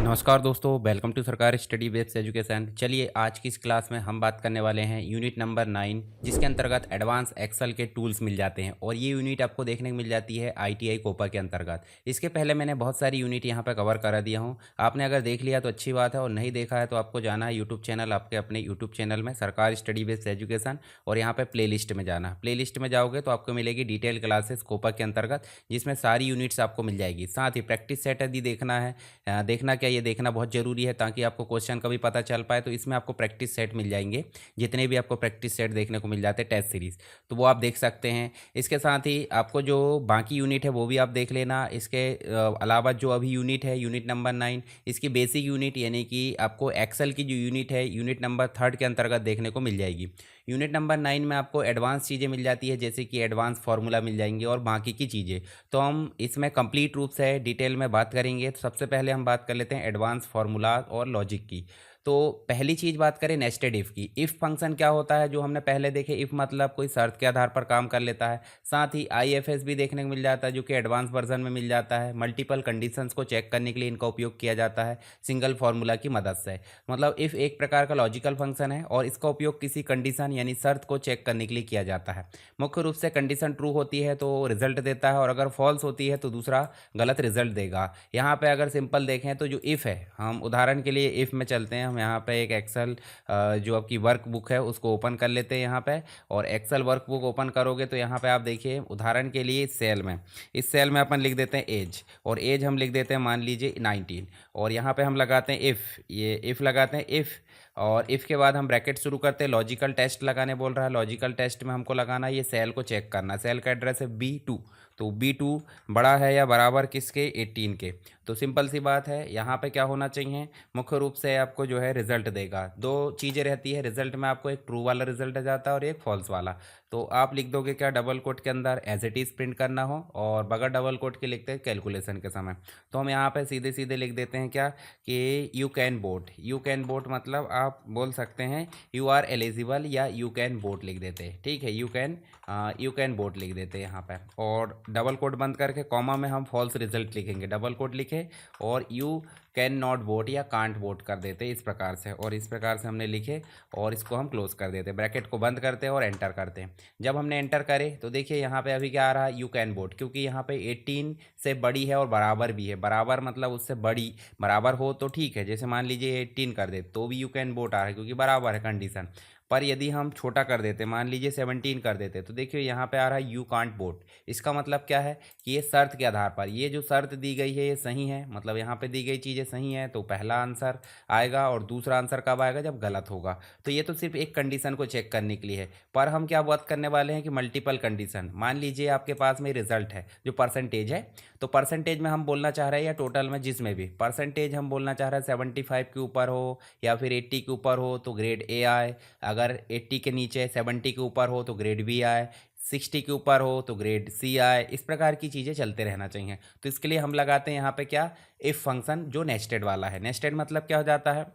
नमस्कार दोस्तों, welcome to सरकारी स्टडी बेस्ड एजुकेशन। चलिए आज की इस क्लास में हम बात करने वाले हैं यूनिट नंबर 9, जिसके अंतर्गत एडवांस एक्सेल के टूल्स मिल जाते हैं और ये यूनिट आपको देखने को मिल जाती है आईटीआई कोपा के अंतर्गत। इसके पहले मैंने बहुत सारी यूनिट यहाँ पर कवर करा दिया हूँ। आपने अगर देख लिया तो अच्छी बात है, और नहीं देखा है तो आपको जाना है यूट्यूब चैनल, आपके अपने यूट्यूब चैनल में सरकारी स्टडी बेस्ड एजुकेशन, और यहाँ पर प्ले लिस्ट में जाना। प्ले लिस्ट में जाओगे तो आपको मिलेगी डिटेल क्लासेस कोपा के अंतर्गत, जिसमें सारी यूनिट्स आपको मिल जाएगी। साथ ही प्रैक्टिस सेट यदि देखना है, देखना क्या, ये देखना बहुत ज़रूरी है ताकि आपको क्वेश्चन का भी पता चल पाए। तो इसमें आपको प्रैक्टिस सेट मिल जाएंगे, जितने भी आपको प्रैक्टिस सेट देखने को मिल जाते हैं टेस्ट सीरीज़, तो वो आप देख सकते हैं। इसके साथ ही आपको जो बाकी यूनिट है वो भी आप देख लेना। इसके अलावा जो अभी यूनिट है यूनिट नंबर 9, इसकी बेसिक यूनिट यानी कि आपको एक्सेल की जो यूनिट है यूनिट नंबर 3 के अंतर्गत देखने को मिल जाएगी। यूनिट नंबर 9 में आपको एडवांस चीज़ें मिल जाती है, जैसे कि एडवांस फार्मूला मिल जाएंगे और बाकी की चीज़ें। तो हम इसमें कंप्लीट रूप से डिटेल में बात करेंगे। तो सबसे पहले हम बात कर लेते हैं एडवांस फार्मूला और लॉजिक की। तो पहली चीज़ बात करें नेस्टेड इफ़ की। इफ़ फंक्शन क्या होता है, जो हमने पहले देखे, इफ़ मतलब कोई शर्त के आधार पर काम कर लेता है। साथ ही आईएफएस भी देखने को मिल जाता है, जो कि एडवांस वर्जन में मिल जाता है। मल्टीपल कंडीशंस को चेक करने के लिए इनका उपयोग किया जाता है सिंगल फार्मूला की मदद से। मतलब इफ़ एक प्रकार का लॉजिकल फंक्शन है और इसका उपयोग किसी कंडीशन यानी शर्त को चेक करने के लिए किया जाता है। मुख्य रूप से कंडीशन ट्रू होती है तो रिजल्ट देता है, और अगर फॉल्स होती है तो दूसरा गलत रिजल्ट देगा। यहाँ पे अगर सिंपल देखें तो जो इफ़ है, हम उदाहरण के लिए इफ़ में चलते हैं। हम यहाँ पे एक एक्सेल जो आपकी वर्क बुक है उसको ओपन कर लेते हैं यहाँ पे। और एक्सेल वर्क बुक ओपन करोगे तो यहाँ पे आप देखिए, उदाहरण के लिए इस सेल में अपन लिख देते हैं एज, और एज हम लिख देते हैं मान लीजिए 19। और यहाँ पे हम लगाते हैं इफ़, ये इफ़ लगाते हैं इफ़, और इफ़ के बाद हम ब्रैकेट शुरू करते हैं। लॉजिकल टेस्ट लगाने बोल रहा है, लॉजिकल टेस्ट में हमको लगाना है ये सेल को चेक करना। सेल का एड्रेस है B2, तो B2 बड़ा है या बराबर किसके, 18 के। तो सिंपल सी बात है, यहाँ पे क्या होना चाहिए, मुख्य रूप से आपको जो है रिजल्ट देगा। दो चीज़ें रहती है रिजल्ट में, आपको एक ट्रू वाला रिजल्ट आ जाता है और एक फॉल्स वाला। तो आप लिख दोगे क्या, डबल कोट के अंदर एज इट इज़ प्रिंट करना हो, और बगैर डबल कोट के लिखते हैं कैलकुलेशन के समय। तो हम यहाँ पे सीधे सीधे लिख देते हैं क्या, कि you can vote. You can vote मतलब आप बोल सकते हैं यू आर एलिजिबल, या यू कैन वोट लिख देते हैं। ठीक है, यू कैन वोट लिख देते हैं यहाँ पे, और डबल कोट बंद करके कॉमा में हम फॉल्स रिजल्ट लिखेंगे। डबल कोट लिखे और यू कैन नॉट वोट या कांट वोट कर देते हैं इस प्रकार से, और इस प्रकार से हमने लिखे और इसको हम क्लोज कर देते हैं, ब्रैकेट को बंद करते हैं और एंटर करते हैं। जब हमने एंटर करे तो देखिए यहाँ पे अभी क्या आ रहा है, यू कैन वोट, क्योंकि यहाँ पे 18 से बड़ी है और बराबर भी है। बराबर मतलब उससे बड़ी, बराबर हो तो ठीक है, जैसे मान लीजिए 18 कर दे तो भी यू कैन वोट आ रहा है क्योंकि बराबर है कंडीशन। पर यदि हम छोटा कर देते, मान लीजिए 17 कर देते, तो देखिए यहाँ पे आ रहा है यू कांट वोट। इसका मतलब क्या है कि ये शर्त के आधार पर, ये जो शर्त दी गई है ये सही है, मतलब यहाँ पे दी गई चीज़ें सही हैं तो पहला आंसर आएगा, और दूसरा आंसर कब आएगा, जब गलत होगा। तो ये तो सिर्फ एक कंडीशन को चेक करने के लिए है। पर हम क्या बात करने वाले हैं कि मल्टीपल कंडीशन। मान लीजिए आपके पास में रिजल्ट है जो परसेंटेज है, तो परसेंटेज में हम बोलना चाह रहे हैं, या टोटल में जिसमें भी परसेंटेज हम बोलना चाह रहे हैं 75 के ऊपर हो या फिर 80 के ऊपर हो तो ग्रेड ए आए। अगर 80 के नीचे 70 के ऊपर हो तो ग्रेड बी आए, 60 के ऊपर हो तो ग्रेड सी आए। इस प्रकार की चीज़ें चलते रहना चाहिए। तो इसके लिए हम लगाते हैं यहाँ पे क्या, इफ़ फंक्शन, जो नेस्टेड वाला है। नेस्टेड मतलब क्या हो जाता है,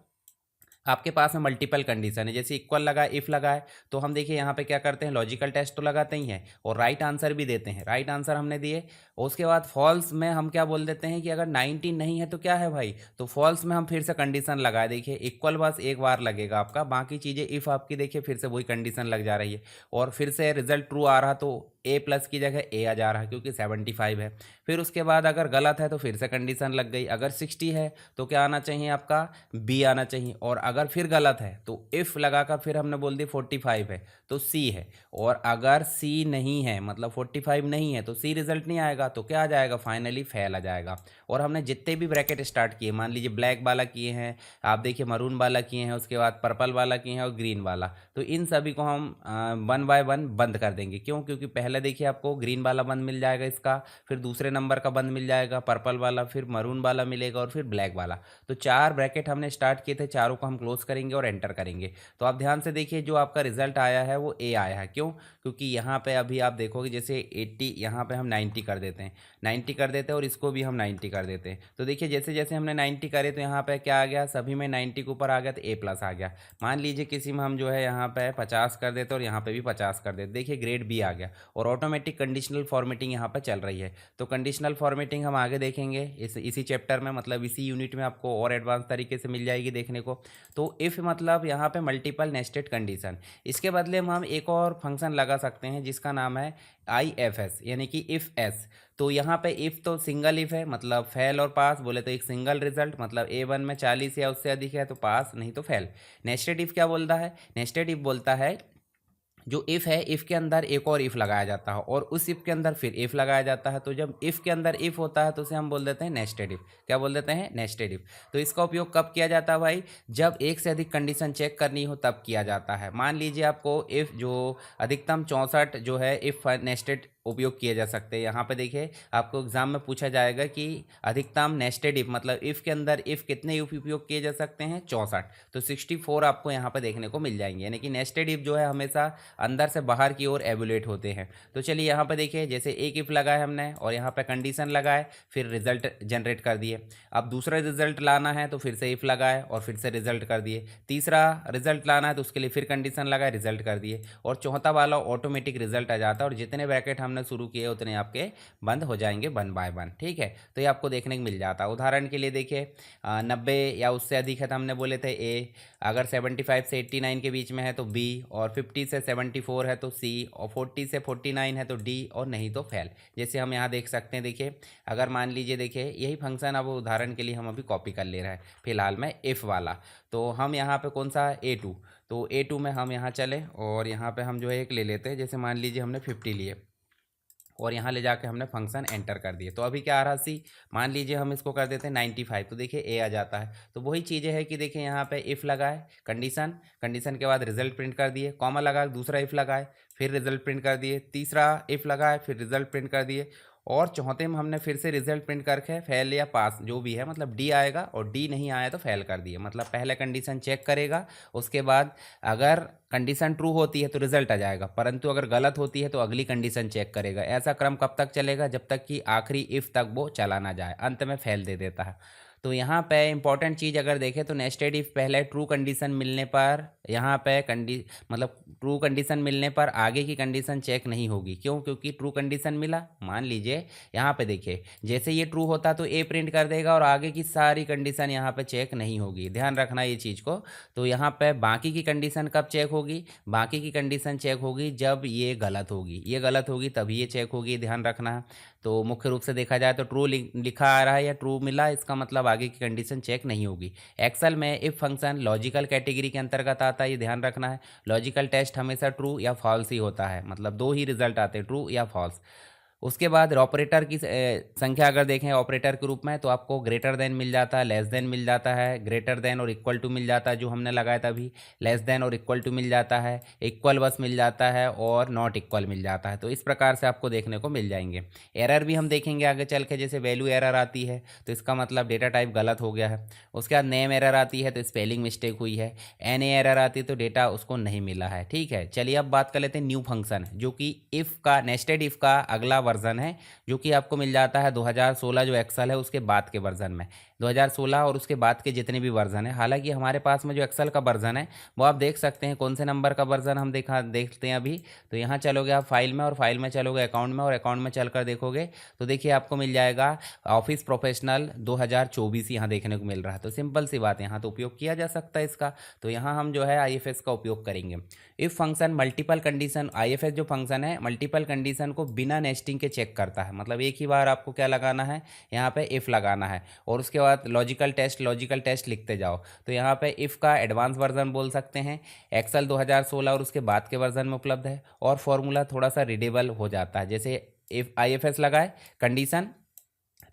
आपके पास में मल्टीपल कंडीशन है, जैसे इक्वल लगा, इफ़ लगा है, तो हम देखिए यहाँ पे क्या करते हैं, लॉजिकल टेस्ट तो लगाते ही हैं और राइट आंसर भी देते हैं। राइट आंसर हमने दिए, और उसके बाद फॉल्स में हम क्या बोल देते हैं कि अगर 19 नहीं है तो क्या है भाई, तो फॉल्स में हम फिर से कंडीशन लगाए। देखिए इक्वल बस एक बार लगेगा आपका, बाकी चीज़ें इफ़ आपकी देखिए फिर से वही कंडीशन लग जा रही है, और फिर से रिजल्ट ट्रू आ रहा तो ए प्लस की जगह ए आ जा रहा है क्योंकि 75 है। फिर उसके बाद अगर गलत है तो फिर से कंडीशन लग गई, अगर 60 है तो क्या आना चाहिए आपका, बी आना चाहिए, और अगर फिर गलत है तो इफ़ लगाकर फिर हमने बोल दी 45 है तो सी है, और अगर सी नहीं है मतलब 45 नहीं है तो सी रिजल्ट नहीं आएगा, तो क्या आ जाएगा, फाइनली फेल आ जाएगा। और हमने जितने भी ब्रैकेट स्टार्ट किए, मान लीजिए ब्लैक वाला किए हैं, आप देखिए मरून वाला किए हैं, उसके बाद पर्पल वाला किए हैं और ग्रीन वाला, तो इन सभी को हम 1 बाय 1 बंद कर देंगे। क्यों, क्योंकि पहले देखिए आपको ग्रीन वाला बंद मिल जाएगा इसका, फिर दूसरे नंबर का बंद मिल जाएगा पर्पल वाला, फिर मरून वाला मिलेगा, और फिर ब्लैक वाला। तो 4 ब्रैकेट हमने स्टार्ट किए थे, चारों को हम क्लोज करेंगे और एंटर करेंगे। तो आप ध्यान से देखिए, जो आपका रिजल्ट आया है वो ए आया है। क्यों, क्योंकि यहाँ पे अभी आप देखोगे जैसे 80, यहाँ पे हम 90 कर देते हैं, 90 कर देते हैं, और इसको भी हम 90 कर देते हैं। तो देखिए जैसे जैसे हमने 90 करे तो यहाँ पे क्या आ गया, सभी में 90 के ऊपर आ गया तो ए प्लस आ गया। मान लीजिए किसी में हम जो है यहाँ पे 50 कर देते और यहाँ पे भी 50 कर देते, देखिए ग्रेड बी आ गया। और ऑटोमेटिक कंडीशनल फॉर्मेटिंग यहाँ पर चल रही है। तो कंडीशनल फॉर्मेटिंग हम आगे देखेंगे इसी चैप्टर में, मतलब इसी यूनिट में आपको और एडवांस तरीके से मिल जाएगी देखने को। तो इफ़ मतलब यहाँ पे मल्टीपल नेस्टेड कंडीशन, इसके बदले में हम एक और फंक्शन लगा सकते हैं जिसका नाम है IFS, यानी कि इफ़ एस। तो यहाँ पे इफ़ तो सिंगल इफ़ है, मतलब फेल और पास, बोले तो एक सिंगल रिजल्ट, मतलब A1 में 40 या उससे अधिक है तो पास, नहीं तो फेल। नेस्टेड इफ़ क्या बोलता है? नेस्टेड इफ़ बोलता है जो इफ़ है, इफ़ के अंदर एक और इफ़ लगाया जाता है और उस इफ़ के अंदर फिर इफ़ लगाया जाता है। तो जब इफ़ के अंदर इफ़ होता है तो उसे हम बोल देते हैं नेस्टेड इफ़। क्या बोल देते हैं? Nested if. तो इसका उपयोग कब किया जाता है भाई? जब एक से अधिक कंडीशन चेक करनी हो तब किया जाता है। मान लीजिए आपको इफ़ जो अधिकतम 64 जो है इफ़ नेस्टेड उपयोग किए जा सकते हैं। यहाँ पे देखिए आपको एग्जाम में पूछा जाएगा कि अधिकतम नेस्टेड इफ़, मतलब इफ़ के अंदर इफ़ कितने इफ़ उपयोग किए जा सकते हैं? 64। तो 64 आपको यहाँ पे देखने को मिल जाएंगे, यानी कि नेस्टेड इफ़ जो है हमेशा अंदर से बाहर की ओर एवुलेट होते हैं। तो चलिए यहाँ पे देखिए, जैसे एक इफ़ लगाया हमने और यहाँ पे कंडीशन लगाए, फिर रिजल्ट जनरेट कर दिए। अब दूसरा रिजल्ट लाना है तो फिर से इफ़ लगाए और फिर से रिजल्ट कर दिए। तीसरा रिजल्ट लाना है तो उसके लिए फिर कंडीशन लगाए, रिजल्ट कर दिए। और चौथा वाला ऑटोमेटिक रिजल्ट आ जाता है और जितने ब्रैकेट हमने शुरू किए उतने आपके बंद हो जाएंगे वन बाय वन। ठीक है, तो ये आपको देखने को मिल जाता है। उदाहरण के लिए देखिए 90 या उससे अधिक है तो हमने बोले थे ए, अगर 75 से 89 के बीच में है तो बी, और 50 से 74 है तो सी, और 40 से 49 है तो डी, और नहीं तो फेल। जैसे हम यहाँ देख सकते हैं, देखिए अगर मान लीजिए, देखिए यही फंक्शन अब उदाहरण के लिए हम अभी कॉपी कर ले रहे हैं फिलहाल में इफ़ वाला। तो हम यहाँ पे कौन सा A2, तो A2 में हम यहाँ चले और यहाँ पे हम जो है एक ले लेते हैं। जैसे मान लीजिए हमने 50 लिए और यहाँ ले जाके हमने फंक्शन एंटर कर दिए, तो अभी क्या आ रहा सी, मान लीजिए हम इसको कर देते हैं 95, तो देखिए ए आ जाता है। तो वही चीज़ें है कि देखिए यहाँ पे इफ़ लगाए, कंडीशन, कंडीशन के बाद रिजल्ट प्रिंट कर दिए, कॉमा लगाए, दूसरा इफ़ लगाए, फिर रिजल्ट प्रिंट कर दिए, तीसरा इफ़ लगाए, फिर रिजल्ट प्रिंट कर दिए, और चौथे में हमने फिर से रिजल्ट प्रिंट करके फेल या पास जो भी है, मतलब डी आएगा और डी नहीं आया तो फेल कर दिए। मतलब पहले कंडीशन चेक करेगा, उसके बाद अगर कंडीशन ट्रू होती है तो रिजल्ट आ जाएगा, परंतु अगर गलत होती है तो अगली कंडीशन चेक करेगा। ऐसा क्रम कब तक चलेगा? जब तक कि आखिरी इफ़ तक वो चला ना जाए, अंत में फेल दे देता है। तो यहाँ पे इंपॉर्टेंट चीज़ अगर देखें तो नेस्टेड इफ़ पहले ट्रू कंडीशन मिलने पर, यहाँ पे मतलब ट्रू कंडीशन मिलने पर आगे की कंडीशन चेक नहीं होगी। क्यों? क्योंकि ट्रू कंडीशन मिला, मान लीजिए यहाँ पे देखिए जैसे ये ट्रू होता तो ए प्रिंट कर देगा और आगे की सारी कंडीशन यहाँ पे चेक नहीं होगी। ध्यान रखना ये चीज़ को। तो यहाँ पे बाकी की कंडीशन कब चेक होगी? बाकी की कंडीशन चेक होगी जब ये गलत होगी, ये गलत होगी तभी ये चेक होगी, ध्यान रखना है। तो मुख्य रूप से देखा जाए तो ट्रू लिखा आ रहा है या ट्रू मिला, इसका मतलब आगे की कंडीशन चेक नहीं होगी। एक्सेल में इफ फंक्शन लॉजिकल कैटेगरी के अंतर्गत आता है, ये ध्यान रखना है। लॉजिकल टेस्ट हमेशा ट्रू या फॉल्स ही होता है, मतलब दो ही रिजल्ट आते हैं, ट्रू या फॉल्स। उसके बाद ऑपरेटर की संख्या अगर देखें ऑपरेटर के रूप में, तो आपको ग्रेटर देन मिल जाता है, लेस देन मिल जाता है, ग्रेटर देन और इक्वल टू मिल जाता है जो हमने लगाया था अभी, लेस देन और इक्वल टू मिल जाता है, इक्वल बस मिल जाता है, और नॉट इक्वल मिल जाता है। तो इस प्रकार से आपको देखने को मिल जाएंगे। एरर भी हम देखेंगे आगे चल के, जैसे वैल्यू एरर आती है तो इसका मतलब डेटा टाइप गलत हो गया है। उसके बाद नेम एरर आती है तो स्पेलिंग मिस्टेक हुई है। एन एरर आती है तो डेटा उसको नहीं मिला है। ठीक है, चलिए अब बात कर लेते हैं न्यू फंक्शन, जो कि इफ़ का, नेस्टेड इफ़ का अगला वर्जन है, जो कि आपको मिल जाता है 2016 जो एक्सेल है उसके बाद के वर्जन में। 2016 और उसके बाद के जितने भी वर्जन है, हालांकि हमारे पास में जो एक्सेल का वर्जन है वो आप देख सकते हैं कौन से नंबर का वर्जन हम देखते हैं अभी। तो यहाँ चलोगे आप फाइल में, और फाइल में चलोगे अकाउंट में, और अकाउंट में चलकर देखोगे तो देखिए आपको मिल जाएगा ऑफिस प्रोफेशनल 2024 यहाँ देखने को मिल रहा है। तो सिंपल सी बात है, यहाँ तो उपयोग किया जा सकता है इसका। तो यहाँ हम जो है IFS का उपयोग करेंगे। If function multiple condition, IFS जो फंक्शन है मल्टीपल कंडीशन को बिना नेस्टिंग के चेक करता है। मतलब एक ही बार आपको क्या लगाना है, यहाँ पे इफ़ लगाना है और उसके बाद लॉजिकल टेस्ट लिखते जाओ। तो यहाँ पे इफ़ का एडवांस वर्जन बोल सकते हैं, एक्सेल 2016 और उसके बाद के वर्जन में उपलब्ध है, और फॉर्मूला थोड़ा सा रीडेबल हो जाता है। जैसे इफ IFS लगाए, कंडीशन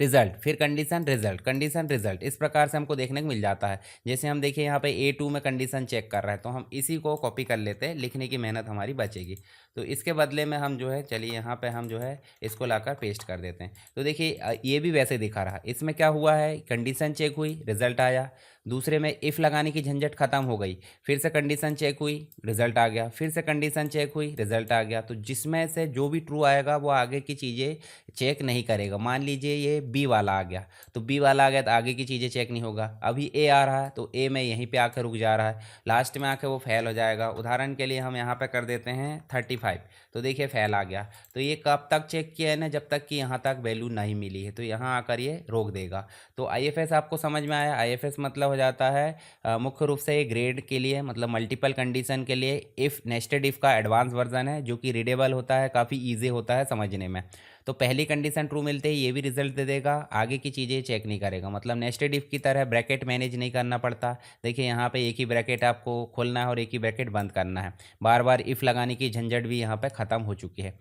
रिजल्ट, फिर कंडीशन रिजल्ट, कंडीशन रिजल्ट, इस प्रकार से हमको देखने को मिल जाता है। जैसे हम देखिए यहाँ पे A2 में कंडीशन चेक कर रहा है, तो हम इसी को कॉपी कर लेते हैं, लिखने की मेहनत हमारी बचेगी। तो इसके बदले में हम जो है, चलिए यहाँ पे हम जो है इसको लाकर पेस्ट कर देते हैं। तो देखिए ये भी वैसे दिखा रहा, इसमें क्या हुआ है, कंडीशन चेक हुई, रिजल्ट आया। दूसरे में इफ़ लगाने की झंझट खत्म हो गई, फिर से कंडीशन चेक हुई, रिजल्ट आ गया, फिर से कंडीशन चेक हुई, रिजल्ट आ गया। तो जिसमें से जो भी ट्रू आएगा वो आगे की चीज़ें चेक नहीं करेगा। मान लीजिए ये बी वाला आ गया, तो बी वाला आ गया तो आगे की चीज़ें चेक नहीं होगा। अभी ए आ रहा है तो ए में यहीं पे आकर रुक जा रहा है, लास्ट में आके वो फेल हो जाएगा। उदाहरण के लिए हम यहाँ पे कर देते हैं 35, तो देखिए फेल आ गया। तो ये कब तक चेक किया है ना, जब तक कि यहाँ तक वैल्यू नहीं मिली है, तो यहाँ आकर ये रोक देगा। तो आईएफएस आपको समझ में आया। आईएफएस मतलब हो जाता है मुख्य रूप से ग्रेड के लिए, मतलब मल्टीपल कंडीशन के लिए इफ़ नेस्टेड इफ़ का एडवांस वर्जन है, जो कि रीडेबल होता है, काफ़ी ईजी होता है समझने में। तो पहली कंडीशन ट्रू मिलते ही ये भी रिजल्ट दे देगा, आगे की चीज़ें चेक नहीं करेगा। मतलब नेस्टेड इफ़ की तरह ब्रैकेट मैनेज नहीं करना पड़ता। देखिए यहाँ पे एक ही ब्रैकेट आपको खोलना है और एक ही ब्रैकेट बंद करना है, बार बार इफ़ लगाने की झंझट भी यहाँ पे ख़त्म हो चुकी है।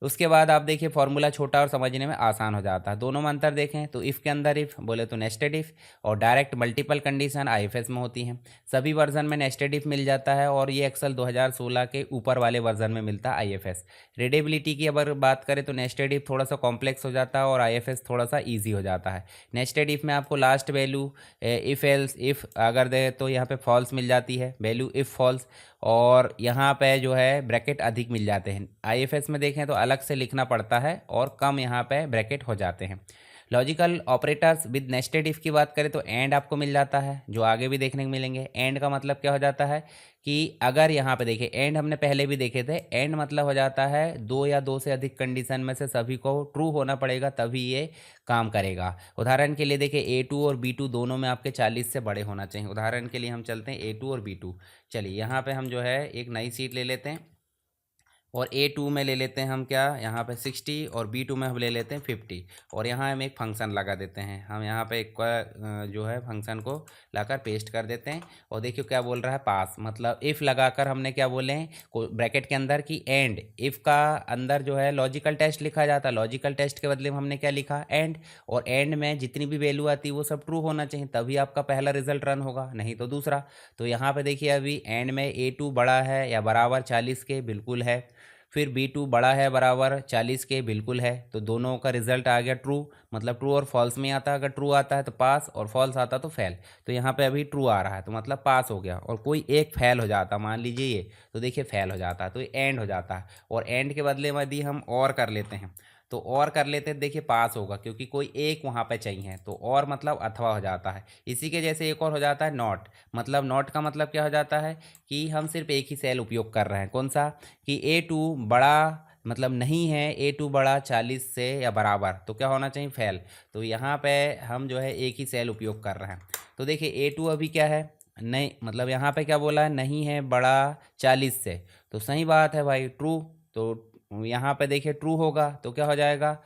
उसके बाद आप देखिए फॉर्मूला छोटा और समझने में आसान हो जाता है। दोनों में अंतर देखें तो इफ़ के अंदर इफ़ बोले तो नेस्टेड इफ़, और डायरेक्ट मल्टीपल कंडीशन आईएफएस में होती हैं। सभी वर्जन में नेस्टेड इफ़ मिल जाता है और ये एक्सेल 2016 के ऊपर वाले वर्जन में मिलता है आईएफएस। रीडेबिलिटी की अगर बात करें तो नेस्टेड इफ़ थोड़ा सा कॉम्प्लेक्स हो जाता है और आईएफएस थोड़ा सा ईजी हो जाता है। नेस्टेड इफ़ में आपको last value if else if अगर दे तो यहाँ पे फॉल्स मिल जाती है, वैल्यू इफ़ फॉल्स, और यहाँ पे जो है ब्रैकेट अधिक मिल जाते हैं। आईएफएस में देखें तो अलग से लिखना पड़ता है और कम यहाँ पे ब्रैकेट हो जाते हैं। Logical operators with nested if की बात करें तो एंड आपको मिल जाता है, जो आगे भी देखने को मिलेंगे। एंड का मतलब क्या हो जाता है कि अगर यहाँ पे देखिए एंड हमने पहले भी देखे थे, एंड मतलब हो जाता है दो या दो से अधिक कंडीशन में से सभी को ट्रू होना पड़ेगा तभी ये काम करेगा। उदाहरण के लिए देखिए A2 और B2 दोनों में आपके 40 से बड़े होना चाहिए। उदाहरण के लिए हम चलते हैं A2 और B2। चलिए यहाँ पे हम जो है एक नई सीट ले लेते हैं और A2 में ले लेते हैं हम क्या, यहाँ पे 60, और B2 में हम ले लेते हैं 50, और यहाँ हम एक फंक्शन लगा देते हैं। हम यहाँ पे एक जो है फंक्शन को लाकर पेस्ट कर देते हैं और देखिए क्या बोल रहा है, पास। मतलब इफ़ लगाकर हमने क्या बोले हैं ब्रैकेट के अंदर की एंड। इफ़ का अंदर जो है लॉजिकल टेस्ट लिखा जाता है, लॉजिकल टेस्ट के बदले में हमने क्या लिखा, एंड। और एंड में जितनी भी वैल्यू आती है वो सब ट्रू होना चाहिए, तभी आपका पहला रिजल्ट रन होगा, नहीं तो दूसरा। तो यहाँ पे देखिए अभी एंड में A2 बड़ा है या बराबर 40 के, बिल्कुल है। फिर B2 बड़ा है बराबर 40 के, बिल्कुल है। तो दोनों का रिजल्ट आ गया ट्रू। मतलब ट्रू और फॉल्स में आता है, अगर ट्रू आता है तो पास और फॉल्स आता तो फेल। तो यहाँ पे अभी ट्रू आ रहा है तो मतलब पास हो गया, और कोई एक फेल हो जाता मान लीजिए ये, तो देखिए फेल हो जाता है, तो ये एंड हो जाता है। और एंड के बदले में यदि हम और कर लेते हैं तो और कर लेते हैं, देखिए पास होगा क्योंकि कोई एक वहाँ पे चाहिए, तो और मतलब अथवा हो जाता है। इसी के जैसे एक और हो जाता है नॉट। मतलब नॉट का मतलब क्या हो जाता है कि हम सिर्फ एक ही सेल उपयोग कर रहे हैं, कौन सा, कि A2 बड़ा मतलब नहीं है, A2 बड़ा 40 से या बराबर, तो क्या होना चाहिए, फेल। तो यहाँ पे हम जो है एक ही सेल उपयोग कर रहे हैं। तो देखिए A2 अभी क्या है, नहीं, मतलब यहाँ पे क्या बोला है, नहीं है बड़ा 40 से, तो सही बात है भाई, ट्रू। तो यहाँ पे देखिए ट्रू होगा तो क्या हो जाएगा,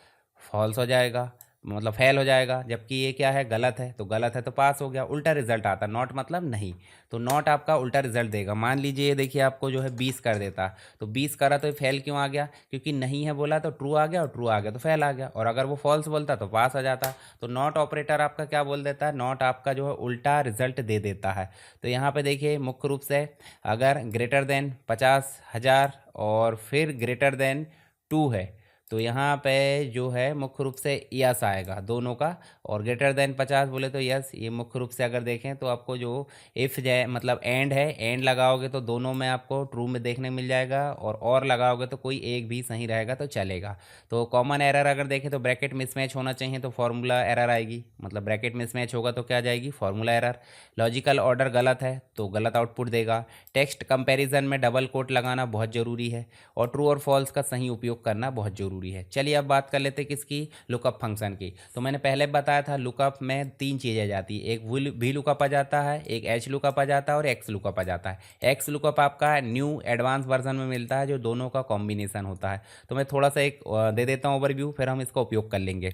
फॉल्स हो जाएगा, मतलब फेल हो जाएगा। जबकि ये क्या है, गलत है, तो गलत है तो पास हो गया, उल्टा रिजल्ट आता। नॉट मतलब नहीं, तो नॉट आपका उल्टा रिजल्ट देगा। मान लीजिए ये देखिए आपको जो है 20 कर देता, तो 20 करा तो ये फेल क्यों आ गया, क्योंकि नहीं है बोला तो ट्रू आ गया, और ट्रू आ गया तो फेल आ गया, और अगर वो फॉल्स बोलता तो पास हो जाता। तो नॉट ऑपरेटर आपका क्या बोल देता है, नॉट आपका जो है उल्टा रिजल्ट दे देता है। तो यहाँ पे देखिए मुख्य रूप से अगर ग्रेटर देन 50,000 और फिर ग्रेटर देन 2 है, तो यहाँ पे जो है मुख्य रूप से यस आएगा दोनों का। और ग्रेटर देन 50 बोले तो यस। ये मुख्य रूप से अगर देखें तो आपको जो इफ़ जाए मतलब एंड है, एंड लगाओगे तो दोनों में आपको ट्रू में देखने मिल जाएगा, और लगाओगे तो कोई एक भी सही रहेगा तो चलेगा। तो कॉमन एरर अगर देखें तो ब्रैकेट मिसमैच होना चाहिए तो फॉर्मूला एरर आएगी, मतलब ब्रैकेट मिसमैच होगा तो क्या आ जाएगी, फॉर्मूला एरर। लॉजिकल ऑर्डर गलत है तो गलत आउटपुट देगा। टेक्स्ट कंपैरिजन में डबल कोट लगाना बहुत ज़रूरी है, और ट्रू और फॉल्स का सही उपयोग करना बहुत ज़रूरी है। चलिए अब बात कर लेते हैं किसकी, लुकअप फंक्शन की। तो मैंने पहले बताया था लुकअप में 3 चीज़ें आ जाती है, एक वी लुकअप आ जाता है, एक एच लुकअप आ जाता है, और एक्स लुकअप आ जाता है। एक्स लुकअप आपका न्यू एडवांस वर्जन में मिलता है, जो दोनों का कॉम्बिनेशन होता है। तो मैं थोड़ा सा एक दे देता हूँ ओवरव्यू, फिर हम इसका उपयोग कर लेंगे।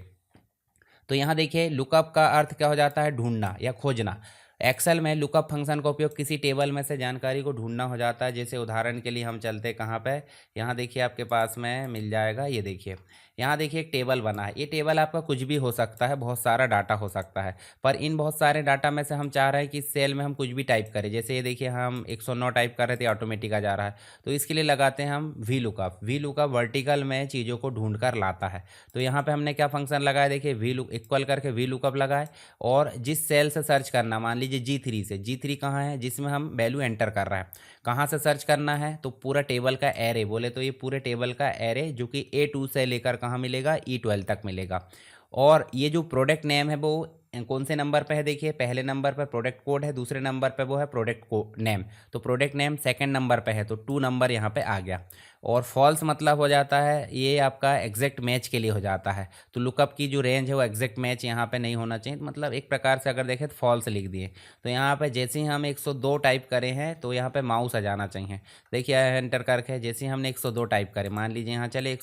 तो यहाँ देखिए लुकअप का अर्थ क्या हो जाता है, ढूंढना या खोजना। एक्सेल में लुकअप फंक्शन का उपयोग किसी टेबल में से जानकारी को ढूंढना हो जाता है। जैसे उदाहरण के लिए हम चलते हैं कहाँ पे, यहाँ देखिए आपके पास में मिल जाएगा, ये देखिए यहाँ देखिए एक टेबल बना है। ये टेबल आपका कुछ भी हो सकता है, बहुत सारा डाटा हो सकता है, पर इन बहुत सारे डाटा में से हम चाह रहे हैं कि इस सेल में हम कुछ भी टाइप करें। जैसे ये देखिए हम 109 टाइप कर रहे थे, ऑटोमेटिक आ जा रहा है, तो इसके लिए लगाते हैं हम V lookup. V lookup vertical में चीज़ों को ढूंढ कर लाता है। तो यहाँ पे हमने क्या फंक्शन लगाया, देखिए वी लुक इक्वल करके वी लुकअप लगाए, और जिस सेल से सर्च करना, मान लीजिए G3 से, G3 कहाँ है जिसमें हम वैल्यू एंटर कर रहे हैं, कहाँ से सर्च करना है, तो पूरा टेबल का एरे बोले तो ये पूरे टेबल का एरे जो कि A2 से लेकर कहाँ मिलेगा, E12 तक मिलेगा। और ये जो प्रोडक्ट नेम है वो कौन से नंबर पे है, देखिए पहले नंबर पे प्रोडक्ट कोड है, दूसरे नंबर पे वो है प्रोडक्ट को नेम, तो प्रोडक्ट नेम सेकंड नंबर पे है, तो 2 नंबर यहाँ पे आ गया। और फॉल्स मतलब हो जाता है ये आपका एग्जैक्ट मैच के लिए हो जाता है, तो लुकअप की जो रेंज है वो एग्जैक्ट मैच यहाँ पे नहीं होना चाहिए, मतलब एक प्रकार से अगर देखें तो फॉल्स लिख दिए। तो यहाँ पे जैसे ही हम 102 टाइप करें हैं तो यहाँ पे माउस आ जाना चाहिए, देखिए एंटर करके जैसे ही हमने 102 टाइप करें, मान लीजिए यहाँ चले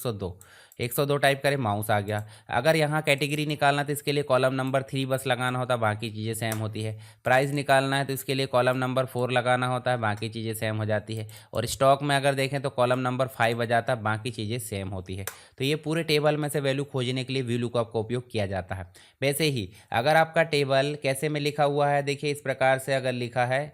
102 टाइप करें, माउस आ गया। अगर यहाँ कैटेगरी निकालना तो इसके लिए कॉलम नंबर 3 बस लगाना होता है, बाकी चीज़ें सेम होती है। प्राइस निकालना है तो इसके लिए कॉलम नंबर 4 लगाना होता है, बाकी चीज़ें सेम हो जाती है। और स्टॉक में अगर देखें तो कॉलम नंबर 5 आ जाता है, बाकी चीज़ें सेम होती है। तो ये पूरे टेबल में से वैल्यू खोजने के लिए वी लुकअप का उपयोग किया जाता है। वैसे ही अगर आपका टेबल कैसे में लिखा हुआ है, देखिए इस प्रकार से अगर लिखा है,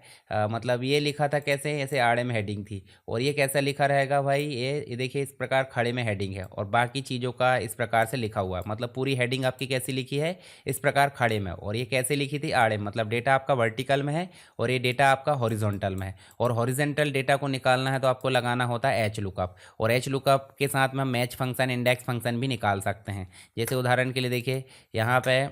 मतलब ये लिखा था कैसे, ऐसे आड़े में हेडिंग थी, और ये कैसा लिखा रहेगा भाई, ये देखिए इस प्रकार खड़े में हेडिंग है, और बाकी चीज़ों का इस प्रकार से लिखा हुआ है, मतलब पूरी हेडिंग आपकी कैसी लिखी है, इस प्रकार खड़े में। और ये कैसे लिखी थी, आड़े, मतलब डेटा आपका वर्टिकल में है और ये डेटा आपका हॉरिजॉन्टल में है। और हॉरिजॉन्टल डेटा को निकालना है तो आपको लगाना होता है एच लुकअप, और एच लुकअप के साथ में मैच फंक्शन, इंडेक्स फंक्शन भी निकाल सकते हैं। जैसे उदाहरण के लिए देखिए यहाँ पे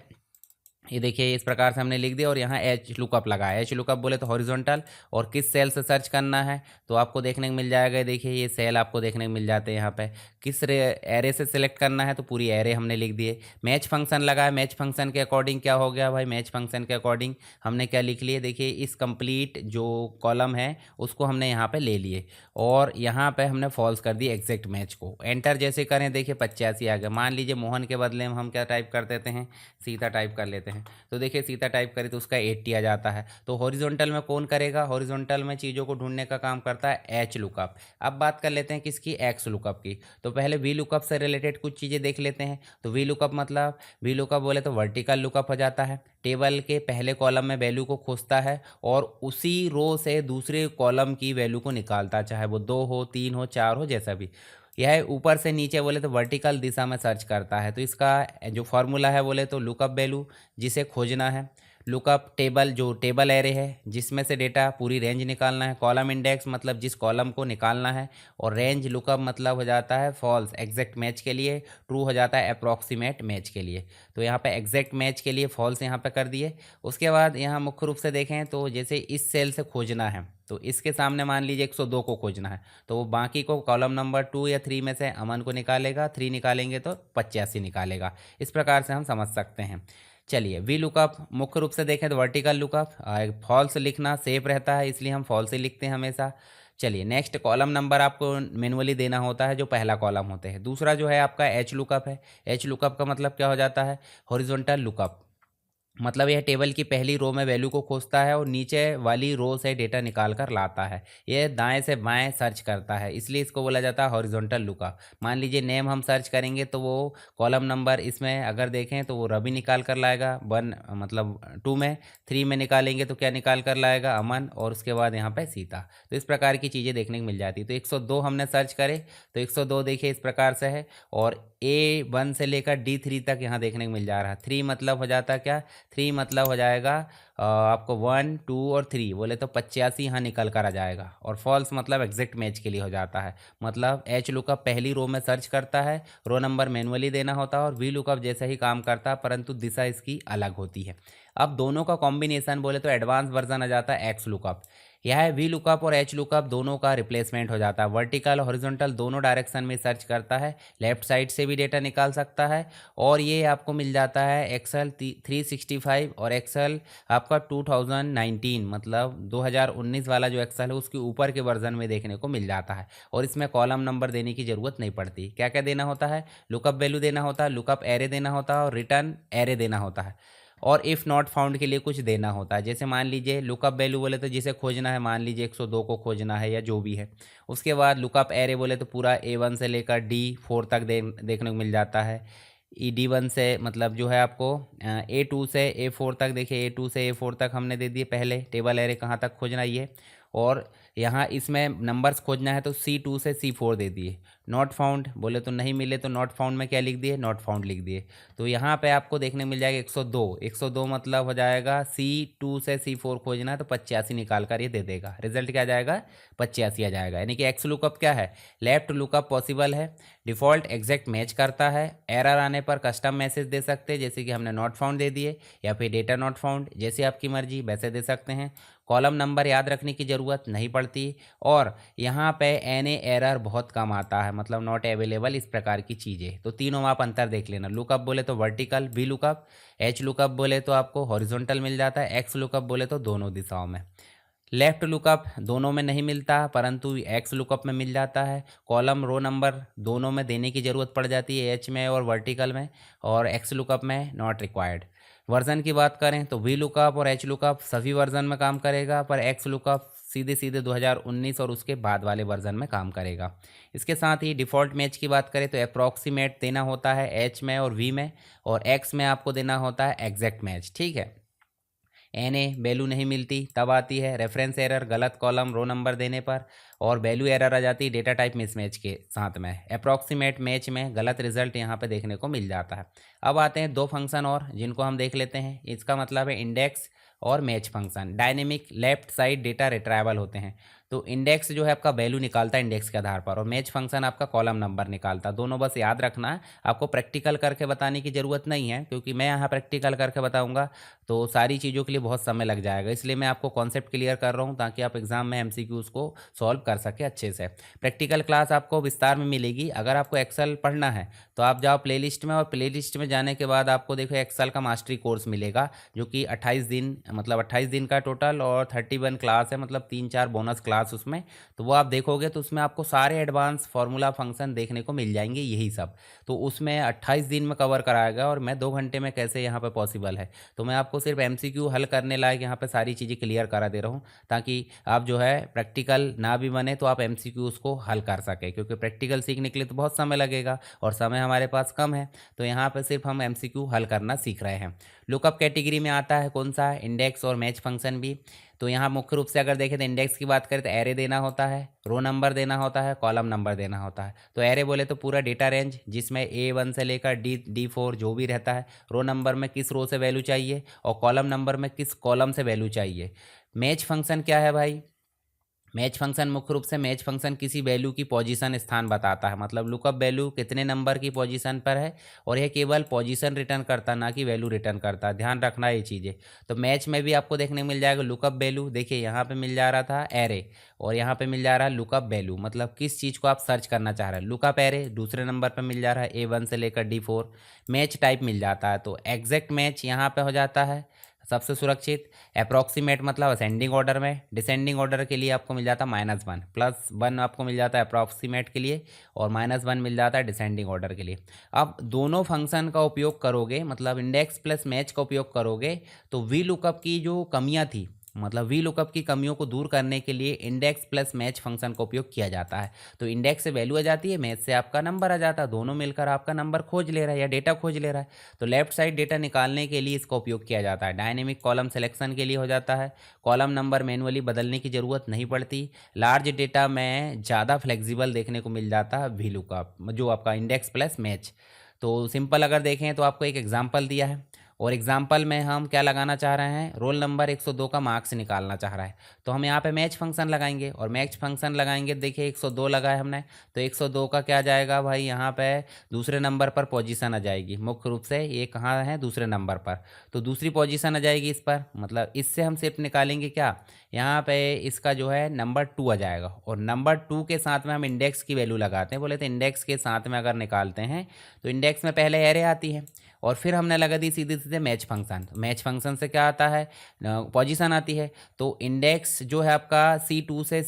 ये देखिए इस प्रकार से हमने लिख दिया और यहाँ एच लुकअप लगाया। एच लुकअप बोले तो हॉरिजॉन्टल, और किस सेल से सर्च करना है तो आपको देखने को मिल जाएगा, देखिए ये सेल आपको देखने को मिल जाते हैं यहाँ पे। किस एरे से सिलेक्ट करना है तो पूरी एरे हमने लिख दिए। मैच फंक्शन लगाया, मैच फंक्शन के अकॉर्डिंग क्या हो गया भाई, मैच फंक्शन के अकॉर्डिंग हमने क्या लिख लिए, देखिए इस कंप्लीट जो कॉलम है उसको हमने यहाँ पर ले लिए, और यहाँ पर हमने फॉल्स कर दी एग्जैक्ट मैच को। एंटर जैसे करें देखिए 85 आ गया। मान लीजिए मोहन के बदले में हम क्या टाइप कर देते हैं, सीता टाइप कर लेते हैं, तो देखिए सीता टाइप करें तो उसका 80 आ जाता है। तो हॉरिजॉन्टल में कौन करेगा, हॉरिजॉन्टल में चीज़ों को ढूंढने का काम करता है एच लुकअप। अब बात कर लेते हैं किसकी, एक्स लुकअप की। तो पहले वी लुकअप से रिलेटेड कुछ चीज़ें देख लेते हैं। तो वी लुकअप मतलब, वी लुकअप बोले तो वर्टिकल लुकअप हो जाता है, टेबल के पहले कॉलम में वैल्यू को खोजता है और उसी रो से दूसरे कॉलम की वैल्यू को निकालता है, चाहे वो 2 हो, 3 हो, 4 हो, जैसा भी। यह ऊपर से नीचे बोले तो वर्टिकल दिशा में सर्च करता है। तो इसका जो फॉर्मूला है बोले तो लुकअप वैल्यू जिसे खोजना है, लुकअप टेबल जो टेबल एरे है जिसमें से डेटा पूरी रेंज निकालना है, कॉलम इंडेक्स मतलब जिस कॉलम को निकालना है, और रेंज लुकअप मतलब हो जाता है फॉल्स एग्जैक्ट मैच के लिए, ट्रू हो जाता है अप्रॉक्सीमेट मैच के लिए। तो यहाँ पे एग्जैक्ट मैच के लिए फॉल्स यहाँ पे कर दिए। उसके बाद यहाँ मुख्य रूप से देखें तो जैसे इस सेल से खोजना है तो इसके सामने मान लीजिए 102 को खोजना है, तो वो बाकी को कॉलम नंबर 2 या 3 में से अमन को निकालेगा, 3 निकालेंगे तो 85 निकालेगा। इस प्रकार से हम समझ सकते हैं। चलिए वी लुकअप मुख्य रूप से देखें तो वर्टिकल लुकअप, फॉल्स लिखना सेफ रहता है इसलिए हम फॉल्स ही लिखते हैं हमेशा। चलिए नेक्स्ट, कॉलम नंबर आपको मैनुअली देना होता है जो पहला कॉलम होते हैं। दूसरा जो है आपका एच लुकअप है। एच लुकअप का मतलब क्या हो जाता है, हॉरिजॉन्टल लुकअप, मतलब यह टेबल की पहली रो में वैल्यू को खोजता है और नीचे वाली रो से डेटा निकाल कर लाता है। यह दाएं से बाएं सर्च करता है, इसलिए इसको बोला जाता है हॉरिजॉन्टल लुकअप। मान लीजिए नेम हम सर्च करेंगे तो वो कॉलम नंबर इसमें अगर देखें तो वो रवि निकाल कर लाएगा 1 मतलब 2 में, 3 में निकालेंगे तो क्या निकाल कर लाएगा, अमन, और उसके बाद यहाँ पे सीता। तो इस प्रकार की चीज़ें देखने को मिल जाती है। तो 102 हमने सर्च करे तो 102 देखिए इस प्रकार से है, और A1 से लेकर D3 तक यहाँ देखने को मिल जा रहा है। 3 मतलब हो जाता क्या, 3 मतलब हो जाएगा आपको 1 2 और 3 बोले तो 85 यहाँ निकल कर आ जाएगा। और फॉल्स मतलब एग्जैक्ट मैच के लिए हो जाता है, मतलब एच लुकअप पहली रो में सर्च करता है, रो नंबर मैनुअली देना होता है, और वी लुकअप जैसे ही काम करता है परंतु दिशा इसकी अलग होती है। अब दोनों का कॉम्बिनेशन बोले तो एडवांस वर्जन आ जाता है एक्स लुकअप। यह वी लुकअप और एच लुकअप दोनों का रिप्लेसमेंट हो जाता है, वर्टिकल हॉरिजॉन्टल दोनों डायरेक्शन में सर्च करता है, लेफ्ट साइड से भी डेटा निकाल सकता है। और ये आपको मिल जाता है एक्सेल 365 और एक्सेल आपका 2019 मतलब 2019 वाला जो एक्सेल है उसके ऊपर के वर्जन में देखने को मिल जाता है। और इसमें कॉलम नंबर देने की ज़रूरत नहीं पड़ती। क्या क्या देना होता है, लुकअप वैल्यू देना होता है, लुकअप एरे देना होता है, और रिटर्न एरे देना होता है, और इफ़ नॉट फाउंड के लिए कुछ देना होता है। जैसे मान लीजिए लुकअप वैल्यू बोले तो जिसे खोजना है, मान लीजिए 102 को खोजना है या जो भी है। उसके बाद लुकअप एरे बोले तो पूरा A1 से लेकर D4 तक देखने को मिल जाता है। D1 से मतलब जो है आपको A2 से A4 तक, देखिए A2 से A4 तक हमने दे दिए, पहले टेबल एरे कहाँ तक खोजना ये। और यहाँ इसमें नंबर्स खोजना है तो C2 से C4 दे दिए। नॉट फाउंड बोले तो नहीं मिले तो नॉट फाउंड में क्या लिख दिए, नॉट फाउंड लिख दिए। तो यहाँ पे आपको देखने मिल जाएगा 102। 102 मतलब हो जाएगा C2 से C4 खोजना है तो 85 निकाल कर ये दे देगा। रिजल्ट क्या आ जाएगा, 85 आ जाएगा। यानी कि एक्स लुकअप क्या है, लेफ्ट लुकअप पॉसिबल है, डिफ़ॉल्ट एग्जैक्ट मैच करता है। एरर आने पर कस्टम मैसेज दे सकते हैं, जैसे कि हमने नॉट फाउंड दे दिए, या फिर डेटा नॉट फाउंड, जैसे आपकी मर्जी वैसे दे सकते हैं। कॉलम नंबर याद रखने की ज़रूरत नहीं पड़ती। और यहाँ पे एन एरर बहुत कम आता है, मतलब नॉट अवेलेबल, इस प्रकार की चीज़ें। तो तीनों में आप अंतर देख लेना। लुकअप बोले तो vertical V lookup, H lookup बोले तो आपको हॉरिजॉन्टल मिल जाता है, एक्स लुकअप बोले तो दोनों दिशाओं में। लेफ्ट लुकअप दोनों में नहीं मिलता, परंतु एक्स लुकअप में मिल जाता है। कॉलम रो नंबर दोनों में देने की ज़रूरत पड़ जाती है, एच में और वर्टिकल में, और एक्स लुकअप में नॉट रिक्वायर्ड। वर्जन की बात करें तो वी लुकअप और एच लुकअप सभी वर्जन में काम करेगा, पर एक्स लुकअप सीधे सीधे 2019 और उसके बाद वाले वर्जन में काम करेगा। इसके साथ ही डिफ़ॉल्ट मैच की बात करें तो अप्रॉक्सीमेट देना होता है एच में और वी में, और एक्स में आपको देना होता है एग्जैक्ट मैच। ठीक है। एन ए वैल्यू नहीं मिलती तब आती है रेफरेंस एरर, गलत कॉलम रो नंबर देने पर, और वैल्यू एरर आ जाती है डेटा टाइप मिसमैच के साथ में। अप्रॉक्सीमेट मैच में गलत रिजल्ट यहाँ पे देखने को मिल जाता है। अब आते हैं दो फंक्शन और, जिनको हम देख लेते हैं। इसका मतलब है इंडेक्स और match function. Dynamic left side data retrieval होते हैं। तो इंडेक्स जो है आपका वैल्यू निकालता है इंडेक्स के आधार पर, और मैच फंक्शन आपका कॉलम नंबर निकालता है। दोनों बस याद रखना है, आपको प्रैक्टिकल करके बताने की ज़रूरत नहीं है, क्योंकि मैं यहाँ प्रैक्टिकल करके बताऊँगा तो सारी चीज़ों के लिए बहुत समय लग जाएगा। इसलिए मैं आपको कॉन्सेप्ट क्लियर कर रहा हूँ ताकि आप एग्जाम में एमसीक्यूज़ को सॉल्व कर सके अच्छे से। प्रैक्टिकल क्लास आपको विस्तार में मिलेगी। अगर आपको एक्सेल पढ़ना है तो आप जाओ प्लेलिस्ट में, और प्लेलिस्ट में जाने के बाद आपको देखो एक्सेल का मास्टरी कोर्स मिलेगा, जो कि 28 दिन, मतलब 28 दिन का टोटल, और 31 क्लास है, मतलब 3-4 बोनस क्लास उसमें। तो वो आप देखोगे तो उसमें आपको सारे एडवांस फार्मूला फंक्शन देखने को मिल जाएंगे, यही सब। तो उसमें 28 दिन में कवर कराएगा, और मैं 2 घंटे में कैसे यहाँ पे पॉसिबल है। तो मैं आपको सिर्फ एमसीक्यू हल करने लायक यहाँ पे सारी चीज़ें क्लियर करा दे रहा हूँ, ताकि आप जो है प्रैक्टिकल ना भी बने तो आप एमसीक्यू उसको हल कर सके, क्योंकि प्रैक्टिकल सीखने के लिए तो बहुत समय लगेगा और समय हमारे पास कम है। तो यहाँ पे सिर्फ हम एमसीक्यू हल करना सीख रहे हैं। लुकअप कैटेगरी में आता है कौन सा, इंडेक्स और मैच फंक्शन भी। तो यहाँ मुख्य रूप से अगर देखें तो इंडेक्स की बात करें तो एरे देना होता है, रो नंबर देना होता है, कॉलम नंबर देना होता है। तो एरे बोले तो पूरा डेटा रेंज, जिसमें A1 से लेकर D4 जो भी रहता है। रो नंबर में किस रो से वैल्यू चाहिए, और कॉलम नंबर में किस कॉलम से वैल्यू चाहिए। मैच फंक्शन क्या है भाई, मैच फंक्शन मुख्य रूप से मैच फंक्शन किसी वैल्यू की पोजीशन स्थान बताता है, मतलब लुकअप वैल्यू कितने नंबर की पोजीशन पर है, और यह केवल पोजीशन रिटर्न करता, ना कि वैल्यू रिटर्न करता। ध्यान रखना ये चीज़ें। तो मैच में भी आपको देखने मिल जाएगा लुकअप वैल्यू। देखिए यहाँ पे मिल जा रहा था एरे, और यहाँ पे मिल जा रहा है लुकअप वैल्यू, मतलब किस चीज़ को आप सर्च करना चाह रहे हैं। लुकअप एरे दूसरे नंबर पर मिल जा रहा है A1 से लेकर D4। मैच टाइप मिल जाता है, तो एग्जैक्ट मैच यहाँ पे हो जाता है सबसे सुरक्षित। अप्रॉक्सीमेट मतलब असेंडिंग ऑर्डर में, डिसेंडिंग ऑर्डर के लिए आपको मिल जाता है -1, +1 आपको मिल जाता है अप्रॉक्सीमेट के लिए, और -1 मिल जाता है डिसेंडिंग ऑर्डर के लिए। अब दोनों फंक्शन का उपयोग करोगे, मतलब इंडेक्स प्लस मैच का उपयोग करोगे, तो वी लुकअप की जो कमियां थी, मतलब वी लुकअप की कमियों को दूर करने के लिए इंडेक्स प्लस मैच फंक्शन का उपयोग किया जाता है। तो इंडेक्स से वैल्यू आ जाती है, मैच से आपका नंबर आ जाता है, दोनों मिलकर आपका नंबर खोज ले रहा है या डेटा खोज ले रहा है। तो लेफ्ट साइड डेटा निकालने के लिए इसका उपयोग किया जाता है। डायनेमिक कॉलम सिलेक्शन के लिए हो जाता है। कॉलम नंबर मैनुअली बदलने की ज़रूरत नहीं पड़ती। लार्ज डेटा में ज़्यादा फ्लेक्सिबल देखने को मिल जाता है वी लुकअप, जो आपका इंडेक्स प्लस मैच। तो सिंपल अगर देखें तो आपको एक एग्जाम्पल दिया है, और एग्जाम्पल में हम क्या लगाना चाह रहे हैं, रोल नंबर 102 का मार्क्स निकालना चाह रहा है। तो हम यहाँ पे मैच फंक्शन लगाएंगे, और मैच फंक्शन लगाएंगे, देखिए 102 लगाए हमने, तो 102 का क्या जाएगा भाई, यहाँ पे दूसरे नंबर पर पोजीशन आ जाएगी। मुख्य रूप से ये कहाँ है, दूसरे नंबर पर, तो दूसरी पोजीशन आ जाएगी इस पर। मतलब इससे हम सिर्फ निकालेंगे क्या, यहाँ पे इसका जो है नंबर 2 आ जाएगा, और नंबर 2 के साथ में हम इंडेक्स की वैल्यू लगाते हैं। बोले तो इंडेक्स के साथ में अगर निकालते हैं तो इंडेक्स में पहले एरे आती है, और फिर हमने लगा दी सीधे सीधे मैच फंक्शन। मैच फंक्शन से क्या आता है, पोजीशन आती है। तो इंडेक्स जो है आपका C2 से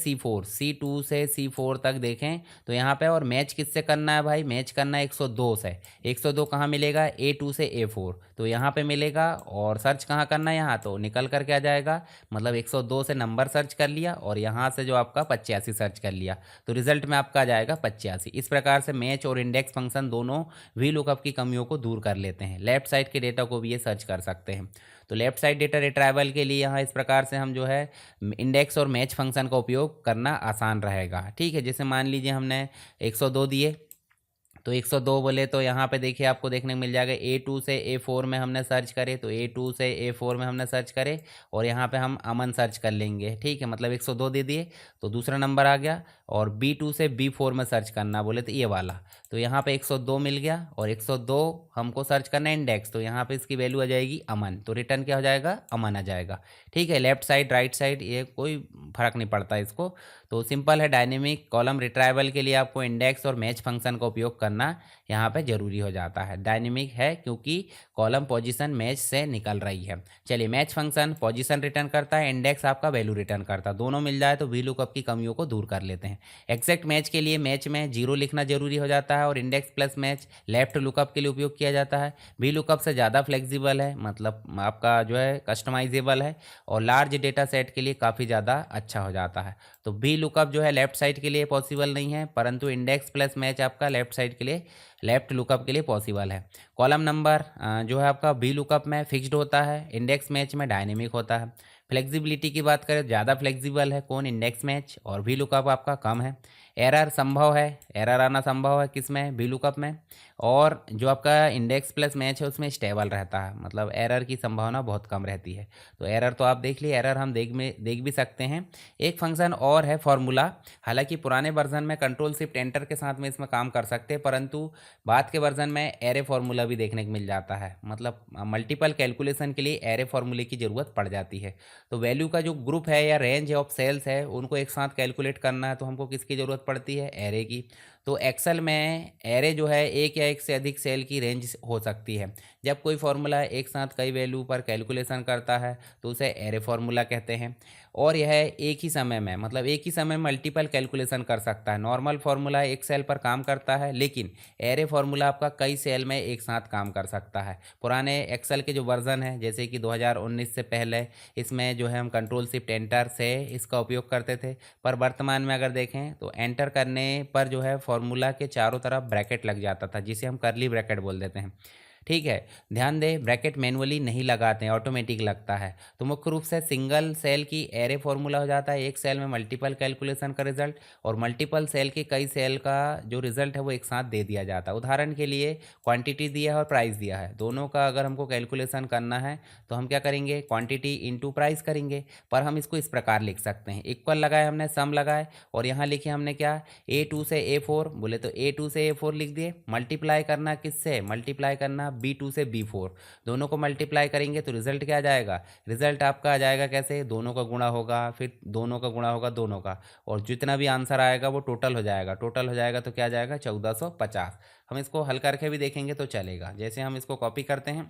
C4 तक देखें तो यहाँ पे, और मैच किससे करना है भाई, मैच करना है 102 से। 102 कहाँ मिलेगा, A2 से A4, तो यहाँ पे मिलेगा। और सर्च कहाँ करना है, यहाँ, तो निकल कर क्या जाएगा, मतलब 102 से नंबर सर्च कर लिया, और यहाँ से जो आपका 85 सर्च कर लिया, तो रिजल्ट में आपका आ जाएगा 85। इस प्रकार से मैच और इंडेक्स फंक्शन दोनों वी लुकअप की कमियों को दूर कर लेते हैं। जाते हैं। लेफ्ट साइड के डेटा को भी ये सर्च कर सकते हैं। तो लेफ्ट साइड डेटा रिट्राइवल के लिए यहाँ इस प्रकार से हम जो है इंडेक्स और मैच फंक्शन का उपयोग करना आसान रहेगा। ठीक है, जैसे मान लीजिए हमने 102 दिए, तो 102 बोले तो यहाँ पे देखिए आपको देखने को मिल जाएगा A2 से A4 में हमने सर्च करे, तो A2 से A4 में हमने सर्च करे और यहाँ पे हम अमन सर्च कर लेंगे। ठीक है, मतलब 102 दे दिए तो दूसरा नंबर आ गया। और B2 से B4 में सर्च करना बोले तो ये वाला, तो यहाँ पे 102 मिल गया और 102 हमको सर्च करना है इंडेक्स, तो यहाँ पे इसकी वैल्यू आ जाएगी अमन, तो रिटर्न क्या हो जाएगा, अमन आ जाएगा। ठीक है, लेफ्ट साइड राइट साइड ये कोई फर्क नहीं पड़ता इसको। तो सिंपल है, डायनेमिक कॉलम रिट्राइवल के लिए आपको इंडेक्स और मैच फंक्शन का उपयोग करना यहाँ पे जरूरी हो जाता है। डायनेमिक है क्योंकि कॉलम पोजीशन मैच से निकल रही है। चलिए, मैच फंक्शन पोजीशन रिटर्न करता है, इंडेक्स आपका वैल्यू रिटर्न करता है, दोनों मिल जाए तो वी लुकअप की कमियों को दूर कर लेते हैं। एग्जैक्ट मैच के लिए मैच में 0 लिखना जरूरी हो जाता है और index plus match left lookup के लिए उपयोग किया जाता है। वी लुकअप से ज़्यादा फ्लेक्सिबल है, मतलब आपका जो है कस्टमाइजेबल है और लार्ज डेटा सेट के लिए काफ़ी ज़्यादा अच्छा हो जाता है। तो वी लुकअप जो है लेफ्ट साइड के लिए पॉसिबल नहीं है, परंतु इंडेक्स प्लस मैच आपका लेफ्ट साइड के लिए लेफ्ट लुकअप के लिए पॉसिबल है। कॉलम नंबर जो है आपका वी लुकअप में फिक्स्ड होता है, इंडेक्स मैच में डायनेमिक होता है। फ्लेक्सिबिलिटी की बात करें, ज़्यादा फ्लेक्सिबल है कौन, इंडेक्स मैच, और वी लुकअप आपका कम है। एरर संभव है, एरर आना संभव है किसमें, वी लुकअप में। और जो आपका इंडेक्स प्लस मैच है उसमें स्टेबल रहता है, मतलब एरर की संभावना बहुत कम रहती है। तो एरर तो आप देख लिए, एरर हम देख भी सकते हैं। एक फंक्शन और है फॉर्मूला, हालांकि पुराने वर्जन में कंट्रोल शिफ्ट एंटर के साथ में इसमें काम कर सकते हैं, परंतु बाद के वर्जन में एरे फार्मूला भी देखने को मिल जाता है, मतलब मल्टीपल कैलकुलेशन के लिए एरे फार्मूले की ज़रूरत पड़ जाती है। तो वैल्यू का जो ग्रुप है या रेंज ऑफ सेल्स है उनको एक साथ कैलकुलेट करना है, तो हमको किसकी ज़रूरत पड़ती है, एरे की। तो एक्सेल में एरे जो है एक या एक से अधिक सेल की रेंज हो सकती है। जब कोई फार्मूला एक साथ कई वैल्यू पर कैलकुलेशन करता है तो उसे एरे फार्मूला कहते हैं। और यह एक ही समय में, मतलब एक ही समय मल्टीपल कैलकुलेशन कर सकता है। नॉर्मल फार्मूला एक सेल पर काम करता है, लेकिन एरे फार्मूला आपका कई सेल में एक साथ काम कर सकता है। पुराने एक्सेल के जो वर्जन है, जैसे कि 2019 से पहले, इसमें जो है हम कंट्रोल शिफ्ट एंटर से इसका उपयोग करते थे, पर वर्तमान में अगर देखें तो एंटर करने पर जो है फार्मूला के चारों तरफ ब्रैकेट लग जाता था, जिसे हम कर्ली ब्रैकेट बोल देते हैं। ठीक है, ध्यान दें, ब्रैकेट मैनुअली नहीं लगाते हैं, ऑटोमेटिक लगता है। तो मुख्य रूप से सिंगल सेल की एरे फॉर्मूला हो जाता है, एक सेल में मल्टीपल कैलकुलेशन का रिजल्ट, और मल्टीपल सेल के कई सेल का जो रिजल्ट है वो एक साथ दे दिया जाता है। उदाहरण के लिए क्वांटिटी दिया है और प्राइस दिया है, दोनों का अगर हमको कैलकुलेशन करना है तो हम क्या करेंगे, क्वांटिटी इंटू प्राइस करेंगे। पर हम इसको इस प्रकार लिख सकते हैं, इक्वल लगाए हमने, सम लगाए, और यहाँ लिखे हमने क्या, A2 से A4 बोले तो A2 से A4 लिख दिए। मल्टीप्लाई करना किससे, मल्टीप्लाई करना B2 से B4, दोनों को मल्टीप्लाई करेंगे तो रिजल्ट क्या आ जाएगा, रिजल्ट आपका आ जाएगा कैसे, दोनों का गुणा होगा, फिर दोनों का गुणा होगा दोनों का, और जितना भी आंसर आएगा वो टोटल हो जाएगा। टोटल हो जाएगा तो क्या आ जाएगा, 1450। हम इसको हल करके भी देखेंगे तो चलेगा। जैसे हम इसको कॉपी करते हैं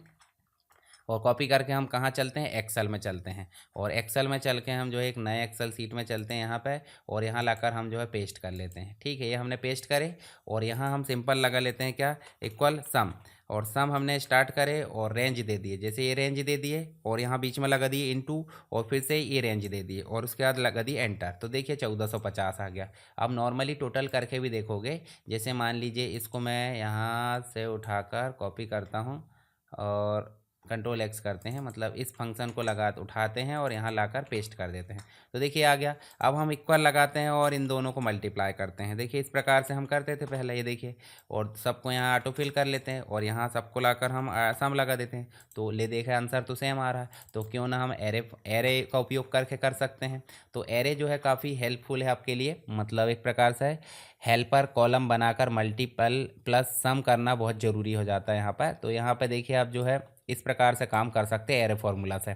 और कॉपी करके हम कहाँ चलते हैं, एक्सेल में चलते हैं, और एक्सेल में चल के हम जो है एक नए एक्सेल सीट में चलते हैं यहाँ पे, और यहाँ लाकर हम जो है पेस्ट कर लेते हैं। ठीक है, ये हमने पेस्ट करे और यहाँ हम सिंपल लगा लेते हैं क्या, इक्वल सम, और सम हमने स्टार्ट करे और रेंज दे दिए, जैसे ये रेंज दे दिए और यहाँ बीच में लगा दिए इनटू, और फिर से ये रेंज दे दिए और उसके बाद लगा दिए एंटर, तो देखिए 1450 आ गया। अब नॉर्मली टोटल करके भी देखोगे, जैसे मान लीजिए इसको मैं यहाँ से उठाकर कॉपी करता हूँ और कंट्रोल एक्स करते हैं, मतलब इस फंक्शन को लगा उठाते हैं और यहाँ लाकर पेस्ट कर देते हैं, तो देखिए आ गया। अब हम इक्वल लगाते हैं और इन दोनों को मल्टीप्लाई करते हैं, देखिए इस प्रकार से हम करते थे पहले, ये देखिए, और सबको यहाँ ऑटो फिल कर लेते हैं और यहाँ सबको लाकर हम सम लगा देते हैं, तो ले देखे आंसर तो सेम आ रहा है। तो क्यों ना हम एरे का उपयोग करके कर सकते हैं। तो एरे जो है काफ़ी हेल्पफुल है आपके लिए, मतलब एक प्रकार से हेल्पर कॉलम बनाकर मल्टीपल प्लस सम करना बहुत ज़रूरी हो जाता है यहाँ पर। तो यहाँ पर देखिए आप जो है इस प्रकार से काम कर सकते हैं एरे फार्मूला से,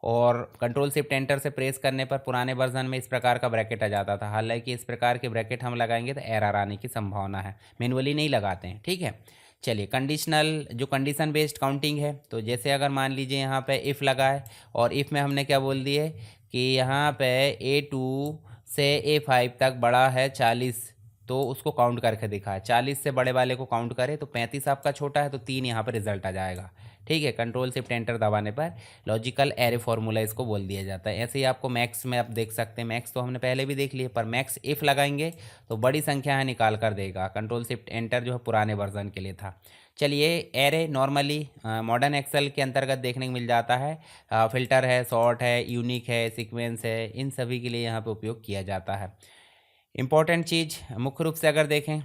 और कंट्रोल शिफ्ट एंटर से प्रेस करने पर पुराने वर्जन में इस प्रकार का ब्रैकेट आ जाता था, हालांकि इस प्रकार के ब्रैकेट हम लगाएंगे तो एरर आने की संभावना है, मैनुअली नहीं लगाते हैं। ठीक है, चलिए कंडीशनल जो कंडीशन बेस्ड काउंटिंग है, तो जैसे अगर मान लीजिए यहाँ पे इफ़ लगाए और इफ़ में हमने क्या बोल दिए कि यहाँ पे A2 से A5 तक बड़ा है 40, तो उसको काउंट करके दिखाए, 40 से बड़े वाले को काउंट करें तो 35 आपका छोटा है, तो 3 यहाँ पर रिजल्ट आ जाएगा। ठीक है, कंट्रोल शिफ्ट एंटर दबाने पर लॉजिकल एरे फार्मूला इसको बोल दिया जाता है। ऐसे ही आपको मैक्स में आप देख सकते हैं, मैक्स तो हमने पहले भी देख लिए, पर मैक्स इफ़ लगाएंगे तो बड़ी संख्या है निकाल कर देगा। कंट्रोल शिफ्ट एंटर जो है पुराने वर्जन के लिए था। चलिए एरे नॉर्मली मॉडर्न एक्सेल के अंतर्गत देखने को मिल जाता है। फिल्टर है, सॉर्ट है, यूनिक है, सीक्वेंस है, इन सभी के लिए यहाँ पे उपयोग किया जाता है। इम्पॉर्टेंट चीज़ मुख्य रूप से अगर देखें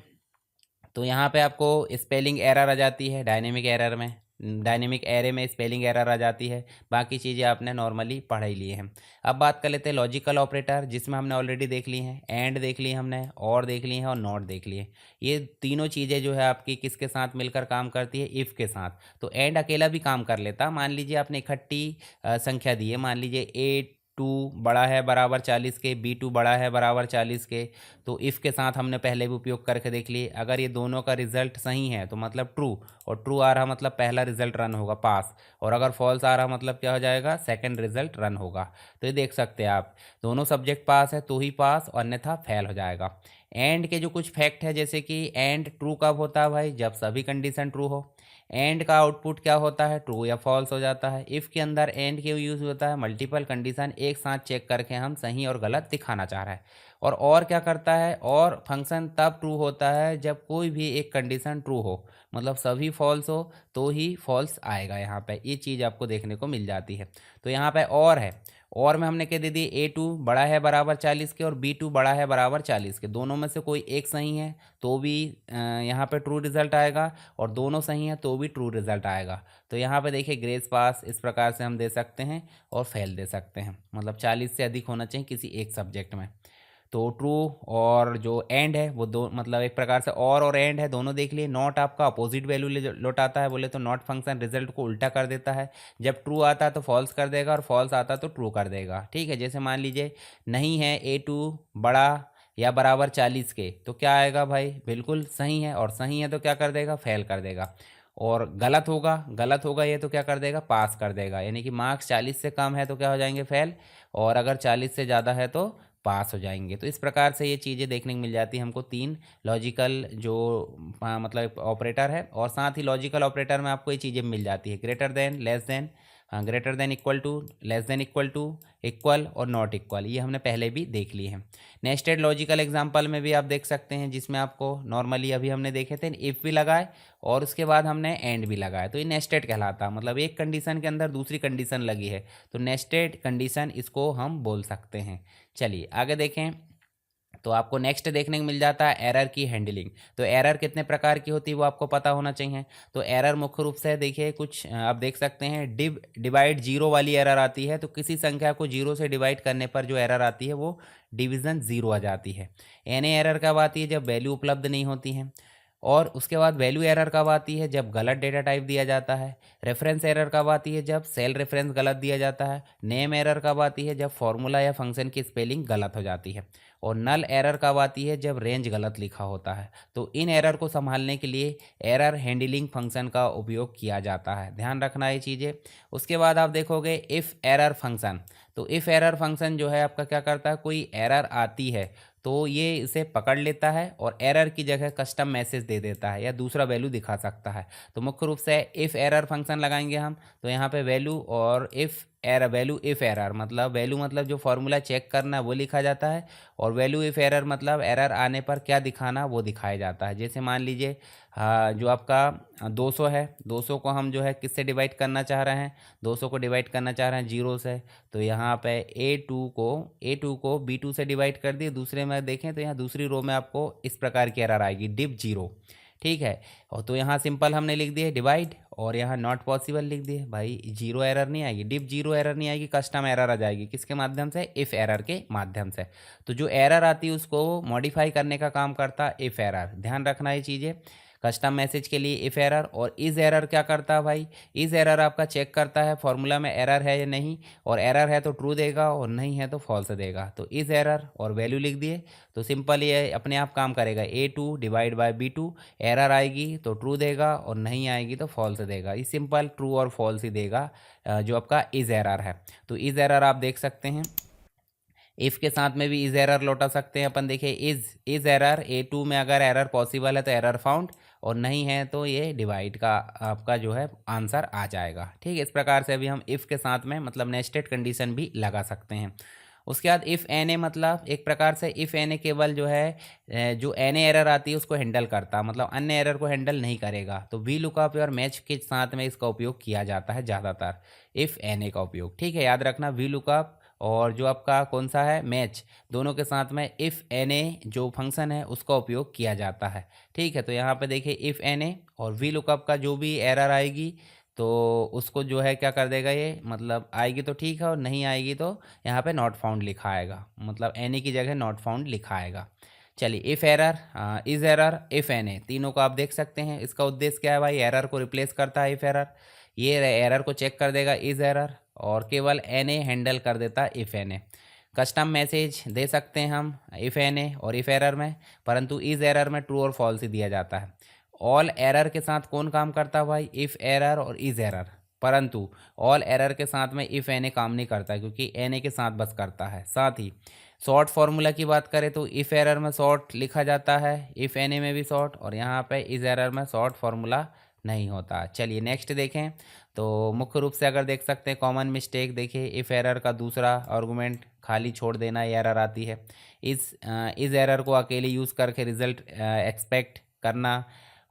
तो यहाँ पे आपको स्पेलिंग एरर आ जाती है डायनेमिक एरर में, डायनेमिक एरे में स्पेलिंग एरर आ जाती है। बाकी चीज़ें आपने नॉर्मली पढ़ ही ली हैं। अब बात कर लेते हैं लॉजिकल ऑपरेटर, जिसमें हमने ऑलरेडी देख ली हैं। एंड देख ली हमने, और देख ली हैं, और नॉट देख लिए। ये तीनों चीज़ें जो है आपकी किसके साथ मिलकर काम करती है? इफ़ के साथ। तो एंड अकेला भी काम कर लेता। मान लीजिए आपने इकट्ठी संख्या दी है, मान लीजिए A2 बड़ा है बराबर 40 के, B2 बड़ा है बराबर 40 के। तो इफ़ के साथ हमने पहले भी उपयोग करके देख लिए। अगर ये दोनों का रिजल्ट सही है तो मतलब ट्रू, और ट्रू आ रहा मतलब पहला रिजल्ट रन होगा पास, और अगर फॉल्स आ रहा मतलब क्या हो जाएगा? सेकंड रिजल्ट रन होगा। तो ये देख सकते हैं आप, दोनों सब्जेक्ट पास है तो ही पास, और अन्यथा फेल हो जाएगा। एंड के जो कुछ फैक्ट है, जैसे कि एंड ट्रू कब होता है भाई? जब सभी कंडीशन ट्रू हो। एंड का आउटपुट क्या होता है? ट्रू या फॉल्स हो जाता है। इफ़ के अंदर एंड के यूज़ होता है मल्टीपल कंडीशन एक साथ चेक करके हम सही और गलत दिखाना चाह रहे हैं। और क्या करता है? और फंक्शन तब ट्रू होता है जब कोई भी एक कंडीशन ट्रू हो, मतलब सभी फॉल्स हो तो ही फॉल्स आएगा। यहाँ पे ये चीज़ आपको देखने को मिल जाती है। तो यहाँ पे और है, और में हमने क्या दे दी? A2 बड़ा है बराबर 40 के, और B2 बड़ा है बराबर 40 के। दोनों में से कोई एक सही है तो भी यहाँ पे ट्रू रिजल्ट आएगा, और दोनों सही हैं तो भी ट्रू रिजल्ट आएगा। तो यहाँ पे देखिए ग्रेस पास इस प्रकार से हम दे सकते हैं, और फेल दे सकते हैं। मतलब 40 से अधिक होना चाहिए किसी एक सब्जेक्ट में। तो ट्रू और जो एंड है वो दो, मतलब एक प्रकार से और एंड है, दोनों देख लिए। नॉट आपका अपोजिट वैल्यू लौटाता है, बोले तो नॉट फंक्शन रिजल्ट को उल्टा कर देता है। जब ट्रू आता है तो फॉल्स कर देगा, और फॉल्स आता है तो ट्रू कर देगा। ठीक है, जैसे मान लीजिए नहीं है A2 बड़ा या बराबर 40 के, तो क्या आएगा भाई? बिल्कुल सही है, और सही है तो क्या कर देगा? फेल कर देगा। और गलत होगा ये तो क्या कर देगा? पास कर देगा। यानी कि मार्क्स 40 से कम है तो क्या हो जाएंगे? फेल, और अगर 40 से ज़्यादा है तो पास हो जाएंगे। तो इस प्रकार से ये चीज़ें देखने को मिल जाती है हमको, तीन लॉजिकल जो मतलब ऑपरेटर है, और साथ ही लॉजिकल ऑपरेटर में आपको ये चीज़ें मिल जाती है: greater than, less than, greater than equal to, less than equal to, equal और नॉट इक्वल। ये हमने पहले भी देख लिए हैं। नेस्टेड लॉजिकल एग्जांपल में भी आप देख सकते हैं, जिसमें आपको नॉर्मली अभी हमने देखे थे इफ़ भी लगाए, और उसके बाद हमने एंड भी लगाया। तो ये नेस्टेड कहलाता है, मतलब एक कंडीशन के अंदर दूसरी कंडीशन लगी है, तो नेस्टेड कंडीशन इसको हम बोल सकते हैं। चलिए आगे देखें, तो आपको नेक्स्ट देखने को मिल जाता है एरर की हैंडलिंग। तो एरर कितने प्रकार की होती है वो आपको पता होना चाहिए। तो एरर मुख्य रूप से देखिए कुछ आप देख सकते हैं, डिवाइड जीरो वाली एरर आती है। तो किसी संख्या को जीरो से डिवाइड करने पर जो एरर आती है वो डिवीज़न ज़ीरो आ जाती है। एन एरर कब आती है? जब वैल्यू उपलब्ध नहीं होती है। और उसके बाद वैल्यू एरर कब आती है? जब गलत डेटा टाइप दिया जाता है। रेफरेंस एरर कब आती है? जब सेल रेफरेंस गलत दिया जाता है। नेम एरर कब आती है? जब फॉर्मूला या फंक्शन की स्पेलिंग गलत हो जाती है। और नल एरर कब आती है? जब रेंज गलत लिखा होता है। तो इन एरर को संभालने के लिए एरर हैंडलिंग फंक्शन का उपयोग किया जाता है, ध्यान रखना ये चीज़ें। उसके बाद आप देखोगे इफ़ एरर फंक्शन। तो इफ़ एरर फंक्शन जो है आपका क्या करता है? कोई एरर आती है तो ये इसे पकड़ लेता है, और एरर की जगह कस्टम मैसेज दे देता है या दूसरा वैल्यू दिखा सकता है। तो मुख्य रूप से इफ़ एरर फंक्शन लगाएंगे हम, तो यहाँ पे वैल्यू और if error, value if error मतलब वैल्यू मतलब जो फॉर्मूला चेक करना वो लिखा जाता है, और वैल्यू इफ़ एरर मतलब एरर आने पर क्या दिखाना वो दिखाया जाता है। जैसे मान लीजिए जो आपका 200 है, 200 को हम जो है किससे डिवाइड करना चाह रहे हैं? 200 को डिवाइड करना चाह रहे हैं जीरो से। तो यहाँ पे A2 को B2 से डिवाइड कर दिए। दूसरे में देखें तो यहाँ दूसरी रो में आपको इस प्रकार की एरर आएगी, डिप जीरो। ठीक है, और तो यहाँ सिंपल हमने लिख दिए डिवाइड, और यहाँ नॉट पॉसिबल लिख दिए। भाई जीरो एरर नहीं आएगी, डिप जीरो एरर नहीं आएगी, कस्टम एरर आ जाएगी। किसके माध्यम से? इफ़ एरर के माध्यम से। तो जो एरर आती है उसको मॉडिफाई करने का काम करता है इफ़ एरर, ध्यान रखना ये चीज़ें। कस्टम मैसेज के लिए इफ़ एरर, और इस एरर क्या करता है भाई? इस एरर आपका चेक करता है फॉर्मूला में एरर है या नहीं, और एरर है तो ट्रू देगा, और नहीं है तो फॉल्स देगा। तो इस एरर और वैल्यू लिख दिए, तो सिंपल ये अपने आप काम करेगा। A2 divide by B2, error आएगी तो ट्रू देगा, और नहीं आएगी तो फॉल्स देगा। ये सिंपल ट्रू और फॉल्स ही देगा जो आपका इस एरर है। तो इस एरर आप देख सकते हैं, इफ़ के साथ में भी इस एरर लौटा सकते हैं अपन। देखिए इस एरर A2 में अगर एरर पॉसिबल है तो एरर फाउंड, और नहीं है तो ये डिवाइड का आपका जो है आंसर आ जाएगा। ठीक है, इस प्रकार से अभी हम इफ़ के साथ में मतलब नेस्टेड कंडीशन भी लगा सकते हैं। उसके बाद इफ़ एन ए मतलब एक प्रकार से इफ़ एन ए केवल जो है जो एन ए एरर आती है उसको हैंडल करता, मतलब अन्य एरर को हैंडल नहीं करेगा। तो वी लुकअप और मैच के साथ में इसका उपयोग किया जाता है ज़्यादातर, इफ़ एन ए का उपयोग। ठीक है, याद रखना वी लुकअप और जो आपका कौन सा है मैच, दोनों के साथ में इफ़ एन ए जो फंक्शन है उसका उपयोग किया जाता है। ठीक है, तो यहाँ पे देखिए इफ़ एन ए और वी लुकअप का जो भी एरर आएगी तो उसको जो है क्या कर देगा ये, मतलब आएगी तो ठीक है और नहीं आएगी तो यहाँ पे नॉट फाउंड लिखा आएगा, मतलब एन ए की जगह नॉट फाउंड लिखा आएगा। चलिए if error, is error, if N A, तीनों को आप देख सकते हैं। इसका उद्देश्य क्या है भाई, एरर को रिप्लेस करता है इफ़ एरर, ये एरर को चेक कर देगा इज़ एरर, और केवल एन ए हैंडल कर देता है if N A. Custom message दे सकते हैं हम इफ़ एन ए और इफ़ एरर में, परंतु इज़ एरर में ट्रू और फॉल्स ही दिया जाता है। ऑल एरर के साथ कौन काम करता है भाई, इफ़ एरर और इज़ एरर, परंतु ऑल एरर के साथ में इफ़ एन ए काम नहीं करता क्योंकि एन ए के साथ बस करता है। साथ ही शॉर्ट फार्मूला की बात करें तो इफ़ एरर में शॉर्ट लिखा जाता है, इफ़ एन ए में भी शॉर्ट, और यहाँ पे इज़ एरर में शॉर्ट फार्मूला नहीं होता। चलिए नेक्स्ट देखें, तो मुख्य रूप से अगर देख सकते हैं कॉमन मिस्टेक देखिए, इफ़ एरर का दूसरा आर्गूमेंट खाली छोड़ देना, ये एरर आती है। इस एरर को अकेले यूज़ करके रिजल्ट एक्सपेक्ट करना,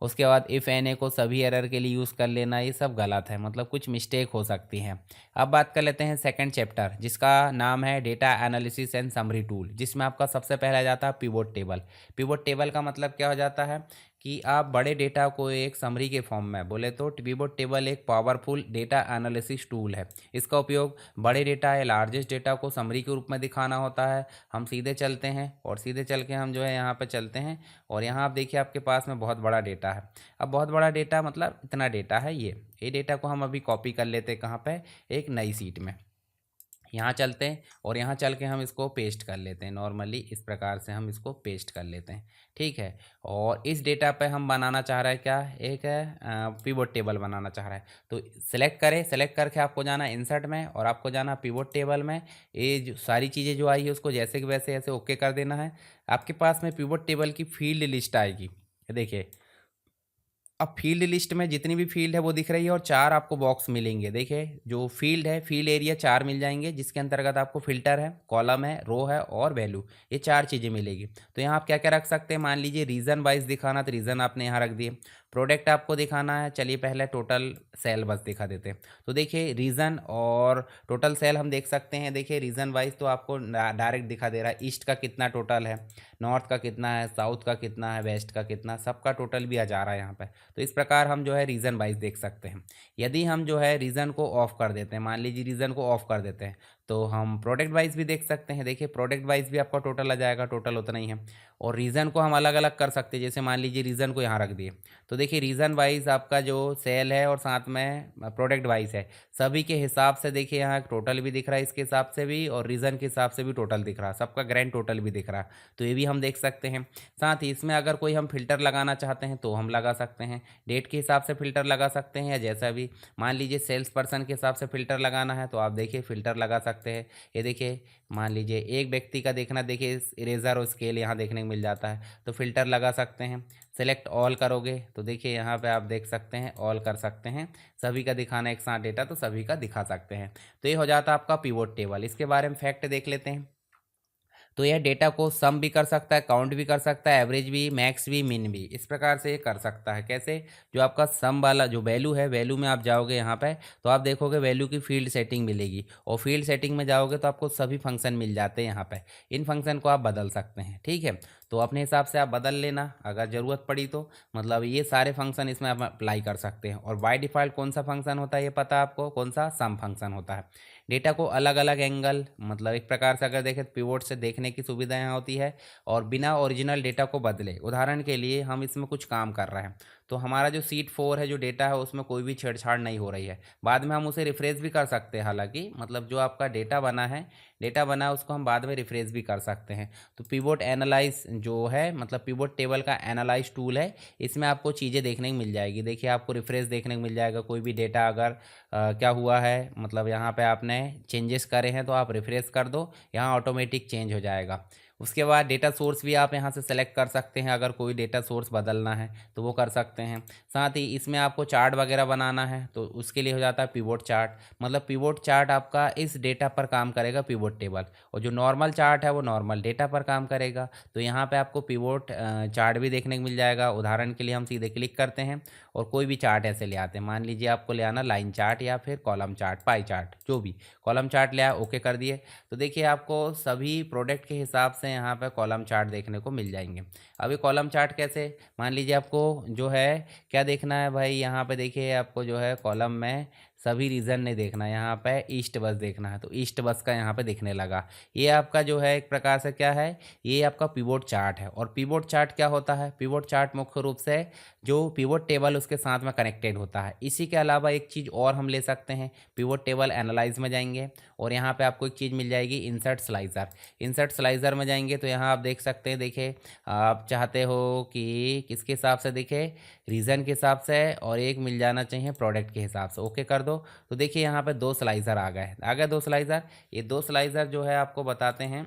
उसके बाद इफ़ एन ए को सभी एरर के लिए यूज़ कर लेना, ये सब गलत है, मतलब कुछ मिस्टेक हो सकती हैं। अब बात कर लेते हैं सेकंड चैप्टर जिसका नाम है data analysis and summary tool, जिसमें आपका सबसे पहला जाता है पिवोट टेबल। पिवोट टेबल का मतलब क्या हो जाता है कि आप बड़े डेटा को एक समरी के फॉर्म में बोले तो पिवोट टेबल एक पावरफुल डेटा एनालिसिस टूल है। इसका उपयोग बड़े डेटा या लार्जेस्ट डेटा को समरी के रूप में दिखाना होता है। हम सीधे चलते हैं और सीधे चल के हम जो है यहाँ पे चलते हैं, और यहाँ आप देखिए आपके पास में बहुत बड़ा डेटा है। अब बहुत बड़ा डेटा मतलब इतना डेटा है, ये डेटा को हम अभी कॉपी कर लेते हैं कहाँ पे, एक नई सीट में। यहाँ चलते हैं और यहाँ चल के हम इसको पेस्ट कर लेते हैं, नॉर्मली इस प्रकार से हम इसको पेस्ट कर लेते हैं। ठीक है, और इस डेटा पे हम बनाना चाह रहे हैं क्या, एक पिवोट टेबल बनाना चाह रहा है। तो सिलेक्ट करें, सेलेक्ट करके आपको जाना इंसर्ट में और आपको जाना पिवोट टेबल में। ये जो सारी चीज़ें जो आई है उसको जैसे कि वैसे ऐसे ओके कर देना है। आपके पास में पिवोट टेबल की फील्ड लिस्ट आएगी, देखिए अब फील्ड लिस्ट में जितनी भी फील्ड है वो दिख रही है और चार आपको बॉक्स मिलेंगे। देखिए जो फील्ड है, फील्ड एरिया चार मिल जाएंगे, जिसके अंतर्गत आपको फिल्टर है, कॉलम है, रो है और वैल्यू, ये चार चीज़ें मिलेगी। तो यहाँ आप क्या क्या रख सकते हैं, मान लीजिए रीजन वाइज दिखाना तो रीजन आपने यहाँ रख दिए। प्रोडक्ट आपको दिखाना है, चलिए पहले टोटल सेल बस दिखा देते हैं। तो देखिए रीजन और टोटल सेल हम देख सकते हैं। देखिए रीजन वाइज तो आपको डायरेक्ट दिखा दे रहा है, ईस्ट का कितना टोटल है, नॉर्थ का कितना है, साउथ का कितना है, वेस्ट का कितना, सबका टोटल भी आ जा रहा है यहाँ पे। तो इस प्रकार हम जो है रीज़न वाइज देख सकते हैं। यदि हम जो है रीज़न को ऑफ कर देते हैं, मान लीजिए रीज़न को ऑफ कर देते हैं, तो हम प्रोडक्ट वाइज भी देख सकते हैं। देखिए प्रोडक्ट वाइज भी आपका टोटल आ जाएगा, टोटल उतना ही है। और रीज़न को हम अलग अलग कर सकते हैं, जैसे मान लीजिए रीज़न को यहाँ रख दिए, तो देखिए रीज़न वाइज आपका जो सेल है और साथ में प्रोडक्ट वाइज है, सभी के हिसाब से देखिए यहाँ टोटल भी दिख रहा है इसके हिसाब से भी, और रीज़न के हिसाब से भी टोटल दिख रहा है, सबका ग्रैंड टोटल भी दिख रहा है। तो ये भी हम देख सकते हैं। साथ ही इसमें अगर कोई हम फिल्टर लगाना चाहते हैं तो हम लगा सकते हैं, डेट के हिसाब से फिल्टर लगा सकते हैं, या जैसा भी मान लीजिए सेल्स पर्सन के हिसाब से फिल्टर लगाना है तो आप देखिए फिल्टर लगा सकते हैं। ये देखिए मान लीजिए एक व्यक्ति का देखना, देखिए इरेजर और स्केल यहाँ देखने को मिल जाता है, तो फिल्टर लगा सकते हैं। सेलेक्ट ऑल करोगे तो देखिए यहाँ पे आप देख सकते हैं ऑल कर सकते हैं, सभी का दिखाना एक साथ डेटा तो सभी का दिखा सकते हैं। तो ये हो जाता है आपका पिवोट टेबल। इसके बारे में फैक्ट देख लेते हैं। तो यह डेटा को सम भी कर सकता है, काउंट भी कर सकता है, एवरेज भी, मैक्स भी, मिन भी, इस प्रकार से ये कर सकता है। कैसे, जो आपका सम वाला जो वैल्यू है, वैल्यू में आप जाओगे यहाँ पे तो आप देखोगे वैल्यू की फील्ड सेटिंग मिलेगी, और फील्ड सेटिंग में जाओगे तो आपको सभी फंक्शन मिल जाते हैं यहाँ पे। इन फंक्शन को आप बदल सकते हैं। ठीक है, तो अपने हिसाब से आप बदल लेना अगर ज़रूरत पड़ी तो, मतलब ये सारे फंक्शन इसमें आप अप्लाई कर सकते हैं। और बाय डिफ़ॉल्ट कौन सा फंक्शन होता है ये पता है आपको, कौन सा, सम फंक्शन होता है। डेटा को अलग अलग एंगल, मतलब एक प्रकार से अगर देखें पिवोट से देखने की सुविधा यहाँ होती है, और बिना ओरिजिनल डेटा को बदले। उदाहरण के लिए हम इसमें कुछ काम कर रहे हैं तो हमारा जो सीट 4 है, जो डेटा है उसमें कोई भी छेड़छाड़ नहीं हो रही है, बाद में हम उसे रिफ्रेश भी कर सकते हैं। हालांकि मतलब जो आपका डेटा बना है उसको हम बाद में रिफ्रेश भी कर सकते हैं। तो पिवोट एनालाइज जो है, मतलब पिवोट टेबल का एनालाइज टूल है, इसमें आपको चीज़ें देखने को मिल जाएगी। देखिए आपको रिफ्रेश देखने को मिल जाएगा, कोई भी डेटा अगर क्या हुआ है, मतलब यहाँ पे आपने चेंजेस करे हैं तो आप रिफ्रेश कर दो, यहाँ ऑटोमेटिक चेंज हो जाएगा। उसके बाद डेटा सोर्स भी आप यहाँ से सेलेक्ट कर सकते हैं, अगर कोई डेटा सोर्स बदलना है तो वो कर सकते हैं। साथ ही इसमें आपको चार्ट वगैरह बनाना है तो उसके लिए हो जाता है पिवोट चार्ट। मतलब पिवोट चार्ट आपका इस डेटा पर काम करेगा, पिवोट टेबल, और जो नॉर्मल चार्ट है वो नॉर्मल डेटा पर काम करेगा। तो यहाँ पे आपको पिवोट चार्ट भी देखने को मिल जाएगा। उदाहरण के लिए हम सीधे क्लिक करते हैं और कोई भी चार्ट ऐसे ले आते हैं। मान लीजिए आपको ले आना लाइन चार्ट या फिर कॉलम चार्ट, पाई चार्ट, जो भी कॉलम चार्ट ले आए, ओके कर दिए। तो देखिए आपको सभी प्रोडक्ट के हिसाब से यहाँ पे कॉलम चार्ट देखने को मिल जाएंगे। अभी कॉलम चार्ट कैसे, मान लीजिए आपको जो है क्या देखना है भाई, यहाँ पे देखिए आपको जो है कॉलम में सभी रीज़न नहीं देखना है, यहाँ पे ईस्ट बस देखना है। तो ईस्ट बस का यहाँ पे दिखने लगा। ये आपका जो है एक प्रकार से क्या है, ये आपका पिवोट चार्ट है। और पिवोट चार्ट क्या होता है, पिवोट चार्ट मुख्य रूप से जो पिवोट टेबल उसके साथ में कनेक्टेड होता है। इसी के अलावा एक चीज़ और हम ले सकते हैं, पिवोट टेबल एनालाइज में जाएंगे और यहाँ पे आपको एक चीज़ मिल जाएगी, इंसर्ट स्लाइजर। इंसर्ट स्लाइजर में जाएंगे तो यहाँ आप देख सकते हैं, देखिए आप चाहते हो कि किसके हिसाब से दिखे, रीज़न के हिसाब से, और एक मिल जाना चाहिए प्रोडक्ट के हिसाब से, ओके कर दो। तो देखिए यहाँ पे दो स्लाइजर आ गए दो स्लाइजर। ये दो स्लाइजर जो है आपको बताते हैं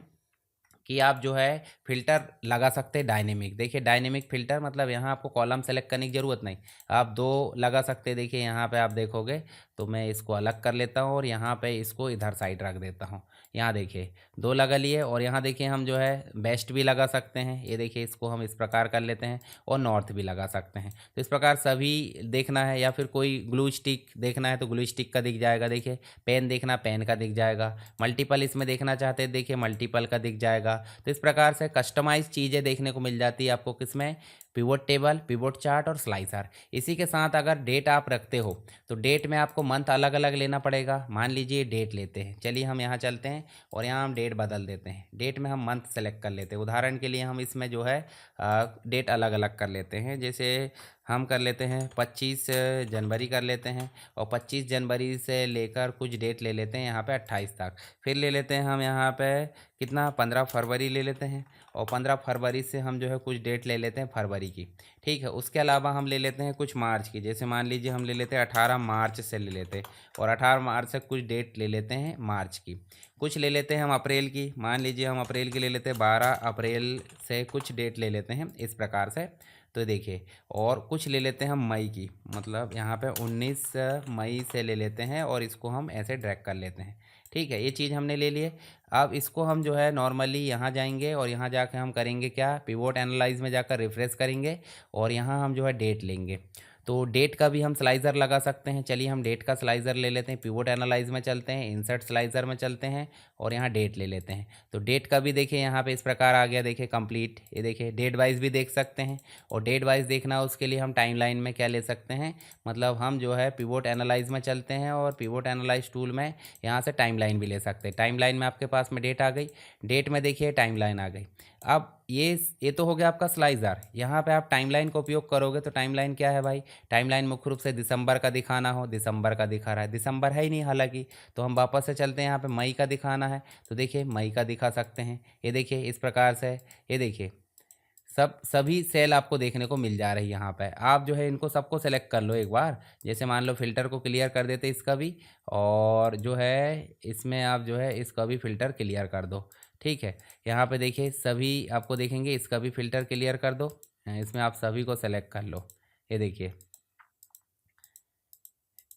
कि आप जो है फ़िल्टर लगा सकते हैं डायनेमिक। देखिए डायनेमिक फ़िल्टर मतलब यहाँ आपको कॉलम सेलेक्ट करने की ज़रूरत नहीं, आप दो लगा सकते हैं। देखिए यहाँ पे आप देखोगे तो मैं इसको अलग कर लेता हूँ और यहाँ पे इसको इधर साइड रख देता हूँ। यहाँ देखिए दो लगा लिए, और यहाँ देखिए हम जो है बेस्ट भी लगा सकते हैं। ये देखिए इसको हम इस प्रकार कर लेते हैं, और नॉर्थ भी लगा सकते हैं। तो इस प्रकार सभी देखना है, या फिर कोई ग्लू स्टिक देखना है तो ग्लू स्टिक का दिख जाएगा। देखिए पेन देखना, पेन का दिख जाएगा। मल्टीपल इसमें देखना चाहते हैं, देखिए मल्टीपल का दिख जाएगा। तो इस प्रकार से कस्टमाइज चीज़ें देखने को मिल जाती है आपको किसमें, पिवोट टेबल, पिवोट चार्ट और स्लाइसर। इसी के साथ अगर डेट आप रखते हो तो डेट में आपको मंथ अलग अलग लेना पड़ेगा। मान लीजिए डेट लेते हैं, चलिए हम यहाँ चलते हैं और यहाँ हम डेट बदल देते हैं। डेट में हम मंथ सेलेक्ट कर लेते हैं। उदाहरण के लिए हम इसमें जो है डेट अलग अलग कर लेते हैं। जैसे हम कर लेते हैं 25 जनवरी कर लेते हैं, और 25 जनवरी से लेकर कुछ डेट ले लेते हैं यहाँ पे 28 तक। फिर ले लेते हैं हम यहाँ पे कितना, 15 फरवरी ले लेते हैं, और 15 फरवरी से हम जो है कुछ डेट ले लेते हैं फरवरी की। ठीक है, उसके अलावा हम ले लेते हैं कुछ मार्च की। जैसे मान लीजिए हम ले लेते हैं 18 मार्च से ले लेते हैं, और 18 मार्च से कुछ डेट ले लेते हैं मार्च की। कुछ ले लेते हैं हम अप्रैल की, मान लीजिए हम अप्रैल की ले लेते हैं 12 अप्रैल से कुछ डेट ले लेते हैं इस प्रकार से। तो देखिए, और कुछ ले लेते हैं हम मई की, मतलब यहाँ पे 19 मई से ले लेते हैं, और इसको हम ऐसे ड्रैग कर लेते हैं। ठीक है, ये चीज़ हमने ले लिए। अब इसको हम जो है नॉर्मली यहाँ जाएंगे और यहाँ जाकर हम करेंगे क्या, पिवोट एनालाइज में जाकर रिफ्रेश करेंगे, और यहाँ हम जो है डेट लेंगे। तो डेट का भी हम स्लाइजर लगा सकते हैं। चलिए हम डेट का स्लाइजर ले लेते हैं, पिवोट एनालाइज में चलते हैं, इंसर्ट स्लाइजर में चलते हैं, और यहाँ डेट ले लेते हैं। तो डेट का भी देखिए यहाँ पे इस प्रकार आ गया, देखिए कंप्लीट। ये देखिए डेट वाइज भी देख सकते हैं, और डेट वाइज देखना है उसके लिए हम टाइमलाइन में क्या ले सकते हैं, मतलब हम जो है पिवोट एनालाइज में चलते हैं, और पिवोट एनालाइज टूल में यहाँ से टाइमलाइन भी ले सकते हैं। टाइमलाइन में आपके पास में डेट आ गई, डेट में देखिए टाइमलाइन आ गई। अब ये तो हो गया आपका स्लाइजर। यहाँ पे आप टाइमलाइन का उपयोग करोगे तो टाइमलाइन क्या है भाई, टाइमलाइन मुख्य रूप से दिसंबर का दिखाना हो, दिसंबर का दिखा रहा है, दिसंबर है ही नहीं हालांकि। तो हम वापस से चलते हैं, यहाँ पे मई का दिखाना है तो देखिए मई का दिखा सकते हैं। ये देखिए इस प्रकार से, ये देखिए सभी सेल आपको देखने को मिल जा रही है। यहाँ पे आप जो है इनको सबको सेलेक्ट कर लो एक बार। जैसे मान लो फ़िल्टर को क्लियर कर देते इसका भी, और जो है इसमें आप जो है इसका भी फ़िल्टर क्लियर कर दो। ठीक है, यहाँ पे देखिए सभी आपको देखेंगे, इसका भी फ़िल्टर क्लियर कर दो। इसमें आप सभी को सेलेक्ट कर लो। ये देखिए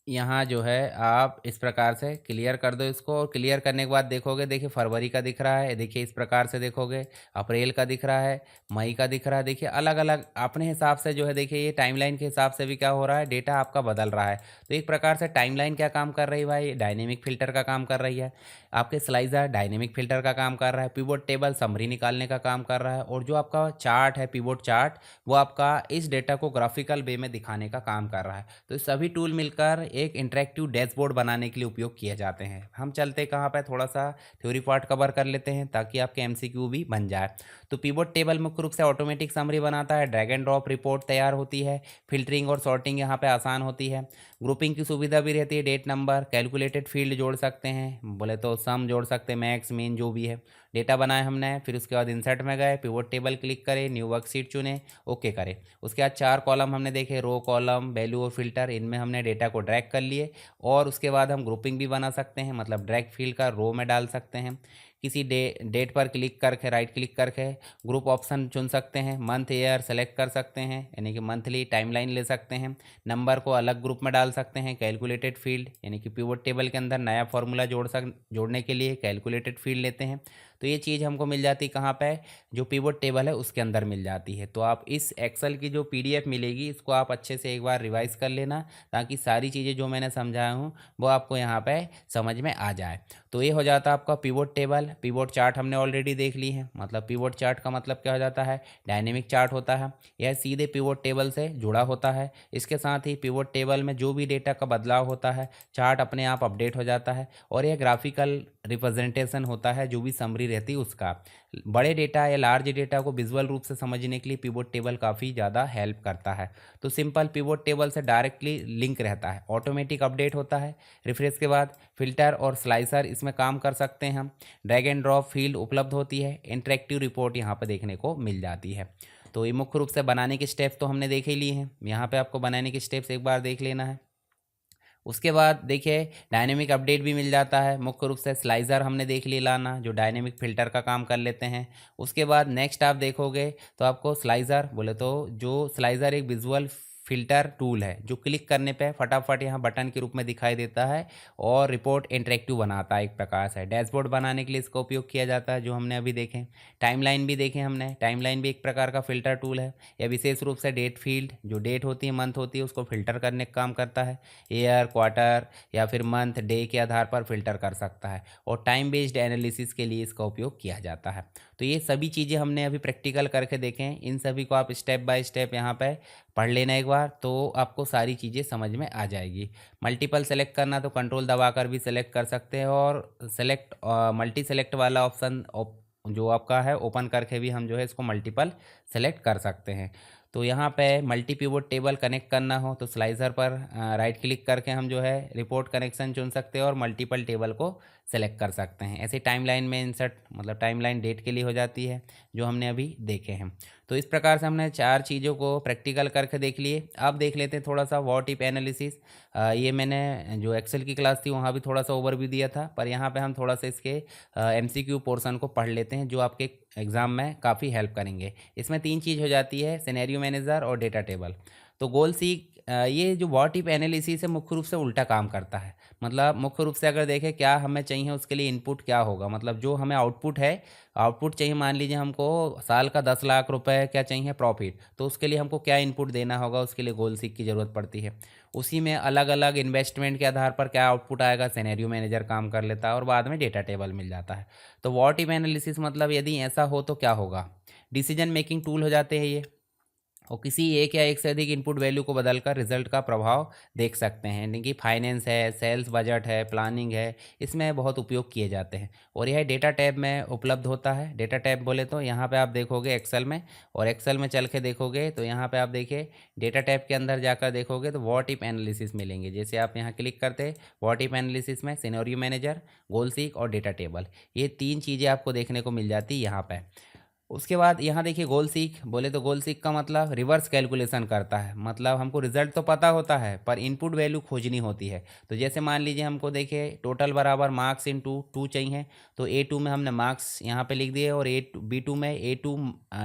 यहाँ जो है आप इस प्रकार से क्लियर कर दो इसको, और क्लियर करने के बाद देखोगे, देखिए फरवरी का दिख रहा है, देखिए इस प्रकार से देखोगे अप्रैल का दिख रहा है, मई का दिख रहा है। देखिए अलग अलग अपने हिसाब से जो है, देखिए ये टाइमलाइन के हिसाब से भी क्या हो रहा है, डेटा आपका बदल रहा है। तो एक प्रकार से टाइमलाइन क्या काम कर रही है भाई, डायनेमिक फ़िल्टर का काम कर रही है। आपके स्लाइजर डायनेमिक फ़िल्टर का काम कर रहा है, पिवोट टेबल समरी निकालने का काम कर रहा है, और जो आपका चार्ट है पिवोट चार्ट, वो आपका इस डेटा को ग्राफिकल वे में दिखाने का काम कर रहा है। तो सभी टूल मिलकर एक इंटरेक्टिव डैशबोर्ड बनाने के लिए उपयोग किए जाते हैं। हम चलते कहाँ पे, थोड़ा सा थ्योरी पार्ट कवर कर लेते हैं ताकि आपके एमसीक्यू भी बन जाए। तो पिवोट टेबल मुख्य रूप से ऑटोमेटिक समरी बनाता है, ड्रैग एंड ड्रॉप रिपोर्ट तैयार होती है, फिल्टरिंग और सॉर्टिंग यहाँ पे आसान होती है, ग्रुपिंग की सुविधा भी रहती है, डेट नंबर, कैलकुलेटेड फील्ड जोड़ सकते हैं, बोले तो सम जोड़ सकते हैं, मैक्स मीन जो भी है। डेटा बनाए हमने, फिर उसके बाद इंसर्ट में गए, पिवोट टेबल क्लिक करें, न्यू वर्कशीट चुने, ओके करें। उसके बाद 4 कॉलम हमने देखे, रो कॉलम, वैल्यू और फिल्टर, इनमें हमने डेटा को ड्रैग कर लिए, और उसके बाद हम ग्रुपिंग भी बना सकते हैं, मतलब ड्रैग फील्ड का रो में डाल सकते हैं। किसी डेट पर क्लिक करके राइट क्लिक करके ग्रुप ऑप्शन चुन सकते हैं, मंथ ईयर सेलेक्ट कर सकते हैं यानी कि मंथली टाइमलाइन ले सकते हैं, नंबर को अलग ग्रुप में डाल सकते हैं, कैलकुलेटेड फील्ड यानी कि पिवट टेबल के अंदर नया फॉर्मूला जोड़ने के लिए कैलकुलेटेड फील्ड लेते हैं। तो ये चीज़ हमको मिल जाती कहाँ पे, जो पिवट टेबल है उसके अंदर मिल जाती है। तो आप इस एक्सेल की जो पीडीएफ मिलेगी इसको आप अच्छे से एक बार रिवाइज कर लेना, ताकि सारी चीज़ें जो मैंने समझाया हूँ वो आपको यहाँ पे समझ में आ जाए। तो ये हो जाता है आपका पिवट टेबल। पिवट चार्ट हमने ऑलरेडी देख ली है, मतलब पिवट चार्ट का मतलब क्या हो जाता है, डायनेमिक चार्ट होता है। यह सीधे पिवट टेबल से जुड़ा होता है। इसके साथ ही पिवट टेबल में जो भी डेटा का बदलाव होता है चार्ट अपने आप अपडेट हो जाता है, और यह ग्राफिकल रिप्रेजेंटेशन होता है जो भी समरी रहती है उसका। बड़े डेटा या लार्ज डेटा को विजुअल रूप से समझने के लिए पिवट टेबल काफ़ी ज़्यादा हेल्प करता है। तो सिंपल पिवट टेबल से डायरेक्टली लिंक रहता है, ऑटोमेटिक अपडेट होता है। रिफ्रेश के बाद फिल्टर और स्लाइसर इसमें काम कर सकते हैं हम। ड्रैग एंड ड्रॉप फील्ड उपलब्ध होती है। इंटरेक्टिव रिपोर्ट यहाँ पर देखने को मिल जाती है। तो ये मुख्य रूप से बनाने के स्टेप्स तो हमने देख ही लिए हैं। यहाँ पे आपको बनाने के स्टेप्स एक बार देख लेना है। उसके बाद देखिए डायनेमिक अपडेट भी मिल जाता है। मुख्य रूप से स्लाइजर हमने देख लिया लाना, जो डायनेमिक फिल्टर का काम कर लेते हैं। उसके बाद नेक्स्ट आप देखोगे तो आपको स्लाइजर बोले तो जो स्लाइजर एक विजुअल फिल्टर टूल है जो क्लिक करने पे फटाफट यहाँ बटन के रूप में दिखाई देता है और रिपोर्ट इंटरेक्टिव बनाता है एक प्रकार से। डैशबोर्ड बनाने के लिए इसका उपयोग किया जाता है, जो हमने अभी देखे। टाइमलाइन भी देखे हमने, टाइमलाइन भी एक प्रकार का फिल्टर टूल है। यह विशेष रूप से डेट फील्ड, जो डेट होती है मंथ होती है, उसको फिल्टर करने का काम करता है। ईयर, क्वार्टर या फिर मंथ, डे के आधार पर फिल्टर कर सकता है, और टाइम बेस्ड एनालिसिस के लिए इसका उपयोग किया जाता है। तो ये सभी चीज़ें हमने अभी प्रैक्टिकल करके देखें। इन सभी को आप स्टेप बाय स्टेप यहाँ पे पढ़ लेना एक बार, तो आपको सारी चीज़ें समझ में आ जाएगी। मल्टीपल सेलेक्ट करना तो कंट्रोल दबाकर भी सेलेक्ट कर सकते हैं, और सेलेक्ट मल्टी सेलेक्ट वाला ऑप्शन जो आपका है ओपन करके भी हम जो है इसको मल्टीपल सेलेक्ट कर सकते हैं। तो यहाँ पे मल्टी पिवट टेबल कनेक्ट करना हो तो स्लाइसर पर राइट क्लिक करके हम जो है रिपोर्ट कनेक्शन चुन सकते हैं और मल्टीपल टेबल को सेलेक्ट कर सकते हैं। ऐसे टाइमलाइन में इंसर्ट, मतलब टाइमलाइन डेट के लिए हो जाती है, जो हमने अभी देखे हैं। तो इस प्रकार से हमने चार चीज़ों को प्रैक्टिकल करके देख लिए। अब देख लेते हैं थोड़ा सा व्हाट इफ एनालिसिस। ये मैंने जो एक्सेल की क्लास थी वहाँ भी थोड़ा सा ओवरव्यू दिया था, पर यहाँ पे हम थोड़ा सा इसके एमसीक्यू पोर्शन को पढ़ लेते हैं, जो आपके एग्ज़ाम में काफ़ी हेल्प करेंगे। इसमें तीन चीज़ हो जाती है, सिनेरियो मैनेजर और डेटा टेबल। तो गोल सीक, ये जो व्हाट इफ एनालिसिस है मुख्य रूप से उल्टा काम करता है। मतलब मुख्य रूप से अगर देखें क्या हमें चाहिए उसके लिए इनपुट क्या होगा, मतलब जो हमें आउटपुट है, आउटपुट चाहिए, मान लीजिए हमको साल का 10 लाख रुपए क्या चाहिए प्रॉफिट, तो उसके लिए हमको क्या इनपुट देना होगा, उसके लिए गोल सीक की ज़रूरत पड़ती है। उसी में अलग अलग इन्वेस्टमेंट के आधार पर क्या आउटपुट आएगा, सिनेरियो मैनेजर काम कर लेता है, और बाद में डेटा टेबल मिल जाता है। तो व्हाट इफ एनालिसिस मतलब यदि ऐसा हो तो क्या होगा, डिसीजन मेकिंग टूल हो जाते हैं ये, और किसी एक या एक से अधिक इनपुट वैल्यू को बदलकर रिजल्ट का प्रभाव देख सकते हैं। यानी कि फाइनेंस है, सेल्स बजट है, प्लानिंग है, इसमें बहुत उपयोग किए जाते हैं। और यह डेटा टैब में उपलब्ध होता है। डेटा टैब बोले तो यहाँ पे आप देखोगे एक्सेल में, और एक्सेल में चल के देखोगे तो यहाँ पे आप देखिए डेटा टैब के अंदर जाकर देखोगे तो व्हाट इफ एनालिसिस मिलेंगे। जैसे आप यहाँ क्लिक करते हैं व्हाट इफ एनालिसिस में सिनेरियो मैनेजर, गोल सीक और डेटा टेबल, ये तीन चीज़ें आपको देखने को मिल जाती है यहाँ पे। उसके बाद यहाँ देखिए गोल सीक, बोले तो गोल सीक का मतलब रिवर्स कैलकुलेशन करता है। मतलब हमको रिजल्ट तो पता होता है पर इनपुट वैल्यू खोजनी होती है। तो जैसे मान लीजिए हमको देखिए टोटल बराबर मार्क्स इंटू टू चाहिए, तो A2 में हमने मार्क्स यहाँ पे लिख दिए, और B2 में A2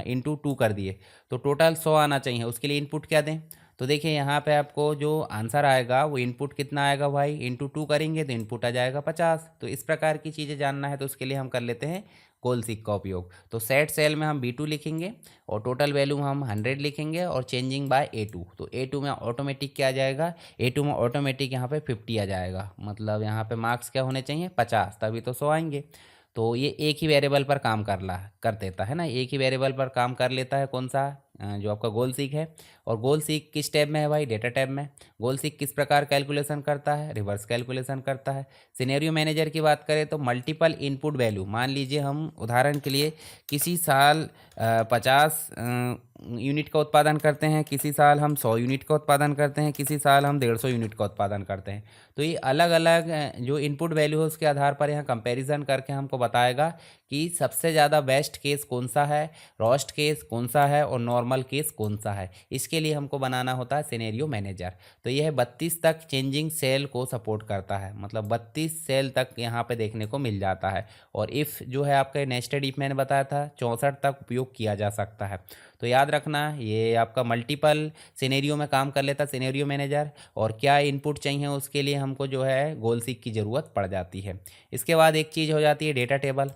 इंटू टू कर दिए, तो टोटल 100 आना चाहिए। उसके लिए इनपुट क्या दें, तो देखिए यहाँ पे आपको जो आंसर आएगा वो इनपुट कितना आएगा भाई, इंटू टू करेंगे तो इनपुट आ जाएगा 50। तो इस प्रकार की चीज़ें जानना है तो उसके लिए हम कर लेते हैं गोल सीक का उपयोग। तो सेट सेल में हम B2 लिखेंगे और टोटल वैल्यू हम 100 लिखेंगे और चेंजिंग बाय A2। तो A2 में ऑटोमेटिक क्या आ जाएगा, A2 में ऑटोमेटिक यहाँ पे 50 आ जाएगा। मतलब यहाँ पे मार्क्स क्या होने चाहिए 50, तभी तो 100 आएंगे। तो ये एक ही वेरिएबल पर काम कर देता है ना, एक ही वेरिएबल पर काम कर लेता है। कौन सा, जो आपका गोल सीक है। और गोल सीक किस टैब में है भाई, डेटा टैब में। गोल सीक किस प्रकार कैलकुलेशन करता है, रिवर्स कैलकुलेशन करता है। सिनेरियो मैनेजर की बात करें तो मल्टीपल इनपुट वैल्यू, मान लीजिए हम उदाहरण के लिए किसी साल 50 यूनिट का उत्पादन करते हैं, किसी साल हम 100 यूनिट का उत्पादन करते हैं, किसी साल हम 150 यूनिट का उत्पादन करते हैं। तो ये अलग अलग जो इनपुट वैल्यू है उसके आधार पर यहाँ कंपैरिजन करके हमको बताएगा कि सबसे ज़्यादा बेस्ट केस कौन सा है, रोस्ट केस कौन सा है और नॉर्मल केस कौन सा है। इसके लिए हमको बनाना होता है सिनेरियो मैनेजर। तो यह 32 तक चेंजिंग सेल को सपोर्ट करता है, मतलब 32 सेल तक यहाँ पे देखने को मिल जाता है। और इफ़ जो है आपका नेस्टेड इफ मैंने बताया था 64 तक उपयोग किया जा सकता है। तो याद रखना ये आपका मल्टीपल सिनेरियो में काम कर लेता सिनेरियो मैनेजर। और क्या इनपुट चाहिए उसके लिए हमको जो है गोल सीक की ज़रूरत पड़ जाती है। इसके बाद एक चीज़ हो जाती है डेटा टेबल।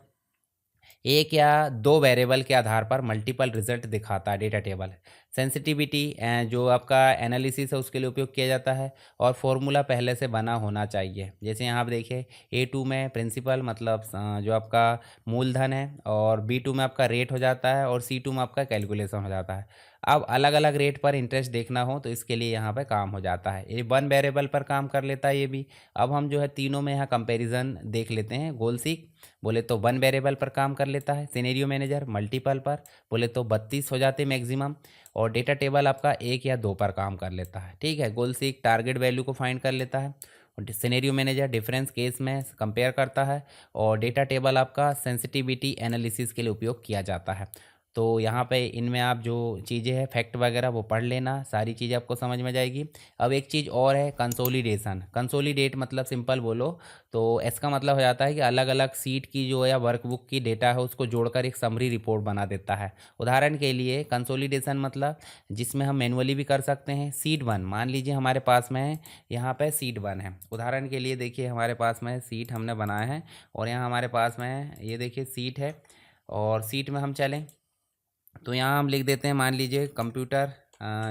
एक या दो वेरिएबल के आधार पर मल्टीपल रिजल्ट दिखाता है डेटा टेबल। सेंसिटिविटी जो आपका एनालिसिस है उसके लिए उपयोग किया जाता है। और फॉर्मूला पहले से बना होना चाहिए। जैसे यहाँ आप देखिए A2 में प्रिंसिपल मतलब जो आपका मूलधन है, और B2 में आपका रेट हो जाता है, और C2 में आपका कैलकुलेशन हो जाता है। अब अलग अलग रेट पर इंटरेस्ट देखना हो तो इसके लिए यहाँ पे काम हो जाता है। ये वन वेरिएबल पर काम कर लेता है ये भी। अब हम जो है तीनों में यहाँ कंपैरिजन देख लेते हैं। गोल सीक बोले तो वन वेरिएबल पर काम कर लेता है, सिनेरियो मैनेजर मल्टीपल पर बोले तो 32 हो जाते मैक्सिमम, और डेटा टेबल आपका एक या दो पर काम कर लेता है। ठीक है, गोल सीक टारगेट वैल्यू को फाइंड कर लेता है, और सिनेरियो मैनेजर डिफरेंस केस में कंपेयर करता है, और डेटा टेबल आपका सेंसिटिविटी एनालिसिस के लिए उपयोग किया जाता है। तो यहाँ पे इनमें आप जो चीज़ें हैं फैक्ट वगैरह वो पढ़ लेना, सारी चीज़ें आपको समझ में जाएगी। अब एक चीज़ और है कंसोलिडेशन। कंसोलिडेट मतलब सिंपल बोलो तो इसका मतलब हो जाता है कि अलग अलग सीट की जो या वर्कबुक की डेटा है उसको जोड़कर एक समरी रिपोर्ट बना देता है। उदाहरण के लिए कंसोलिडेशन मतलब जिसमें हम मैनुअली भी कर सकते हैं। सीट वन मान लीजिए हमारे पास में है, यहाँ पे सीट वन है। उदाहरण के लिए देखिए हमारे पास में सीट हमने बनाया है, और यहाँ हमारे पास में है ये देखिए सीट है, और सीट में हम चलें तो यहाँ हम लिख देते हैं मान लीजिए कंप्यूटर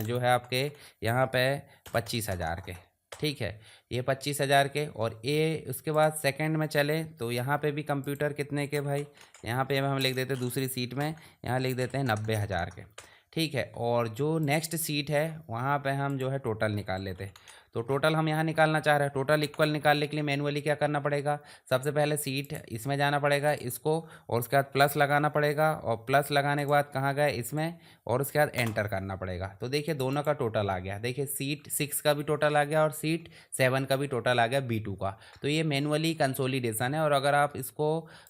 जो है आपके यहाँ पे 25,000 के। ठीक है, ये 25,000 के, और ये उसके बाद सेकंड में चले तो यहाँ पे भी कंप्यूटर कितने के भाई, यहाँ पे हम लिख देते हैं दूसरी सीट में, यहाँ लिख देते हैं 90,000 के। ठीक है, और जो नेक्स्ट सीट है वहाँ पे हम जो है टोटल निकाल लेते हैं। तो टोटल हम यहाँ निकालना चाह रहे हैं। टोटल इक्वल निकालने के लिए मैनुअली क्या करना पड़ेगा, सबसे पहले सीट इसमें जाना पड़ेगा इसको, और उसके बाद प्लस लगाना पड़ेगा, और प्लस लगाने के बाद कहाँ गए इसमें, और उसके बाद एंटर करना पड़ेगा। तो देखिए दोनों का टोटल आ गया। देखिए सीट 6 का भी टोटल आ गया, और सीट 7 का भी टोटल आ गया B2 का। तो ये मैनुअली कंसोलिडेशन है। और अगर आप इसको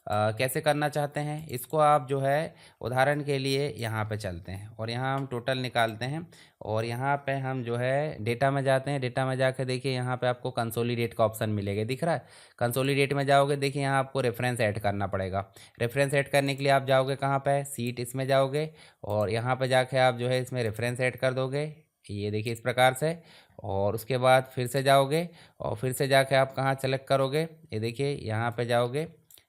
कैसे करना चाहते हैं, इसको आप जो है उदाहरण के लिए यहाँ पे चलते हैं, और यहाँ हम टोटल निकालते हैं, और यहाँ पे हम जो है डेटा में जाते हैं। डेटा में जाके देखिए यहाँ पे आपको कंसोलिडेट का ऑप्शन मिलेगा, दिख रहा है। कंसोलिडेट में जाओगे देखिए यहाँ आपको रेफरेंस ऐड करना पड़ेगा। रेफरेंस ऐड करने के लिए आप जाओगे कहाँ पे, सीट इसमें जाओगे, और यहाँ पे जाके आप जो है इसमें रेफरेंस ऐड कर दोगे, ये देखिए इस प्रकार से। और उसके बाद फिर से जाओगे, और फिर से जाके आप कहाँ सेलेक्ट करोगे, ये देखिए यहाँ पे जाओगे,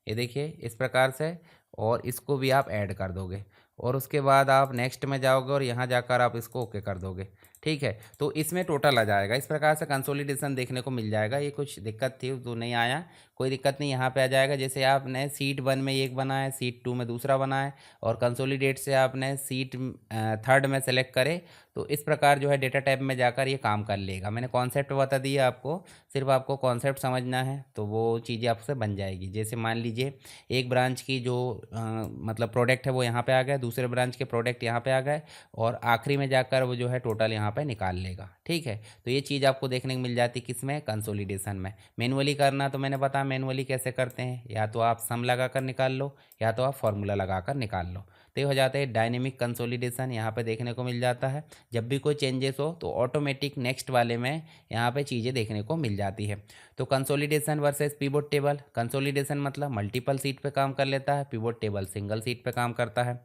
ये देखिए इस प्रकार से, और इसको भी आप ऐड कर दोगे, और उसके बाद आप नेक्स्ट में जाओगे और यहाँ जाकर आप इसको ओके कर दोगे। ठीक है, तो इसमें टोटल आ जाएगा। इस प्रकार से कंसोलिडेशन देखने को मिल जाएगा। ये कुछ दिक्कत थी तो नहीं आया, कोई दिक्कत नहीं, यहाँ पे आ जाएगा। जैसे आपने सीट 1 में एक बनाया, सीट 2 में दूसरा बनाया, और कंसोलिडेट से आपने सीट 3rd में सेलेक्ट करे, तो इस प्रकार जो है डेटा टाइप में जाकर ये काम कर लेगा। मैंने कॉन्सेप्ट बता दिया आपको, सिर्फ आपको कॉन्सेप्ट समझना है तो वो चीज़ें आपसे बन जाएगी। जैसे मान लीजिए एक ब्रांच की जो मतलब प्रोडक्ट है वो यहाँ पे आ गया, दूसरे ब्रांच के प्रोडक्ट यहाँ पे आ गए, और आखिरी में जाकर वो जो है टोटल यहाँ पे निकाल लेगा। ठीक है, तो ये चीज़ आपको देखने को मिल जाती है किस में, कंसोलिडेशन में। मैनुअली करना तो मैंने बताया मैनुअली कैसे करते हैं, या तो आप सम लगा कर निकाल लो, या तो आप फॉर्मूला लगा कर निकाल लो। तो ये हो जाता है डायनेमिक कंसोलिडेशन, यहाँ पे देखने को मिल जाता है। जब भी कोई चेंजेस हो तो ऑटोमेटिक नेक्स्ट वाले में यहाँ पे चीज़ें देखने को मिल जाती है। तो consolidation versus pivot table. Consolidation मतलब मल्टीपल सीट पे काम कर लेता है, पिवोट टेबल सिंगल सीट पे काम करता है।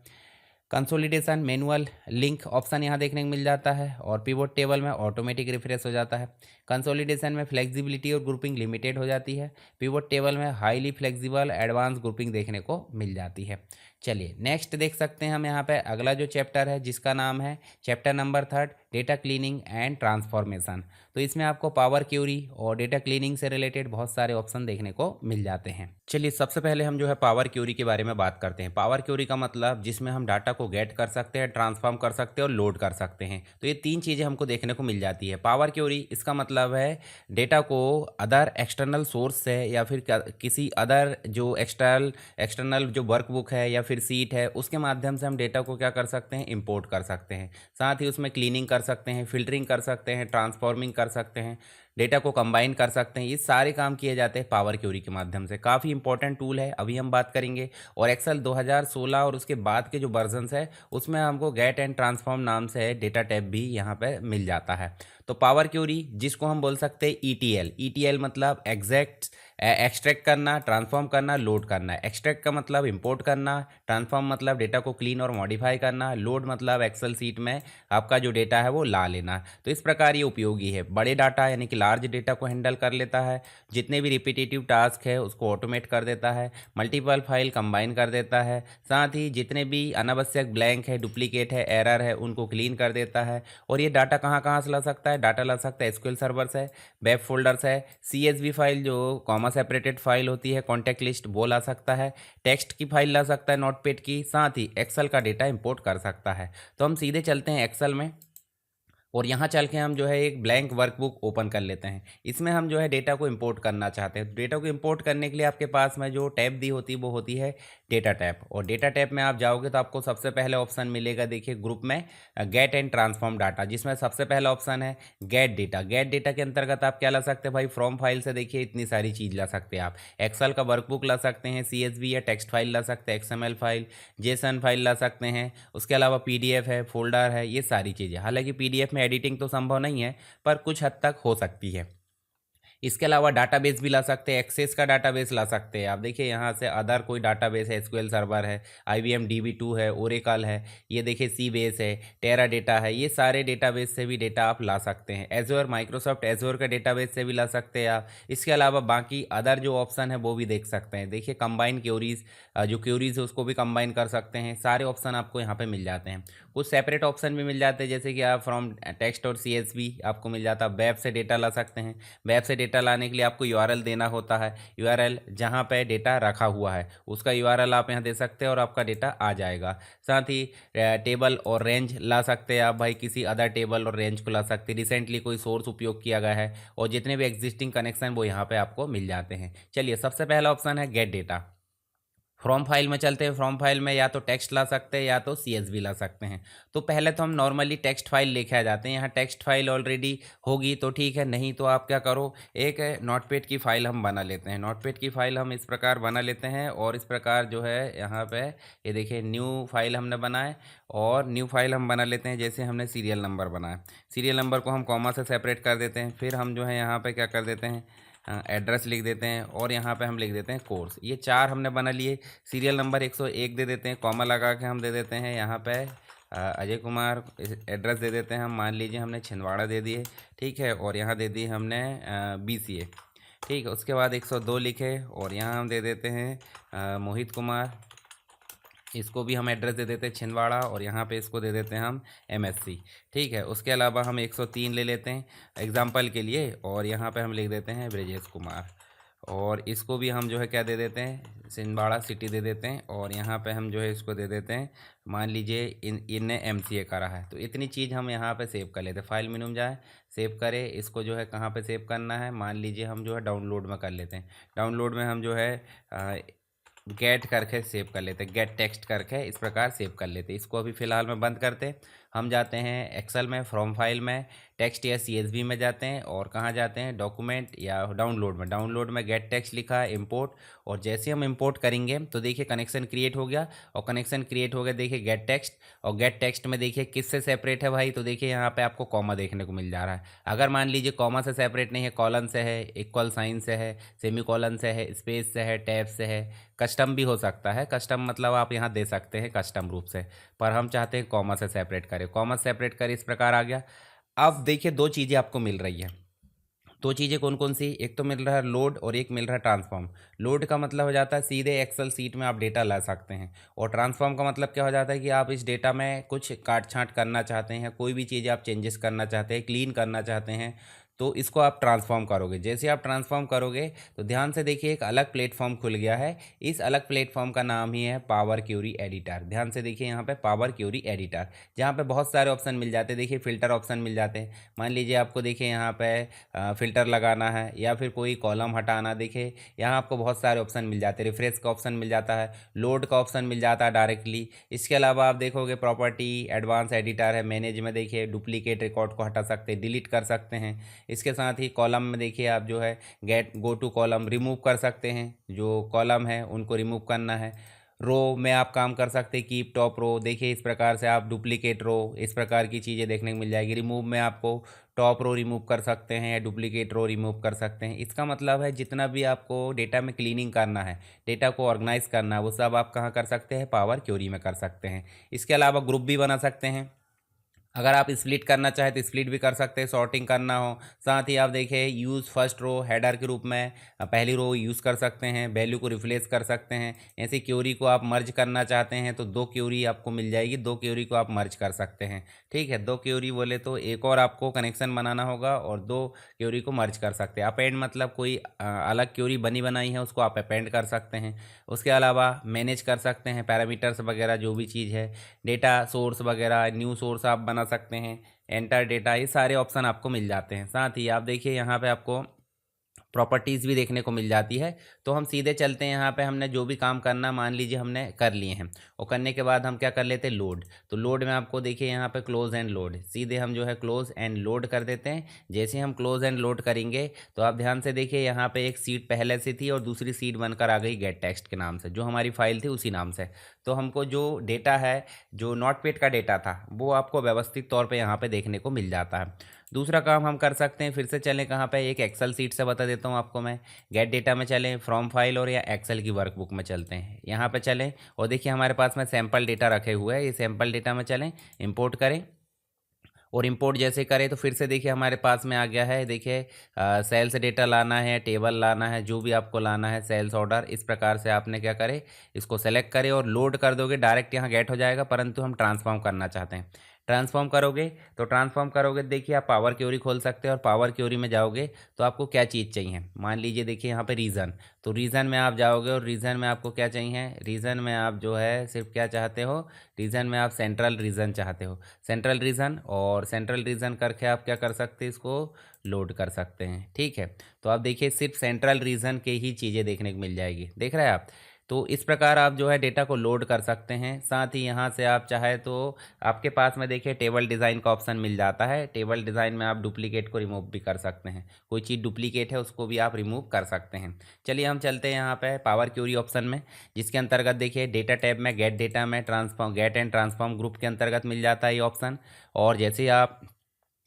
कंसोलिडेशन मैनुअल लिंक ऑप्शन यहाँ देखने को मिल जाता है, और पिवोट टेबल में ऑटोमेटिक रिफ्रेश हो जाता है। कंसोलिडेशन में फ्लेक्सिबिलिटी और ग्रुपिंग लिमिटेड हो जाती है, पिवोट टेबल में हाईली फ्लेक्सिबल एडवांस ग्रुपिंग देखने को मिल जाती है। चलिए नेक्स्ट देख सकते हैं हम यहाँ पे अगला जो चैप्टर है जिसका नाम है chapter number 3 data cleaning and transformation. तो इसमें आपको पावर क्यूरी और डेटा क्लीनिंग से रिलेटेड बहुत सारे ऑप्शन देखने को मिल जाते हैं। चलिए सबसे पहले हम जो है पावर क्यूरी के बारे में बात करते हैं। पावर क्यूरी का मतलब जिसमें हम डाटा को गेट कर सकते हैं, ट्रांसफॉर्म कर सकते हैं और लोड कर सकते हैं। तो ये तीन चीज़ें हमको देखने को मिल जाती है। पावर क्यूरी इसका मतलब है डेटा को अदर एक्सटर्नल सोर्स से या फिर किसी अदर जो एक्सटर्नल जो वर्कबुक है या फिर सीट है उसके माध्यम से हम डेटा को क्या कर सकते हैं, इंपोर्ट कर सकते हैं। साथ ही उसमें क्लीनिंग कर सकते हैं, फिल्टरिंग कर सकते हैं, ट्रांसफॉर्मिंग कर सकते हैं, डेटा को कंबाइन कर सकते हैं। ये सारे काम किए जाते हैं पावर क्यूरी के माध्यम से। काफ़ी इंपॉर्टेंट टूल है, अभी हम बात करेंगे। और एक्सेल 2016 और उसके बाद के जो वर्जन्स है उसमें हमको गेट एंड ट्रांसफॉर्म नाम से डेटा टाइप भी यहाँ पे मिल जाता है। तो पावर क्यूरी जिसको हम बोल सकते हैं ईटीएल। ईटीएल मतलब एक्सट्रैक्ट करना, ट्रांसफॉर्म करना, लोड करना। एक्सट्रैक्ट का मतलब इंपोर्ट करना, ट्रांसफॉर्म मतलब डेटा को क्लीन और मॉडिफाई करना, लोड मतलब एक्सेल सीट में आपका जो डेटा है वो ला लेना। तो इस प्रकार ये उपयोगी है। बड़े डाटा यानी कि लार्ज डेटा को हैंडल कर लेता है, जितने भी रिपीटेटिव टास्क है उसको ऑटोमेट कर देता है, मल्टीपल फाइल कंबाइन कर देता है, साथ ही जितने भी अनावश्यक ब्लैंक है, डुप्लीकेट है, एरर है उनको क्लीन कर देता है। और ये डाटा कहाँ कहाँ से ला सकता है, डाटा ला सकता है एसक्यूएल सर्वर से, वेब फोल्डर से, सीएसवी फाइल जो कॉमा सेपरेटेड फाइल होती है, कॉन्टैक्ट लिस्ट वो ला सकता है, टेक्स्ट की फाइल ला सकता है, नोटपैड की, साथ ही एक्सेल का डेटा इंपोर्ट कर सकता है। तो हम सीधे चलते हैं एक्सेल में और यहाँ चल के हम जो है एक ब्लैंक वर्कबुक ओपन कर लेते हैं। इसमें हम जो है डेटा को इंपोर्ट करना चाहते हैं। डेटा को इंपोर्ट करने के लिए आपके पास में जो टैब दी होती है वो होती है डेटा टैब। और डेटा टैब में आप जाओगे तो आपको सबसे पहले ऑप्शन मिलेगा, देखिए ग्रुप में गेट एंड ट्रांसफॉर्म डाटा, जिसमें सबसे पहला ऑप्शन है गेट डेटा। गेट डेटा के अंतर्गत आप क्या ला सकते हैं भाई, फ्रॉम फाइल से देखिए इतनी सारी चीज़ ला सकते हैं आप। एक्सेल का वर्कबुक ला सकते हैं, सीएसवी या टेक्स्ट फाइल ला सकते हैं, एक्सएमएल फाइल, जेसन फाइल ला सकते हैं। उसके अलावा पीडीएफ है, फोल्डर है, ये सारी चीज़ें। हालांकि पीडीएफ में एडिटिंग तो संभव नहीं है पर कुछ हद तक हो सकती है। इसके अलावा डाटाबेस भी ला सकते हैं, एक्सेस का डाटाबेस ला सकते हैं आप। देखिए यहाँ से अदर कोई डाटाबेस है, एसक्यूएल सर्वर है, IBM DB2 है, ओरेकल है, ये देखिए सी बेस है, टेरा डेटा है, ये सारे डेटाबेस से भी डेटा आप ला सकते हैं। एजोर, माइक्रोसॉफ्ट एजोर का डेटाबेस से भी ला सकते हैं आप। इसके अलावा बाकी अदर जो ऑप्शन है वो भी देख सकते हैं। देखिए कंबाइन क्यूरीज, जो क्यूरीज है उसको भी कंबाइन कर सकते हैं। सारे ऑप्शन आपको यहाँ पर मिल जाते हैं। कुछ सेपरेट ऑप्शन भी मिल जाते हैं, जैसे कि आप फ्रॉम टेक्स्ट और CSV आपको मिल जाता है। वेब से डेटा ला सकते हैं। वेब से डेटा लाने के लिए आपको यूआरएल देना होता है। यूआरएल जहाँ पे डेटा रखा हुआ है उसका यूआरएल आप यहाँ दे सकते हैं और आपका डेटा आ जाएगा। साथ ही टेबल और रेंज ला सकते हैं आप भाई, किसी अदर टेबल और रेंज को ला सकते हैं। रिसेंटली कोई सोर्स उपयोग किया गया है और जितने भी एग्जिस्टिंग कनेक्शन वो यहाँ पे आपको मिल जाते हैं। चलिए सबसे पहला ऑप्शन है गेट डेटा। फ्रॉम फाइल में चलते हैं। फ्रॉम फाइल में या तो टेक्स्ट ला सकते हैं या तो CSV ला सकते हैं। तो पहले तो हम नॉर्मली टेक्स्ट फाइल लेके आ जाते हैं। यहाँ टेक्स्ट फाइल ऑलरेडी होगी तो ठीक है, नहीं तो आप क्या करो, एक नोटपैड की फ़ाइल हम बना लेते हैं। नोटपैड की फ़ाइल हम इस प्रकार बना लेते हैं और इस प्रकार जो है यहाँ पे ये देखिए न्यू फाइल हमने बनाए और न्यू फाइल हम बना लेते हैं। जैसे हमने सीरियल नंबर बनाया, सीरियल नंबर को हम कॉमा से सेपरेट कर देते हैं। फिर हम जो है यहाँ पर क्या कर देते हैं, एड्रेस लिख देते हैं और यहाँ पे हम लिख देते हैं कोर्स। ये चार हमने बना लिए। सीरियल नंबर 101 दे देते हैं, कॉमा लगा के हम दे देते हैं यहाँ पे अजय कुमार। एड्रेस दे देते हैं हम, मान लीजिए हमने छिंदवाड़ा दे दिए, ठीक है, और यहाँ दे दी हमने BCA, ठीक है। उसके बाद 102 लिखे और यहाँ हम दे देते हैं मोहित कुमार। इसको भी हम एड्रेस दे देते हैं छिंदवाड़ा और यहाँ पे इसको दे देते हैं हम MSC, ठीक है। उसके अलावा हम 103 ले लेते हैं एग्जाम्पल के लिए और यहाँ पे हम लिख देते हैं ब्रजेश कुमार और इसको भी हम जो है क्या दे देते हैं, छिंदवाड़ा सिटी दे देते हैं और यहाँ पे हम जो है इसको दे देते हैं, मान लीजिए इनने MCA करा है। तो इतनी चीज़ हम यहाँ पे सेव कर लेते हैं। फाइल मेनू में जाए, सेव करें, इसको जो है कहाँ पे सेव करना है, मान लीजिए हम जो है डाउनलोड में कर लेते हैं। डाउनलोड में हम जो है गेट करके सेव कर लेते हैं, गेट टेक्स्ट करके इस प्रकार सेव कर लेते हैं। इसको अभी फ़िलहाल में बंद करते। हम जाते हैं एक्सेल में, फ्रॉम फाइल में, टेक्स्ट या CSV में जाते हैं और कहाँ जाते हैं, डॉक्यूमेंट या डाउनलोड में। डाउनलोड में गेट टेक्स्ट लिखा है, इंपोर्ट, और जैसे हम इंपोर्ट करेंगे तो देखिए कनेक्शन क्रिएट हो गया और कनेक्शन क्रिएट हो गया, देखिए गेट टेक्स्ट। और गेट टेक्स्ट में देखिए किससे सेपरेट है भाई, तो देखिए यहाँ पे आपको कॉमा देखने को मिल जा रहा है। अगर मान लीजिए कॉमा से सेपरेट नहीं है, कॉलन से है, इक्वल साइन से है, सेमी कॉलन से है, स्पेस से है, टैब से है, कस्टम भी हो सकता है। कस्टम मतलब आप यहाँ दे सकते हैं कस्टम रूप से, पर हम चाहते हैं कॉमा से सेपरेट करें। कॉमा सेपरेट करें, इस प्रकार आ गया। अब देखिए दो चीज़ें आपको मिल रही है। दो चीज़ें कौन कौन सी, एक तो मिल रहा है लोड और एक मिल रहा है ट्रांसफॉर्म। लोड का मतलब हो जाता है सीधे एक्सेल सीट में आप डेटा ला सकते हैं, और ट्रांसफॉर्म का मतलब क्या हो जाता है कि आप इस डेटा में कुछ काट छांट करना चाहते हैं, कोई भी चीज़ आप चेंजेस करना चाहते हैं, क्लीन करना चाहते हैं, तो इसको आप ट्रांसफॉर्म करोगे। जैसे आप ट्रांसफॉर्म करोगे तो ध्यान से देखिए एक अलग प्लेटफॉर्म खुल गया है। इस अलग प्लेटफॉर्म का नाम ही है पावर क्यूरी एडिटर। ध्यान से देखिए यहाँ पे पावर क्यूरी एडिटर, जहाँ पे बहुत सारे ऑप्शन मिल जाते हैं। देखिए फ़िल्टर ऑप्शन मिल जाते हैं। मान लीजिए आपको देखिए यहाँ पे फ़िल्टर लगाना है या फिर कोई कॉलम हटाना, देखिए यहाँ आपको बहुत सारे ऑप्शन मिल जाते हैं। रिफ्रेश का ऑप्शन मिल जाता है, लोड का ऑप्शन मिल जाता है डायरेक्टली। इसके अलावा आप देखोगे प्रॉपर्टी एडवांस एडिटर है, मैनेज में देखिए डुप्लीकेट रिकॉर्ड को हटा सकते हैं, डिलीट कर सकते हैं। इसके साथ ही कॉलम में देखिए आप जो है get go to column remove कर सकते हैं, जो कॉलम है उनको रिमूव करना है। रो में आप काम कर सकते हैं, कीप टॉप रो, देखिए इस प्रकार से आप डुप्लीकेट रो, इस प्रकार की चीज़ें देखने को मिल जाएगी। रिमूव में आपको टॉप रो रिमूव कर सकते हैं या डुप्लीकेट रो रिमूव कर सकते हैं। इसका मतलब है जितना भी आपको डेटा में क्लीनिंग करना है, डेटा को ऑर्गेनाइज करना है, वो सब आप कहाँ कर सकते हैं, पावर क्वेरी में कर सकते हैं। इसके अलावा ग्रुप भी बना सकते हैं। अगर आप स्प्लिट करना चाहें तो स्प्लिट भी कर सकते हैं, सॉर्टिंग करना हो। साथ ही आप देखिए यूज़ फर्स्ट रो हेडर के रूप में पहली रो यूज़ कर सकते हैं, वैल्यू को रिप्लेस कर सकते हैं। ऐसी क्यूरी को आप मर्ज करना चाहते हैं तो दो क्यूरी आपको मिल जाएगी, दो क्यूरी को आप मर्ज कर सकते हैं। ठीक है, दो क्यूरी बोले तो एक और आपको कनेक्शन बनाना होगा और दो क्यूरी को मर्ज कर सकते हैं। अपेंड मतलब कोई अलग क्यूरी बनी बनाई है उसको आप अपेंड कर सकते हैं। उसके अलावा मैनेज कर सकते हैं पैरामीटर्स वगैरह, जो भी चीज़ है, डेटा सोर्स वगैरह, न्यू सोर्स आप बना सकते हैं, एंटर डेटा, ये सारे ऑप्शन आपको मिल जाते हैं। साथ ही आप देखिए यहाँ पे आपको प्रॉपर्टीज़ भी देखने को मिल जाती है। तो हम सीधे चलते हैं, यहाँ पे हमने जो भी काम करना मान लीजिए हमने कर लिए हैं, और करने के बाद हम क्या कर लेते हैं, लोड। तो लोड में आपको देखिए यहाँ पे क्लोज एंड लोड, सीधे हम जो है क्लोज एंड लोड कर देते हैं। जैसे हम क्लोज एंड लोड करेंगे तो आप ध्यान से देखिए यहाँ पे एक सीट पहले से थी और दूसरी सीट बनकर आ गई गेट टेक्स्ट के नाम से, जो हमारी फाइल थी उसी नाम से। तो हमको जो डेटा है, जो नोटपैड का डेटा था, वो आपको व्यवस्थित तौर पर यहाँ पर देखने को मिल जाता है। दूसरा काम हम कर सकते हैं, फिर से चलें कहाँ पे, एक एक्सेल सीट से बता देता हूँ आपको मैं। गेट डेटा में चलें, फ्रॉम फाइल और या एक्सेल की वर्कबुक में चलते हैं, यहाँ पे चलें और देखिए हमारे पास में सैम्पल डेटा रखे हुए हैं। ये सैम्पल डेटा में चलें, इंपोर्ट करें, और इंपोर्ट जैसे करें तो फिर से देखिए हमारे पास में आ गया है। देखिए सेल्स डेटा लाना है, टेबल लाना है, जो भी आपको लाना है, सेल्स ऑर्डर, इस प्रकार से आपने क्या करें, इसको सेलेक्ट करें और लोड कर दोगे, डायरेक्ट यहाँ गेट हो जाएगा। परंतु हम ट्रांसफॉर्म करना चाहते हैं, ट्रांसफॉर्म करोगे तो ट्रांसफॉर्म करोगे देखिए आप पावर क्वेरी खोल सकते हैं, और पावर क्वेरी में जाओगे तो आपको क्या चीज़ चाहिए, मान लीजिए देखिए यहाँ पे रीज़न, तो रीज़न में आप जाओगे और रीज़न में आपको क्या चाहिए, रीज़न में आप जो है सिर्फ क्या चाहते हो, रीज़न में आप सेंट्रल रीज़न चाहते हो, सेंट्रल रीज़न, और सेंट्रल रीज़न करके आप क्या कर सकते हैं, इसको लोड कर सकते हैं। ठीक है, तो आप देखिए सिर्फ सेंट्रल रीज़न के ही चीज़ें देखने को मिल जाएगी, देख रहे हैं आप। तो इस प्रकार आप जो है डेटा को लोड कर सकते हैं। साथ ही यहाँ से आप चाहे तो आपके पास में देखिए टेबल डिज़ाइन का ऑप्शन मिल जाता है। टेबल डिज़ाइन में आप डुप्लीकेट को रिमूव भी कर सकते हैं, कोई चीज़ डुप्लीकेट है उसको भी आप रिमूव कर सकते हैं। चलिए हम चलते हैं यहाँ पे पावर क्यूरी ऑप्शन में, जिसके अंतर्गत देखिए डेटा टैब में गेट डेटा में transform, get and transform group के अंतर्गत मिल जाता है ये ऑप्शन। और जैसे आप,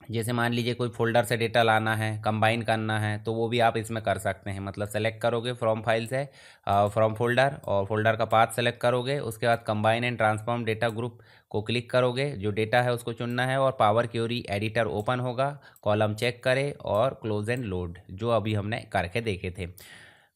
जैसे मान लीजिए कोई फोल्डर से डेटा लाना है, कंबाइन करना है, तो वो भी आप इसमें कर सकते हैं। मतलब सेलेक्ट करोगे फ्रॉम फाइल से, फ्रॉम फोल्डर, और फोल्डर का पाथ सेलेक्ट करोगे, उसके बाद combine and transform data group को क्लिक करोगे, जो डेटा है उसको चुनना है, और पावर क्वेरी एडिटर ओपन होगा, कॉलम चेक करें और क्लोज एंड लोड, जो अभी हमने करके देखे थे।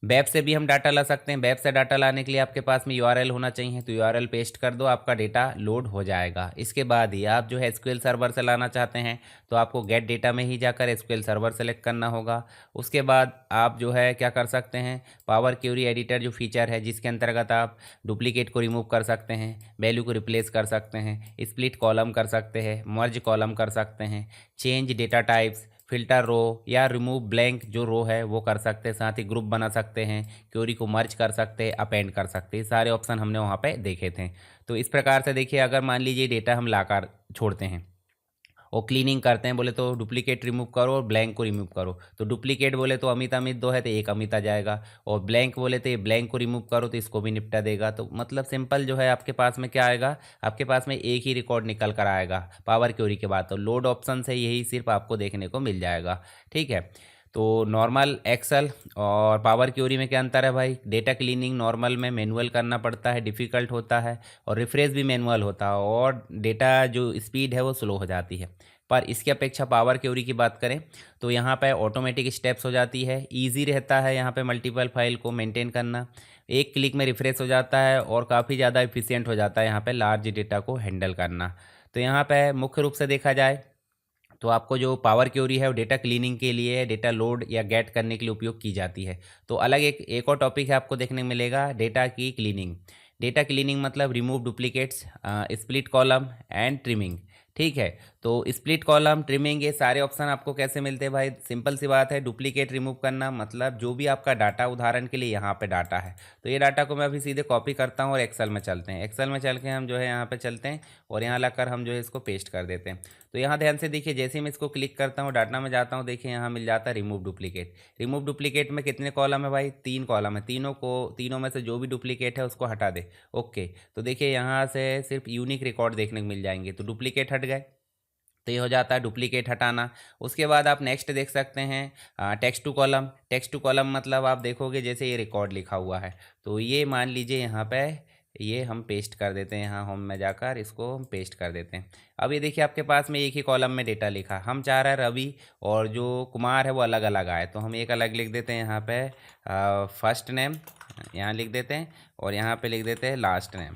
वेब से भी हम डाटा ला सकते हैं। वेब से डाटा लाने के लिए आपके पास में यूआरएल होना चाहिए, तो यूआरएल पेस्ट कर दो, आपका डेटा लोड हो जाएगा। इसके बाद ही आप जो है एसक्यूएल सर्वर से लाना चाहते हैं तो आपको गेट डेटा में ही जाकर एसक्यूएल सर्वर सेलेक्ट करना होगा। उसके बाद आप जो है क्या कर सकते हैं, पावर क्वेरी एडिटर जो फीचर है, जिसके अंतर्गत आप डुप्लीकेट को रिमूव कर सकते हैं, वैल्यू को रिप्लेस कर सकते हैं, स्प्लिट कॉलम कर सकते हैं, मर्ज कॉलम कर सकते हैं, चेंज डेटा टाइप्स, फिल्टर रो या रिमूव ब्लैंक जो रो है वो कर सकते हैं। साथ ही ग्रुप बना सकते हैं, क्वेरी को मर्ज कर सकते हैं, अपेंड कर सकते हैं, सारे ऑप्शन हमने वहाँ पे देखे थे। तो इस प्रकार से देखिए अगर मान लीजिए डेटा हम लाकर छोड़ते हैं और क्लीनिंग करते हैं, बोले तो डुप्लीकेट रिमूव करो और ब्लैंक को रिमूव करो। तो डुप्लीकेट बोले तो अमित अमित दो है तो एक अमित आ जाएगा, और ब्लैंक बोले तो ये ब्लैंक को रिमूव करो तो इसको भी निपटा देगा। तो मतलब सिंपल जो है आपके पास में क्या आएगा, आपके पास में एक ही रिकॉर्ड निकल कर आएगा पावर क्वेरी के बाद। तो लोड ऑप्शन से यही सिर्फ आपको देखने को मिल जाएगा। ठीक है, तो नॉर्मल एक्सेल और पावर क्वेरी में क्या अंतर है भाई, डेटा क्लीनिंग नॉर्मल में मैनुअल करना पड़ता है, डिफ़िकल्ट होता है, और रिफ्रेश भी मैनुअल होता है, और डेटा जो स्पीड है वो स्लो हो जाती है। पर इसकी अपेक्षा पावर क्यूरी की बात करें तो यहाँ पे ऑटोमेटिक स्टेप्स हो जाती है, ईजी रहता है यहाँ पे मल्टीपल फाइल को मेंटेन करना, एक क्लिक में रिफ्रेश हो जाता है और काफ़ी ज़्यादा एफिशिएंट हो जाता है यहाँ पे लार्ज डेटा को हैंडल करना। तो यहाँ पे मुख्य रूप से देखा जाए तो आपको जो पावर क्यूरी है वो डेटा क्लीनिंग के लिए, डेटा लोड या गेट करने के लिए उपयोग की जाती है। तो अलग एक और टॉपिक है आपको देखने को मिलेगा, डेटा की क्लीनिंग। डेटा क्लीनिंग मतलब remove duplicates, split column and trimming. ठीक है, तो स्प्लिट कॉलम, ट्रिमिंग, ये सारे ऑप्शन आपको कैसे मिलते हैं भाई? सिंपल सी बात है, डुप्लीकेट रिमूव करना मतलब जो भी आपका डाटा, उदाहरण के लिए यहाँ पे डाटा है तो ये डाटा को मैं अभी सीधे कॉपी करता हूँ और एक्सेल में चलते हैं, एक्सेल में चल के हम जो है यहाँ पे चलते हैं और यहाँ लाकर हम जो है इसको पेस्ट कर देते हैं। तो यहाँ ध्यान से देखिए, जैसे ही मैं इसको क्लिक करता हूँ, डाटा में जाता हूँ, देखिए यहाँ मिल जाता है रिमूव डुप्लीकेट। रिमूव डुप्लीकेट में कितने कॉलम है भाई? 3 कॉलम है, तीनों में से जो भी डुप्लीकेट है उसको हटा दे। ओके, तो देखिए यहाँ से सिर्फ यूनिक रिकॉर्ड देखने को मिल जाएंगे, तो डुप्लीकेट हट गए, तो ये हो जाता है डुप्लीकेट हटाना। उसके बाद आप नेक्स्ट देख सकते हैं text to column. Text to column मतलब आप देखोगे जैसे ये रिकॉर्ड लिखा हुआ है तो ये मान लीजिए यहाँ पे ये हम पेस्ट कर देते हैं, यहाँ होम में जाकर इसको हम पेस्ट कर देते हैं। अब ये देखिए आपके पास में एक ही कॉलम में डेटा लिखा, हम चाह रहे हैं रवि और जो कुमार है वो अलग अलग आए, तो हम एक अलग लिख देते हैं यहाँ पे फर्स्ट नेम, यहाँ लिख देते हैं और यहाँ पे लिख देते हैं लास्ट नेम।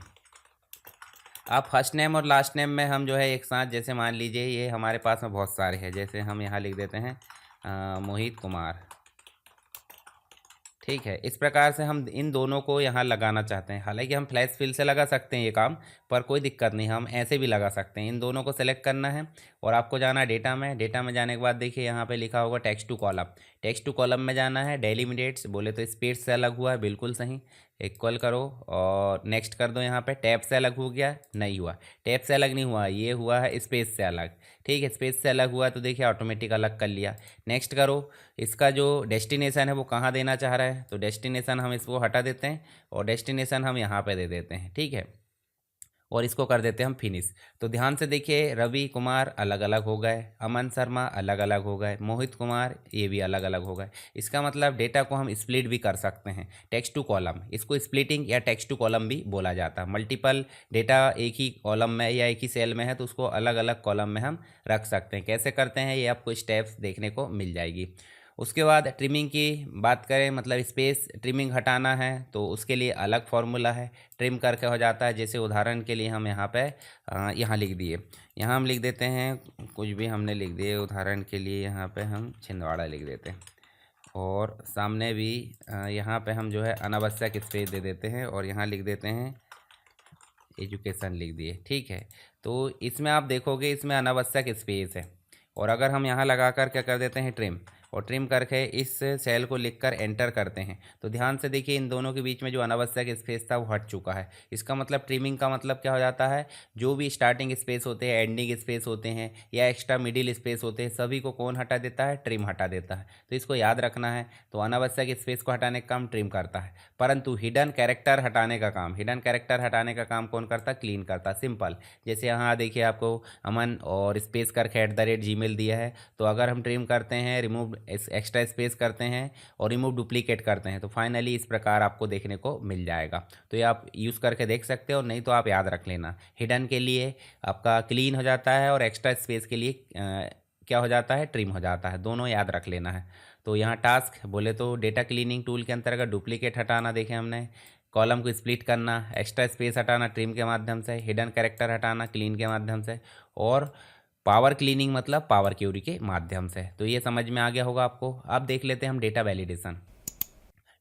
अब फर्स्ट नेम और लास्ट नेम में हम जो है एक साथ, जैसे मान लीजिए ये हमारे पास में बहुत सारे हैं, जैसे हम यहाँ लिख देते हैं मोहित कुमार। ठीक है, इस प्रकार से हम इन दोनों को यहाँ लगाना चाहते हैं। हालांकि हम फ्लैश फिल से लगा सकते हैं ये काम, पर कोई दिक्कत नहीं, हम ऐसे भी लगा सकते हैं। इन दोनों को सेलेक्ट करना है और आपको जाना है डेटा में। डेटा में जाने के बाद देखिए यहाँ पे लिखा होगा text to column. Text to column में जाना है, डेलिमिटेट्स बोले तो स्पेस से अलग हुआ है, बिल्कुल सही, इक्वल करो और नेक्स्ट कर दो। यहाँ पे टैब से अलग हो गया, नहीं हुआ, टैब से अलग नहीं हुआ, ये हुआ है स्पेस से अलग। ठीक है, स्पेस से अलग हुआ तो देखिए ऑटोमेटिक अलग कर लिया। नेक्स्ट करो, इसका जो डेस्टिनेशन है वो कहाँ देना चाह रहा है, तो डेस्टिनेशन हम इसको हटा देते हैं और डेस्टिनेशन हम यहाँ पे दे देते हैं। ठीक है, और इसको कर देते हैं हम फिनिश। तो ध्यान से देखिए, रवि कुमार अलग अलग हो गए, अमन शर्मा अलग अलग हो गए, मोहित कुमार ये भी अलग अलग हो गए। इसका मतलब डेटा को हम स्प्लिट भी कर सकते हैं, टेक्स्ट टू कॉलम, इसको स्प्लिटिंग या टेक्स्ट टू कॉलम भी बोला जाता है। मल्टीपल डेटा एक ही कॉलम में या एक ही सेल में है तो उसको अलग अलग कॉलम में हम रख सकते हैं। कैसे करते हैं ये आपको स्टेप्स देखने को मिल जाएगी। उसके बाद ट्रिमिंग की बात करें, मतलब स्पेस ट्रिमिंग हटाना है तो उसके लिए अलग फार्मूला है, ट्रिम करके हो जाता है। जैसे उदाहरण के लिए हम यहाँ पे यहाँ लिख दिए, यहाँ हम लिख देते हैं कुछ भी हमने लिख दिए, उदाहरण के लिए यहाँ पे हम छिंदवाड़ा लिख देते हैं और सामने भी यहाँ पे हम जो है अनावश्यक स्पेस दे देते हैं और यहाँ लिख देते हैं एजुकेशन लिख दिए। ठीक है, तो इसमें आप देखोगे इसमें अनावश्यक स्पेस है और अगर हम यहाँ लगा कर क्या कर देते हैं ट्रिम, और ट्रिम करके इस सेल को लिखकर एंटर करते हैं तो ध्यान से देखिए इन दोनों के बीच में जो अनावश्यक स्पेस था वो हट चुका है। इसका मतलब ट्रिमिंग का मतलब क्या हो जाता है, जो भी स्टार्टिंग स्पेस होते हैं, एंडिंग स्पेस होते हैं या एक्स्ट्रा मिडिल स्पेस होते हैं, सभी को कौन हटा देता है? ट्रिम हटा देता है। तो इसको याद रखना है। तो अनावश्यक स्पेस को हटाने का काम ट्रिम करता है, परंतु हिडन कैरेक्टर हटाने का काम, हिडन कैरेक्टर हटाने का काम कौन करता? क्लीन करता। सिंपल, जैसे यहाँ देखिए आपको अमन और स्पेस करके @gmail दिया है, तो अगर हम ट्रिम करते हैं, रिमूव एक्स्ट्रा स्पेस करते हैं और रिमूव डुप्लीकेट करते हैं तो फाइनली इस प्रकार आपको देखने को मिल जाएगा। तो ये आप यूज़ करके देख सकते हो, नहीं तो आप याद रख लेना, हिडन के लिए आपका क्लीन हो जाता है और एक्स्ट्रा स्पेस के लिए क्या हो जाता है? ट्रिम हो जाता है। दोनों याद रख लेना है। तो यहाँ टास्क बोले तो डेटा क्लीनिंग टूल के अंतर्गत डुप्लीकेट हटाना देखें हमने, कॉलम को स्प्लिट करना, एक्स्ट्रा स्पेस हटाना ट्रिम के माध्यम से, हिडन कैरेक्टर हटाना क्लीन के माध्यम से, और पावर क्लीनिंग मतलब पावर क्यूरी के माध्यम से। तो ये समझ में आ गया होगा आपको। अब देख लेते हैं हम डेटा वैलिडेशन।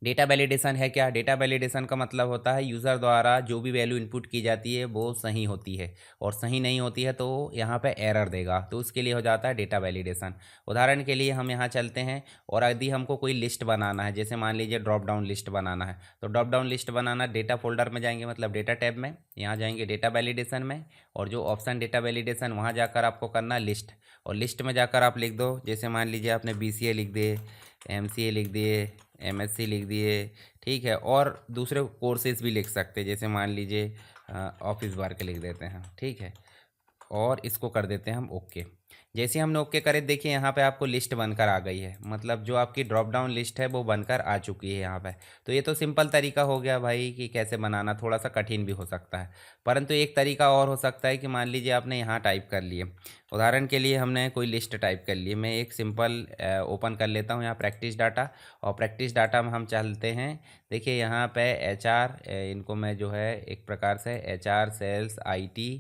डेटा वैलिडेशन है क्या? डेटा वैलिडेशन का मतलब होता है यूज़र द्वारा जो भी वैल्यू इनपुट की जाती है वो सही होती है और सही नहीं होती है तो यहाँ पे एरर देगा, तो उसके लिए हो जाता है डेटा वैलिडेशन। उदाहरण के लिए हम यहाँ चलते हैं और यदि हमको कोई लिस्ट बनाना है, जैसे मान लीजिए ड्रॉप डाउन लिस्ट बनाना है, तो ड्रॉप डाउन लिस्ट बनाना, डेटा फोल्डर में जाएंगे, मतलब डेटा टैब में, यहाँ जाएंगे डेटा वैलिडेशन में और जो ऑप्शन डेटा वैलिडेशन वहाँ जाकर आपको करना लिस्ट, और लिस्ट में जाकर आप लिख दो, जैसे मान लीजिए आपने BCA लिख दिए, MCA लिख दिए, MSc लिख दिए। ठीक है, और दूसरे कोर्सेज भी लिख सकते हैं, जैसे मान लीजिए ऑफिस वर्क लिख देते हैं। ठीक है, और इसको कर देते हैं हम ओके। जैसे हमने ओके करे देखिए यहाँ पे आपको लिस्ट बनकर आ गई है, मतलब जो आपकी ड्रॉप डाउन लिस्ट है वो बनकर आ चुकी है यहाँ पे। तो ये तो सिंपल तरीका हो गया भाई कि कैसे बनाना, थोड़ा सा कठिन भी हो सकता है, परंतु एक तरीका और हो सकता है कि मान लीजिए आपने यहाँ टाइप कर लिए, उदाहरण के लिए हमने कोई लिस्ट टाइप कर ली, मैं एक सिंपल ओपन कर लेता हूँ यहाँ प्रैक्टिस डाटा, और प्रैक्टिस डाटा में हम चलते हैं। देखिए यहाँ पे HR, इनको मैं जो है एक प्रकार से HR सेल्स IT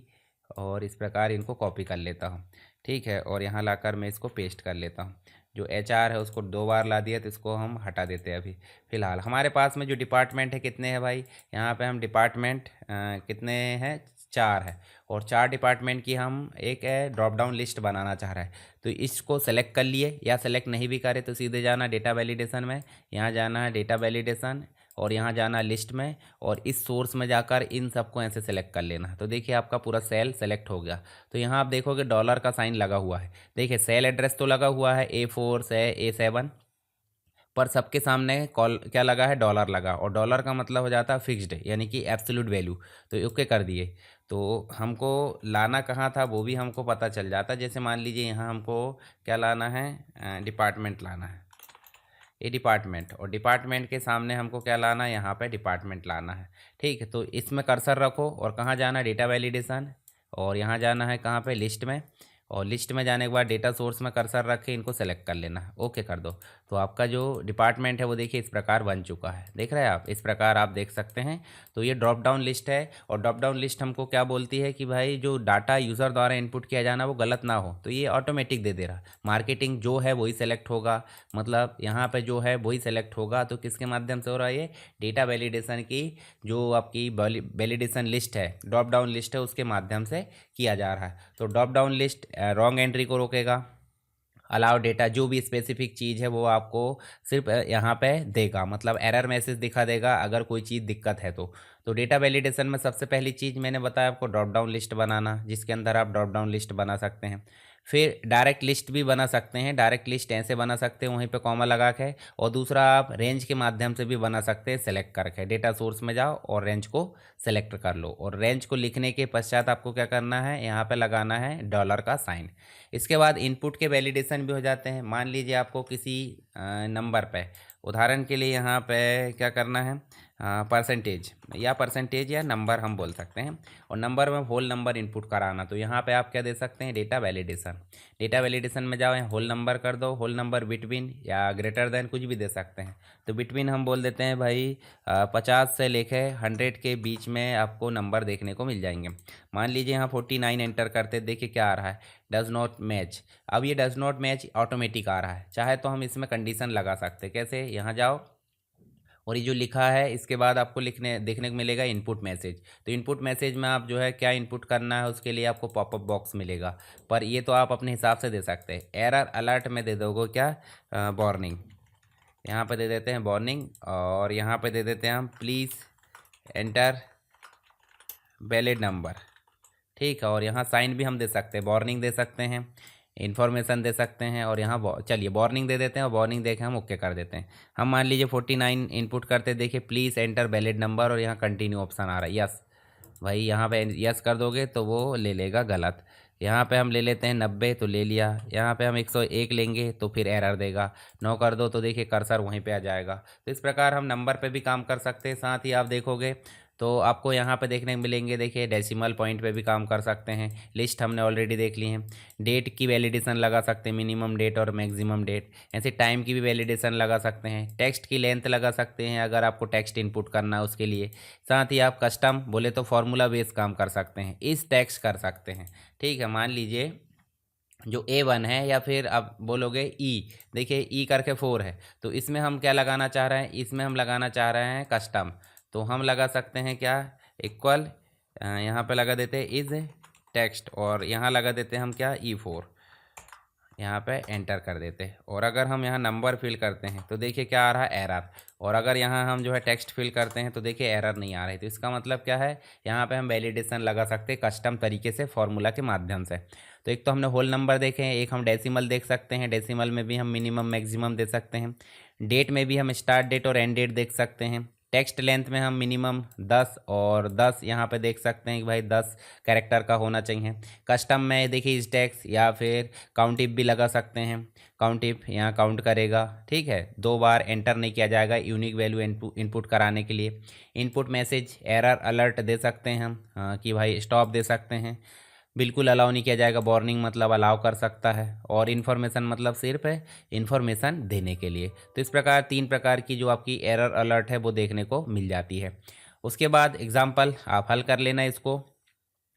और इस प्रकार इनको कॉपी कर लेता हूँ, ठीक है। और यहाँ लाकर मैं इसको पेस्ट कर लेता हूँ। जो HR है उसको 2 बार ला दिया, तो इसको हम हटा देते हैं अभी फ़िलहाल। हमारे पास में जो डिपार्टमेंट है कितने हैं भाई, यहाँ पे हम डिपार्टमेंट कितने हैं, 4 है, और 4 डिपार्टमेंट की हम एक ड्रॉप डाउन लिस्ट बनाना चाह रहा है। तो इसको सेलेक्ट कर लिए, या सेलेक्ट नहीं भी करे तो सीधे जाना डेटा वैलिडेशन में, यहाँ जाना है डेटा वैलिडेशन, और यहाँ जाना लिस्ट में, और इस सोर्स में जाकर इन सबको ऐसे सेलेक्ट कर लेना। तो देखिए आपका पूरा सेल सेलेक्ट हो गया। तो यहाँ आप देखोगे डॉलर का साइन लगा हुआ है, देखिए सेल एड्रेस तो लगा हुआ है A4 से A7, पर सबके सामने कॉल क्या लगा है, डॉलर लगा, और डॉलर का मतलब हो जाता है फिक्स्ड, यानी कि एब्सोल्यूट वैल्यू। तो ओके कर दिए। तो हमको लाना कहाँ था वो भी हमको पता चल जाता। जैसे मान लीजिए यहाँ हमको क्या लाना है, डिपार्टमेंट लाना है, ये डिपार्टमेंट, और डिपार्टमेंट के सामने हमको क्या लाना है, यहाँ पे डिपार्टमेंट लाना है, ठीक है। तो इसमें कर्सर रखो, और कहाँ जाना है, डेटा वैलिडेशन, और यहाँ जाना है कहाँ पे, लिस्ट में, और लिस्ट में जाने के बाद डेटा सोर्स में कर्सर रख के इनको सेलेक्ट कर लेना है, ओके कर दो। तो आपका जो डिपार्टमेंट है वो देखिए इस प्रकार बन चुका है, देख रहे हैं आप, इस प्रकार आप देख सकते हैं। तो ये ड्रॉप डाउन लिस्ट है, और ड्रॉप डाउन लिस्ट हमको क्या बोलती है कि भाई जो डाटा यूज़र द्वारा इनपुट किया जाना वो गलत ना हो, तो ये ऑटोमेटिक दे दे रहा। मार्केटिंग जो है वही सेलेक्ट होगा, मतलब यहाँ पे जो है वही सेलेक्ट होगा। तो किसके माध्यम से हो रहा है ये, डेटा वैलिडेशन की जो आपकी वैलिडेशन लिस्ट है, ड्रॉप डाउन लिस्ट है, उसके माध्यम से किया जा रहा है। तो drop down list wrong entry को रोकेगा, अलाउ डेटा जो भी स्पेसिफिक चीज़ है वो आपको सिर्फ यहाँ पे देगा, मतलब एरर मैसेज दिखा देगा अगर कोई चीज़ दिक्कत है तो डेटा वैलिडेशन में सबसे पहली चीज़ मैंने बताया आपको ड्रॉप डाउन लिस्ट बनाना, जिसके अंदर आप ड्रॉप डाउन लिस्ट बना सकते हैं। फिर डायरेक्ट लिस्ट भी बना सकते हैं, डायरेक्ट लिस्ट ऐसे बना सकते हैं वहीं पे कॉमा लगा के, और दूसरा आप रेंज के माध्यम से भी बना सकते हैं, सेलेक्ट करके डेटा सोर्स में जाओ और रेंज को सेलेक्ट कर लो, और रेंज को लिखने के पश्चात आपको क्या करना है, यहाँ पे लगाना है डॉलर का साइन। इसके बाद इनपुट के वैलिडेशन भी हो जाते हैं। मान लीजिए आपको किसी नंबर पे, उदाहरण के लिए यहाँ पे क्या करना है, परसेंटेज या नंबर हम बोल सकते हैं, और नंबर में होल नंबर इनपुट कराना। तो यहाँ पे आप क्या दे सकते हैं, डेटा वैलिडेशन, डेटा वैलिडेशन में जाओ, होल नंबर कर दो, होल नंबर बिटवीन या ग्रेटर देन कुछ भी दे सकते हैं। तो बिटवीन हम बोल देते हैं भाई 50 से लेके 100 के बीच में आपको नंबर देखने को मिल जाएंगे। मान लीजिए यहाँ 49 एंटर करते, देखिए क्या आ रहा है, डज नॉट मैच। अब ये डज नॉट मैच ऑटोमेटिक आ रहा है, चाहे तो हम इसमें कंडीशन लगा सकते हैं। कैसे, यहाँ जाओ और ये जो लिखा है इसके बाद आपको लिखने देखने को मिलेगा इनपुट मैसेज। तो इनपुट मैसेज में आप जो है क्या इनपुट करना है उसके लिए आपको पॉपअप बॉक्स मिलेगा, पर ये तो आप अपने हिसाब से दे सकते हैं। एरर अलर्ट में दे दोगे क्या, वार्निंग, यहाँ पे दे देते हैं वार्निंग, और यहाँ पे दे देते हैं हम प्लीज़ एंटर वैलिड नंबर, ठीक है। और यहाँ साइन भी हम दे सकते हैं, वार्निंग दे सकते हैं, इन्फॉर्मेशन दे सकते हैं, और यहाँ चलिए वार्निंग दे देते हैं, और वार्निंग देके हम ओके कर देते हैं। हम मान लीजिए 49 इनपुट करते, देखिए प्लीज़ एंटर वैलिड नंबर, और यहाँ कंटिन्यू ऑप्शन आ रहा है, यस भाई, यहाँ पे यस कर दोगे तो वो ले लेगा गलत। यहाँ पे हम ले लेते हैं 90, तो ले लिया। यहाँ पे हम 101 लेंगे तो फिर एरर देगा, 9 कर दो तो देखिए कर्सर वहीं पे आ जाएगा। तो इस प्रकार हम नंबर पे भी काम कर सकते हैं। साथ ही आप देखोगे तो आपको यहाँ पे देखने को मिलेंगे, देखिए डेसिमल पॉइंट पे भी काम कर सकते हैं। लिस्ट हमने ऑलरेडी देख ली है। डेट की वैलिडेशन लगा सकते हैं, मिनिमम डेट और मैक्सिमम डेट। ऐसे टाइम की भी वैलिडेशन लगा सकते हैं। टेक्स्ट की लेंथ लगा सकते हैं अगर आपको टेक्स्ट इनपुट करना है उसके लिए। साथ ही आप कस्टम बोले तो फॉर्मूला बेस्ड काम कर सकते हैं, इस टेक्स्ट कर सकते हैं, ठीक है। मान लीजिए जो A1 है, या फिर आप बोलोगे E, देखिए E करके 4 है, तो इसमें हम क्या लगाना चाह रहे हैं, इसमें हम लगाना चाह रहे हैं कस्टम। तो हम लगा सकते हैं क्या, इक्वल, यहाँ पे लगा देते हैं इज टेक्स्ट, और यहाँ लगा देते हैं हम क्या, E4, यहाँ पे एंटर कर देते हैं। और अगर हम यहाँ नंबर फिल करते हैं तो देखिए क्या आ रहा है, एरर। और अगर यहाँ हम जो है टेक्स्ट फिल करते हैं तो देखिए एरर नहीं आ रही। तो इसका मतलब क्या है, यहाँ पे हम वैलिडेशन लगा सकते हैं कस्टम तरीके से, फॉर्मूला के माध्यम से। तो एक तो हमने होल नंबर देखे हैं, एक हम डेसिमल देख सकते हैं, डेसिमल में भी हम मिनिमम मैक्सिमम दे सकते हैं। डेट में भी हम स्टार्ट डेट और एंड डेट देख सकते हैं, टेक्स्ट लेंथ में हम मिनिमम 10 और 10 यहाँ पे देख सकते हैं कि भाई 10 कैरेक्टर का होना चाहिए। कस्टम में देखिए इस टेक्स्ट या फिर काउंट इफ भी लगा सकते हैं। काउंट इफ यहाँ काउंट करेगा, ठीक है, 2 बार एंटर नहीं किया जाएगा यूनिक वैल्यू इनपुट कराने के लिए। इनपुट मैसेज एरर अलर्ट दे सकते हैं हम, कि भाई स्टॉप दे सकते हैं। बिल्कुल अलाउ नहीं किया जाएगा, वार्निंग मतलब अलाउ कर सकता है, और इन्फॉर्मेशन मतलब सिर्फ है इन्फॉर्मेशन देने के लिए। तो इस प्रकार 3 प्रकार की जो आपकी एरर अलर्ट है वो देखने को मिल जाती है। उसके बाद एग्जाम्पल आप हल कर लेना इसको,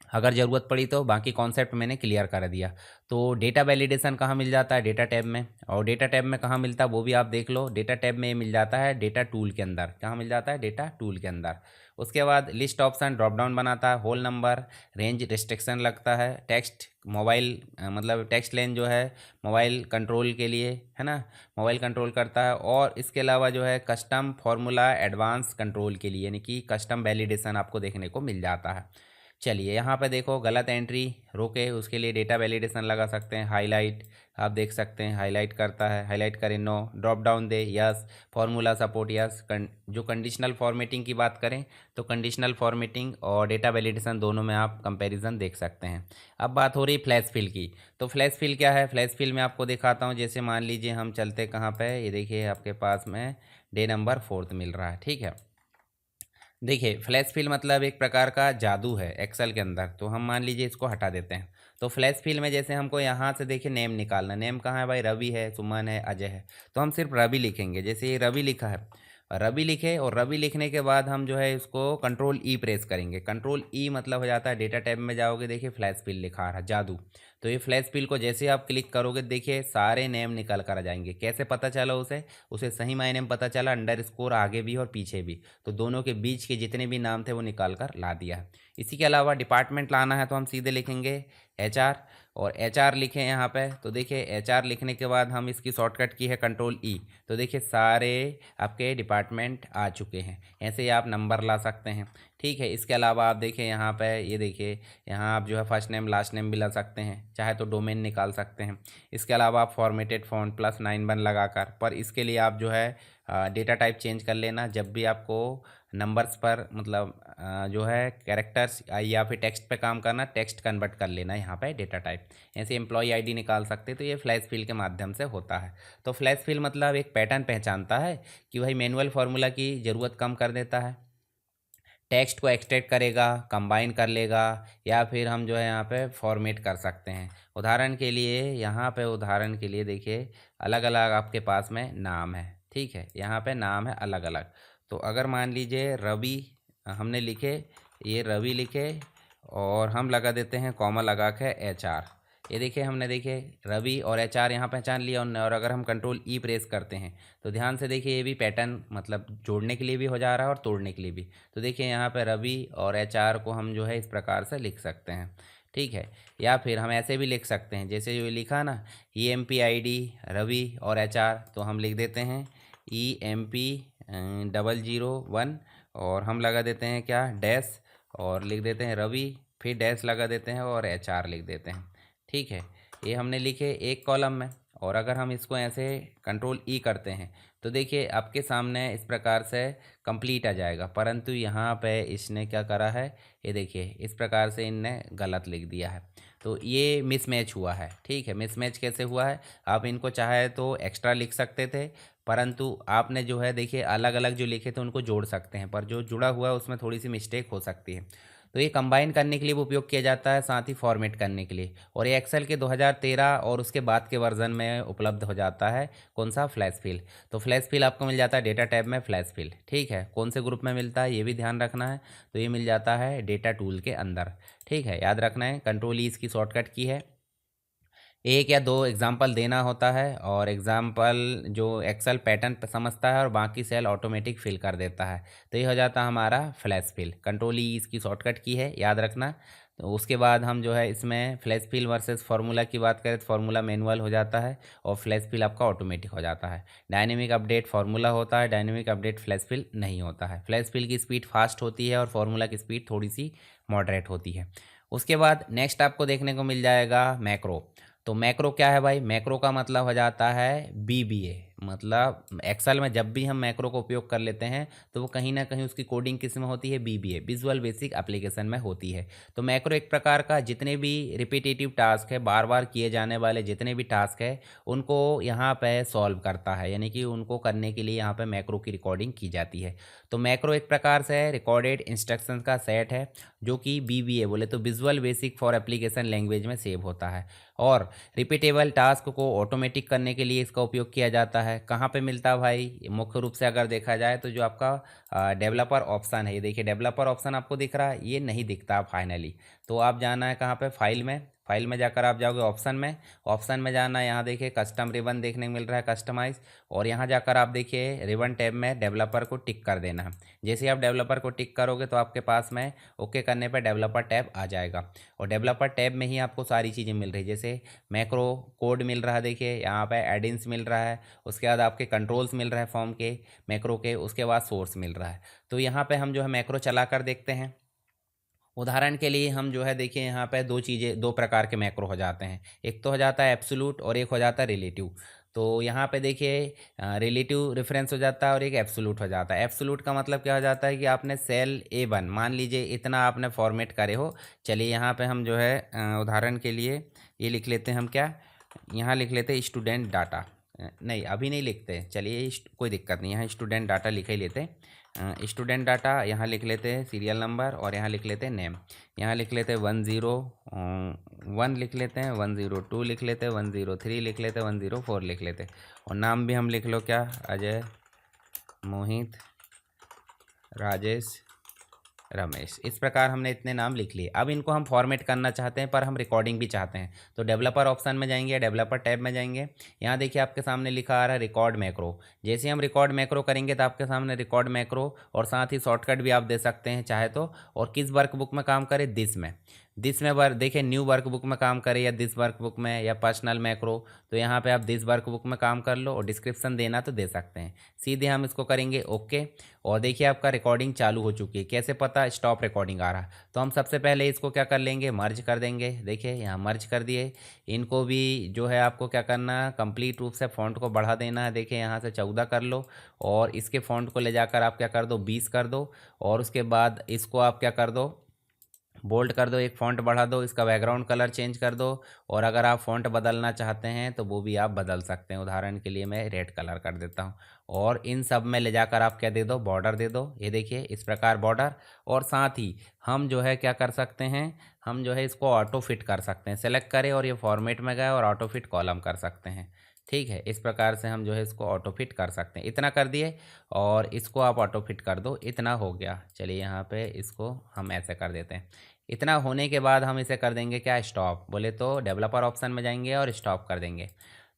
अगर ज़रूरत पड़ी तो। बाकी कॉन्सेप्ट मैंने क्लियर कर दिया। तो डेटा वैलिडेशन कहाँ मिल जाता है? डेटा टैब में। और डेटा टैब में कहाँ मिलता है वो भी आप देख लो। डेटा टैब में ये मिल जाता है डेटा टूल के अंदर। कहाँ मिल जाता है? डेटा टूल के अंदर। उसके बाद लिस्ट ऑप्शन ड्रॉप डाउन बनाता है, होल नंबर, रेंज रिस्ट्रिक्शन लगता है, टेक्स्ट मोबाइल मतलब टेक्स्ट लेन जो है मोबाइल कंट्रोल के लिए है ना, मोबाइल कंट्रोल करता है। और इसके अलावा जो है कस्टम फार्मूला एडवांस कंट्रोल के लिए, यानी कि कस्टम वैलिडेशन आपको देखने को मिल जाता है। चलिए यहाँ पे देखो गलत एंट्री रोके उसके लिए डेटा वैलिडेशन लगा सकते हैं। हाईलाइट आप देख सकते हैं, हाईलाइट करता है, हाईलाइट करें नो, ड्रॉप डाउन दे यस, फार्मूला सपोर्ट यस। जो कंडीशनल फॉर्मेटिंग की बात करें तो कंडीशनल फॉर्मेटिंग और डेटा वैलिडेशन दोनों में आप कंपैरिजन देख सकते हैं। अब बात हो रही फ्लैश फिल की। तो फ्लैश फिल क्या है? फ्लैश फिल में आपको दिखाता हूँ। जैसे मान लीजिए हम चलते कहाँ पे, ये देखिए आपके पास में डे नंबर 4 मिल रहा है, ठीक है। देखिए फ्लैश फिल मतलब एक प्रकार का जादू है एक्सेल के अंदर। तो हम मान लीजिए इसको हटा देते हैं। तो फ्लैश फिल में जैसे हमको यहाँ से देखिए नेम निकालना, नेम कहाँ है भाई? रवि है, सुमन है, अजय है। तो हम सिर्फ रवि लिखेंगे। जैसे ये रवि लिखा है, रवि लिखे, और रवि लिखने के बाद हम जो है इसको कंट्रोल ई प्रेस करेंगे। कंट्रोल ई मतलब हो जाता है डेटा टैब में जाओगे, देखिए फ्लैश फिल लिखा रहा, जादू। तो ये फ्लैश फिल को जैसे आप क्लिक करोगे देखिए सारे नेम निकल कर आ जाएंगे। कैसे पता चला उसे? उसे सही मायने में पता चला, अंडर स्कोर आगे भी और पीछे भी, तो दोनों के बीच के जितने भी नाम थे वो निकाल कर ला दिया है। इसी के अलावा डिपार्टमेंट लाना है तो हम सीधे लिखेंगे HR, और HR लिखें यहाँ पे। तो देखिए HR लिखने के बाद हम इसकी शॉर्टकट की है कंट्रोल ई। तो देखिए सारे आपके डिपार्टमेंट आ चुके हैं। ऐसे ही आप नंबर ला सकते हैं, ठीक है। इसके अलावा आप देखिए यहाँ पे, ये देखिए यहाँ आप जो है फर्स्ट नेम लास्ट नेम भी ला सकते हैं, चाहे तो डोमेन निकाल सकते हैं। इसके अलावा आप फॉर्मेटेड फ़ॉन्ट +9 लगाकर, पर इसके लिए आप जो है डेटा टाइप चेंज कर लेना जब भी आपको नंबर्स पर मतलब जो है कैरेक्टर्स या फिर टेक्स्ट पे काम करना, टेक्स्ट कन्वर्ट कर लेना यहाँ पे डेटा टाइप। ऐसे एम्प्लॉय आईडी निकाल सकते, तो ये फ्लैश फिल के माध्यम से होता है। तो फ्लैश फिल मतलब एक पैटर्न पहचानता है कि भाई मैनुअल फार्मूला की ज़रूरत कम कर देता है, टेक्स्ट को एक्सट्रैक्ट करेगा, कंबाइन कर लेगा, या फिर हम जो है यहाँ पे फॉर्मेट कर सकते हैं। उदाहरण के लिए यहाँ पे, उदाहरण के लिए देखिए अलग अलग आपके पास में नाम है, ठीक है, यहाँ पे नाम है अलग अलग। तो अगर मान लीजिए रवि हमने लिखे, ये रवि लिखे, और हम लगा देते हैं कॉमा लगा के HR। ये देखिए हमने देखिए रवि और HR यहाँ पहचान लिया उन्होंने। और अगर हम कंट्रोल ई प्रेस करते हैं तो ध्यान से देखिए ये भी पैटर्न मतलब जोड़ने के लिए भी हो जा रहा है और तोड़ने के लिए भी। तो देखिए यहाँ पे रवि और HR को हम जो है इस प्रकार से लिख सकते हैं, ठीक है। या फिर हम ऐसे भी लिख सकते हैं, जैसे जो लिखा ना EMP ID रवि और HR, तो हम लिख देते हैं EMP001, और हम लगा देते हैं क्या, डैश, और लिख देते हैं रवि, फिर डैश लगा देते हैं और HR लिख देते हैं, ठीक है। ये हमने लिखे एक कॉलम में। और अगर हम इसको ऐसे कंट्रोल ई करते हैं तो देखिए आपके सामने इस प्रकार से कंप्लीट आ जाएगा, परंतु यहाँ पे इसने क्या करा है, ये देखिए इस प्रकार से इनने गलत लिख दिया है। तो ये मिसमैच हुआ है, ठीक है। मिसमैच कैसे हुआ है? आप इनको चाहे तो एक्स्ट्रा लिख सकते थे, परंतु आपने जो है देखिए अलग अलग जो लिखे थे उनको जोड़ सकते हैं, पर जो जुड़ा हुआ है उसमें थोड़ी सी मिस्टेक हो सकती है। तो ये कंबाइन करने के लिए भी उपयोग किया जाता है, साथ ही फॉर्मेट करने के लिए। और ये एक्सेल के 2013 और उसके बाद के वर्जन में उपलब्ध हो जाता है। कौन सा? Flash fill. तो फ्लैश फिल आपको मिल जाता है डेटा टैब में फ्लैश फिल, ठीक है। कौन से ग्रुप में मिलता है ये भी ध्यान रखना है। तो ये मिल जाता है डेटा टूल के अंदर, ठीक है। याद रखना है कंट्रोल ई इसकी शॉर्टकट की है। एक या दो एग्जाम्पल देना होता है, और एग्जाम्पल जो एक्सेल पैटर्न समझता है और बाकी सेल ऑटोमेटिक फिल कर देता है। तो ये हो जाता है हमारा फ्लैश फिल। कंट्रोल ई इसकी शॉर्टकट की है, याद रखना। तो उसके बाद हम जो है इसमें फ्लैश फिल वर्सेस फार्मूला की बात करें तो फार्मूला मैनुअल हो जाता है और फ्लैश फिल आपका ऑटोमेटिक हो जाता है। डायनेमिक अपडेट फार्मूला होता है, डायनेमिक अपडेट फ्लैश फिल नहीं होता है। फ्लैश फिल की स्पीड फास्ट होती है और फार्मूला की स्पीड थोड़ी सी मॉडरेट होती है। उसके बाद नेक्स्ट आपको देखने को मिल जाएगा मैक्रो। तो मैक्रो क्या है भाई? मैक्रो का मतलब हो जाता है BBA, मतलब एक्सेल में जब भी हम मैक्रो का उपयोग कर लेते हैं तो वो कहीं ना कहीं उसकी कोडिंग किस में होती है, बीबीए, विजुअल बेसिक एप्लीकेशन में होती है। तो मैक्रो एक प्रकार का जितने भी रिपीटेटिव टास्क है, बार बार किए जाने वाले जितने भी टास्क है, उनको यहाँ पे सॉल्व करता है, यानी कि उनको करने के लिए यहाँ पे मैक्रो की रिकॉर्डिंग की जाती है। तो मैक्रो एक प्रकार से रिकॉर्डेड इंस्ट्रक्शन का सेट है जो कि बीबीए बोले तो visual basic for application language में सेव होता है। और रिपीटेबल टास्क को ऑटोमेटिक करने के लिए इसका उपयोग किया जाता है। कहाँ पे मिलता है भाई? मुख्य रूप से अगर देखा जाए तो जो आपका डेवलपर ऑप्शन है, ये देखिए डेवलपर ऑप्शन आपको दिख रहा है, ये नहीं दिखता फाइनली। तो आप जाना है कहाँ पे? फाइल में जाकर आप जाओगे ऑप्शन में जाना है, यहाँ देखिए कस्टम रिबन देखने को मिल रहा है, कस्टमाइज। और यहाँ जाकर आप देखिए रिबन टैब में डेवलपर को टिक कर देना है। जैसे आप डेवलपर को टिक करोगे तो आपके पास में ओके करने पर डेवलपर टैब आ जाएगा। और डेवलपर टैब में ही आपको सारी चीज़ें मिल रही है, जैसे मैक्रो कोड मिल रहा है, देखिए यहाँ पे एडिन्स मिल रहा है, उसके बाद आपके कंट्रोल्स मिल रहा है फॉर्म के मैक्रो के, उसके बाद सोर्स मिल रहा है। तो यहाँ पे हम जो है मैक्रो चला कर देखते हैं। उदाहरण के लिए हम जो है देखिए यहाँ पे दो प्रकार के मैक्रो हो जाते हैं, एक तो हो जाता है एब्सोल्यूट और एक हो जाता है रिलेटिव। तो यहाँ पे देखिए रिलेटिव रेफरेंस हो जाता है और एक एब्सोल्यूट हो जाता है। एब्सोल्यूट का मतलब क्या हो जाता है कि आपने सेल A1 मान लीजिए इतना आपने फॉर्मेट करे हो। चलिए यहाँ पे हम जो है उदाहरण के लिए ये लिख लेते हैं, हम क्या यहाँ लिख लेते हैं स्टूडेंट डाटा, नहीं अभी नहीं लिखते, चलिए कोई दिक्कत नहीं, यहाँ स्टूडेंट डाटा लिख ही लेते हैं। स्टूडेंट डाटा यहाँ लिख लेते हैं सीरियल नंबर, और यहाँ लिख लेते हैं नेम। यहाँ लिख लेते हैं 101 लिख लेते हैं, 102 लिख लेते हैं, 103 लिख लेते हैं, 104 लिख लेते हैं। और नाम भी हम लिख लो क्या, अजय, मोहित, राजेश, रमेश। इस प्रकार हमने इतने नाम लिख लिए। अब इनको हम फॉर्मेट करना चाहते हैं पर हम रिकॉर्डिंग भी चाहते हैं, तो डेवलपर ऑप्शन में जाएंगे, डेवलपर टैब में जाएंगे। यहाँ देखिए आपके सामने लिखा आ रहा है रिकॉर्ड मैक्रो। जैसे हम रिकॉर्ड मैक्रो करेंगे तो आपके सामने रिकॉर्ड मैक्रो और साथ ही शॉर्टकट भी आप दे सकते हैं चाहे तो। और किस वर्कबुक में काम करें? दिस में देखिए न्यू वर्कबुक में काम करें या दिस वर्कबुक में या पर्सनल मैक्रो, तो यहाँ पे आप दिस वर्कबुक में काम कर लो, और डिस्क्रिप्शन देना तो दे सकते हैं। सीधे हम इसको करेंगे ओके। और देखिए आपका रिकॉर्डिंग चालू हो चुकी है। कैसे पता? स्टॉप रिकॉर्डिंग आ रहा है। तो हम सबसे पहले इसको क्या कर लेंगे, मर्ज कर देंगे। देखिए यहाँ मर्ज कर दिए। इनको भी जो है आपको क्या करना है, कंप्लीट रूप से फ़ॉन्ट को बढ़ा देना है। देखिए यहाँ से 14 कर लो, और इसके फ़ॉन्ट को ले जाकर आप क्या कर दो, 20 कर दो। और उसके बाद इसको आप क्या कर दो, बोल्ड कर दो, एक फ़ॉन्ट बढ़ा दो, इसका बैकग्राउंड कलर चेंज कर दो। और अगर आप फ़ॉन्ट बदलना चाहते हैं तो वो भी आप बदल सकते हैं। उदाहरण के लिए मैं रेड कलर कर देता हूँ। और इन सब में ले जाकर आप क्या दे दो, बॉर्डर दे दो। ये देखिए इस प्रकार बॉर्डर। और साथ ही हम जो है क्या कर सकते हैं, हम जो है इसको ऑटो फिट कर सकते हैं। सेलेक्ट करें और ये फॉर्मेट में गए और ऑटो फिट कॉलम कर सकते हैं। ठीक है, इस प्रकार से हम जो है इसको ऑटो फिट कर सकते हैं। इतना कर दिए और इसको आप ऑटो फिट कर दो, इतना हो गया। चलिए यहाँ पे इसको हम ऐसे कर देते हैं। इतना होने के बाद हम इसे कर देंगे क्या, स्टॉप। बोले तो डेवलपर ऑप्शन में जाएंगे और स्टॉप कर देंगे।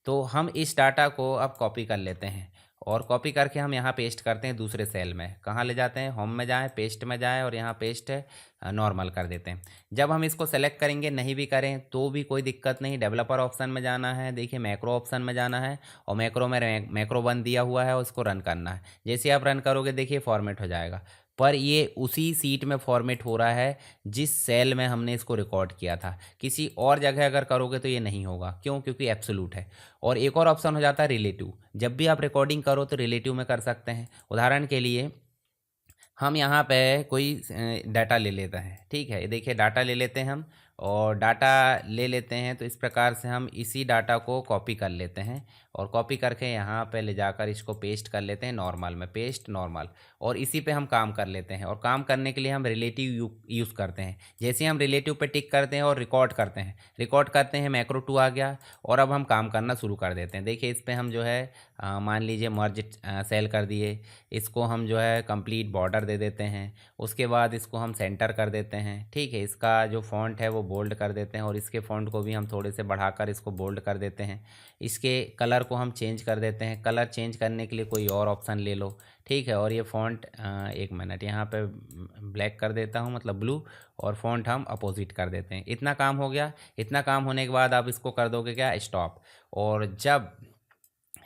तो हम इस डाटा को अब कॉपी कर लेते हैं, और कॉपी करके हम यहाँ पेस्ट करते हैं दूसरे सेल में। कहाँ ले जाते हैं, होम में जाएं, पेस्ट में जाएं, और यहाँ पेस्ट नॉर्मल कर देते हैं। जब हम इसको सेलेक्ट करेंगे, नहीं भी करें तो भी कोई दिक्कत नहीं, डेवलपर ऑप्शन में जाना है, देखिए मैक्रो ऑप्शन में जाना है, और मैक्रो में मैक्रो वन दिया हुआ है, उसको रन करना है। जैसे आप रन करोगे देखिए फॉर्मेट हो जाएगा। पर ये उसी सीट में फॉर्मेट हो रहा है जिस सेल में हमने इसको रिकॉर्ड किया था। किसी और जगह अगर करोगे तो ये नहीं होगा, क्यों? क्योंकि एब्सोल्यूट है। और एक और ऑप्शन हो जाता है रिलेटिव। जब भी आप रिकॉर्डिंग करो तो रिलेटिव में कर सकते हैं। उदाहरण के लिए हम यहाँ पे कोई डाटा ले लेते हैं, ठीक है, ये देखिए डाटा ले लेते हैं हम। और डाटा ले लेते हैं तो इस प्रकार से हम इसी डाटा को कॉपी कर लेते हैं, और कॉपी करके यहाँ पे ले जाकर इसको पेस्ट कर लेते हैं नॉर्मल में, पेस्ट नॉर्मल। और इसी पे हम काम कर लेते हैं। और काम करने के लिए हम रिलेटिव यूज़ करते हैं। जैसे हम रिलेटिव पे टिक करते हैं और रिकॉर्ड करते हैं, मैक्रो 2 आ गया। और अब हम काम करना शुरू कर देते हैं। देखिए इस पर हम जो है मान लीजिए मर्ज सेल कर दिए, इसको हम जो है कंप्लीट बॉर्डर दे देते हैं। उसके बाद इसको हम सेंटर कर देते हैं, ठीक है, इसका जो फ़ॉन्ट है वो बोल्ड कर देते हैं, और इसके फ़ॉन्ट को भी हम थोड़े से बढ़ाकर इसको बोल्ड कर देते हैं। इसके कलर को हम चेंज कर देते हैं। कलर चेंज करने के लिए कोई और ऑप्शन ले लो, ठीक है। और ये फ़ॉन्ट एक मिनट यहाँ पे ब्लैक कर देता हूँ, मतलब ब्लू, और फ़ॉन्ट हम अपोजिट कर देते हैं। इतना काम हो गया। इतना काम होने के बाद आप इसको कर दोगे क्या, स्टॉप। और जब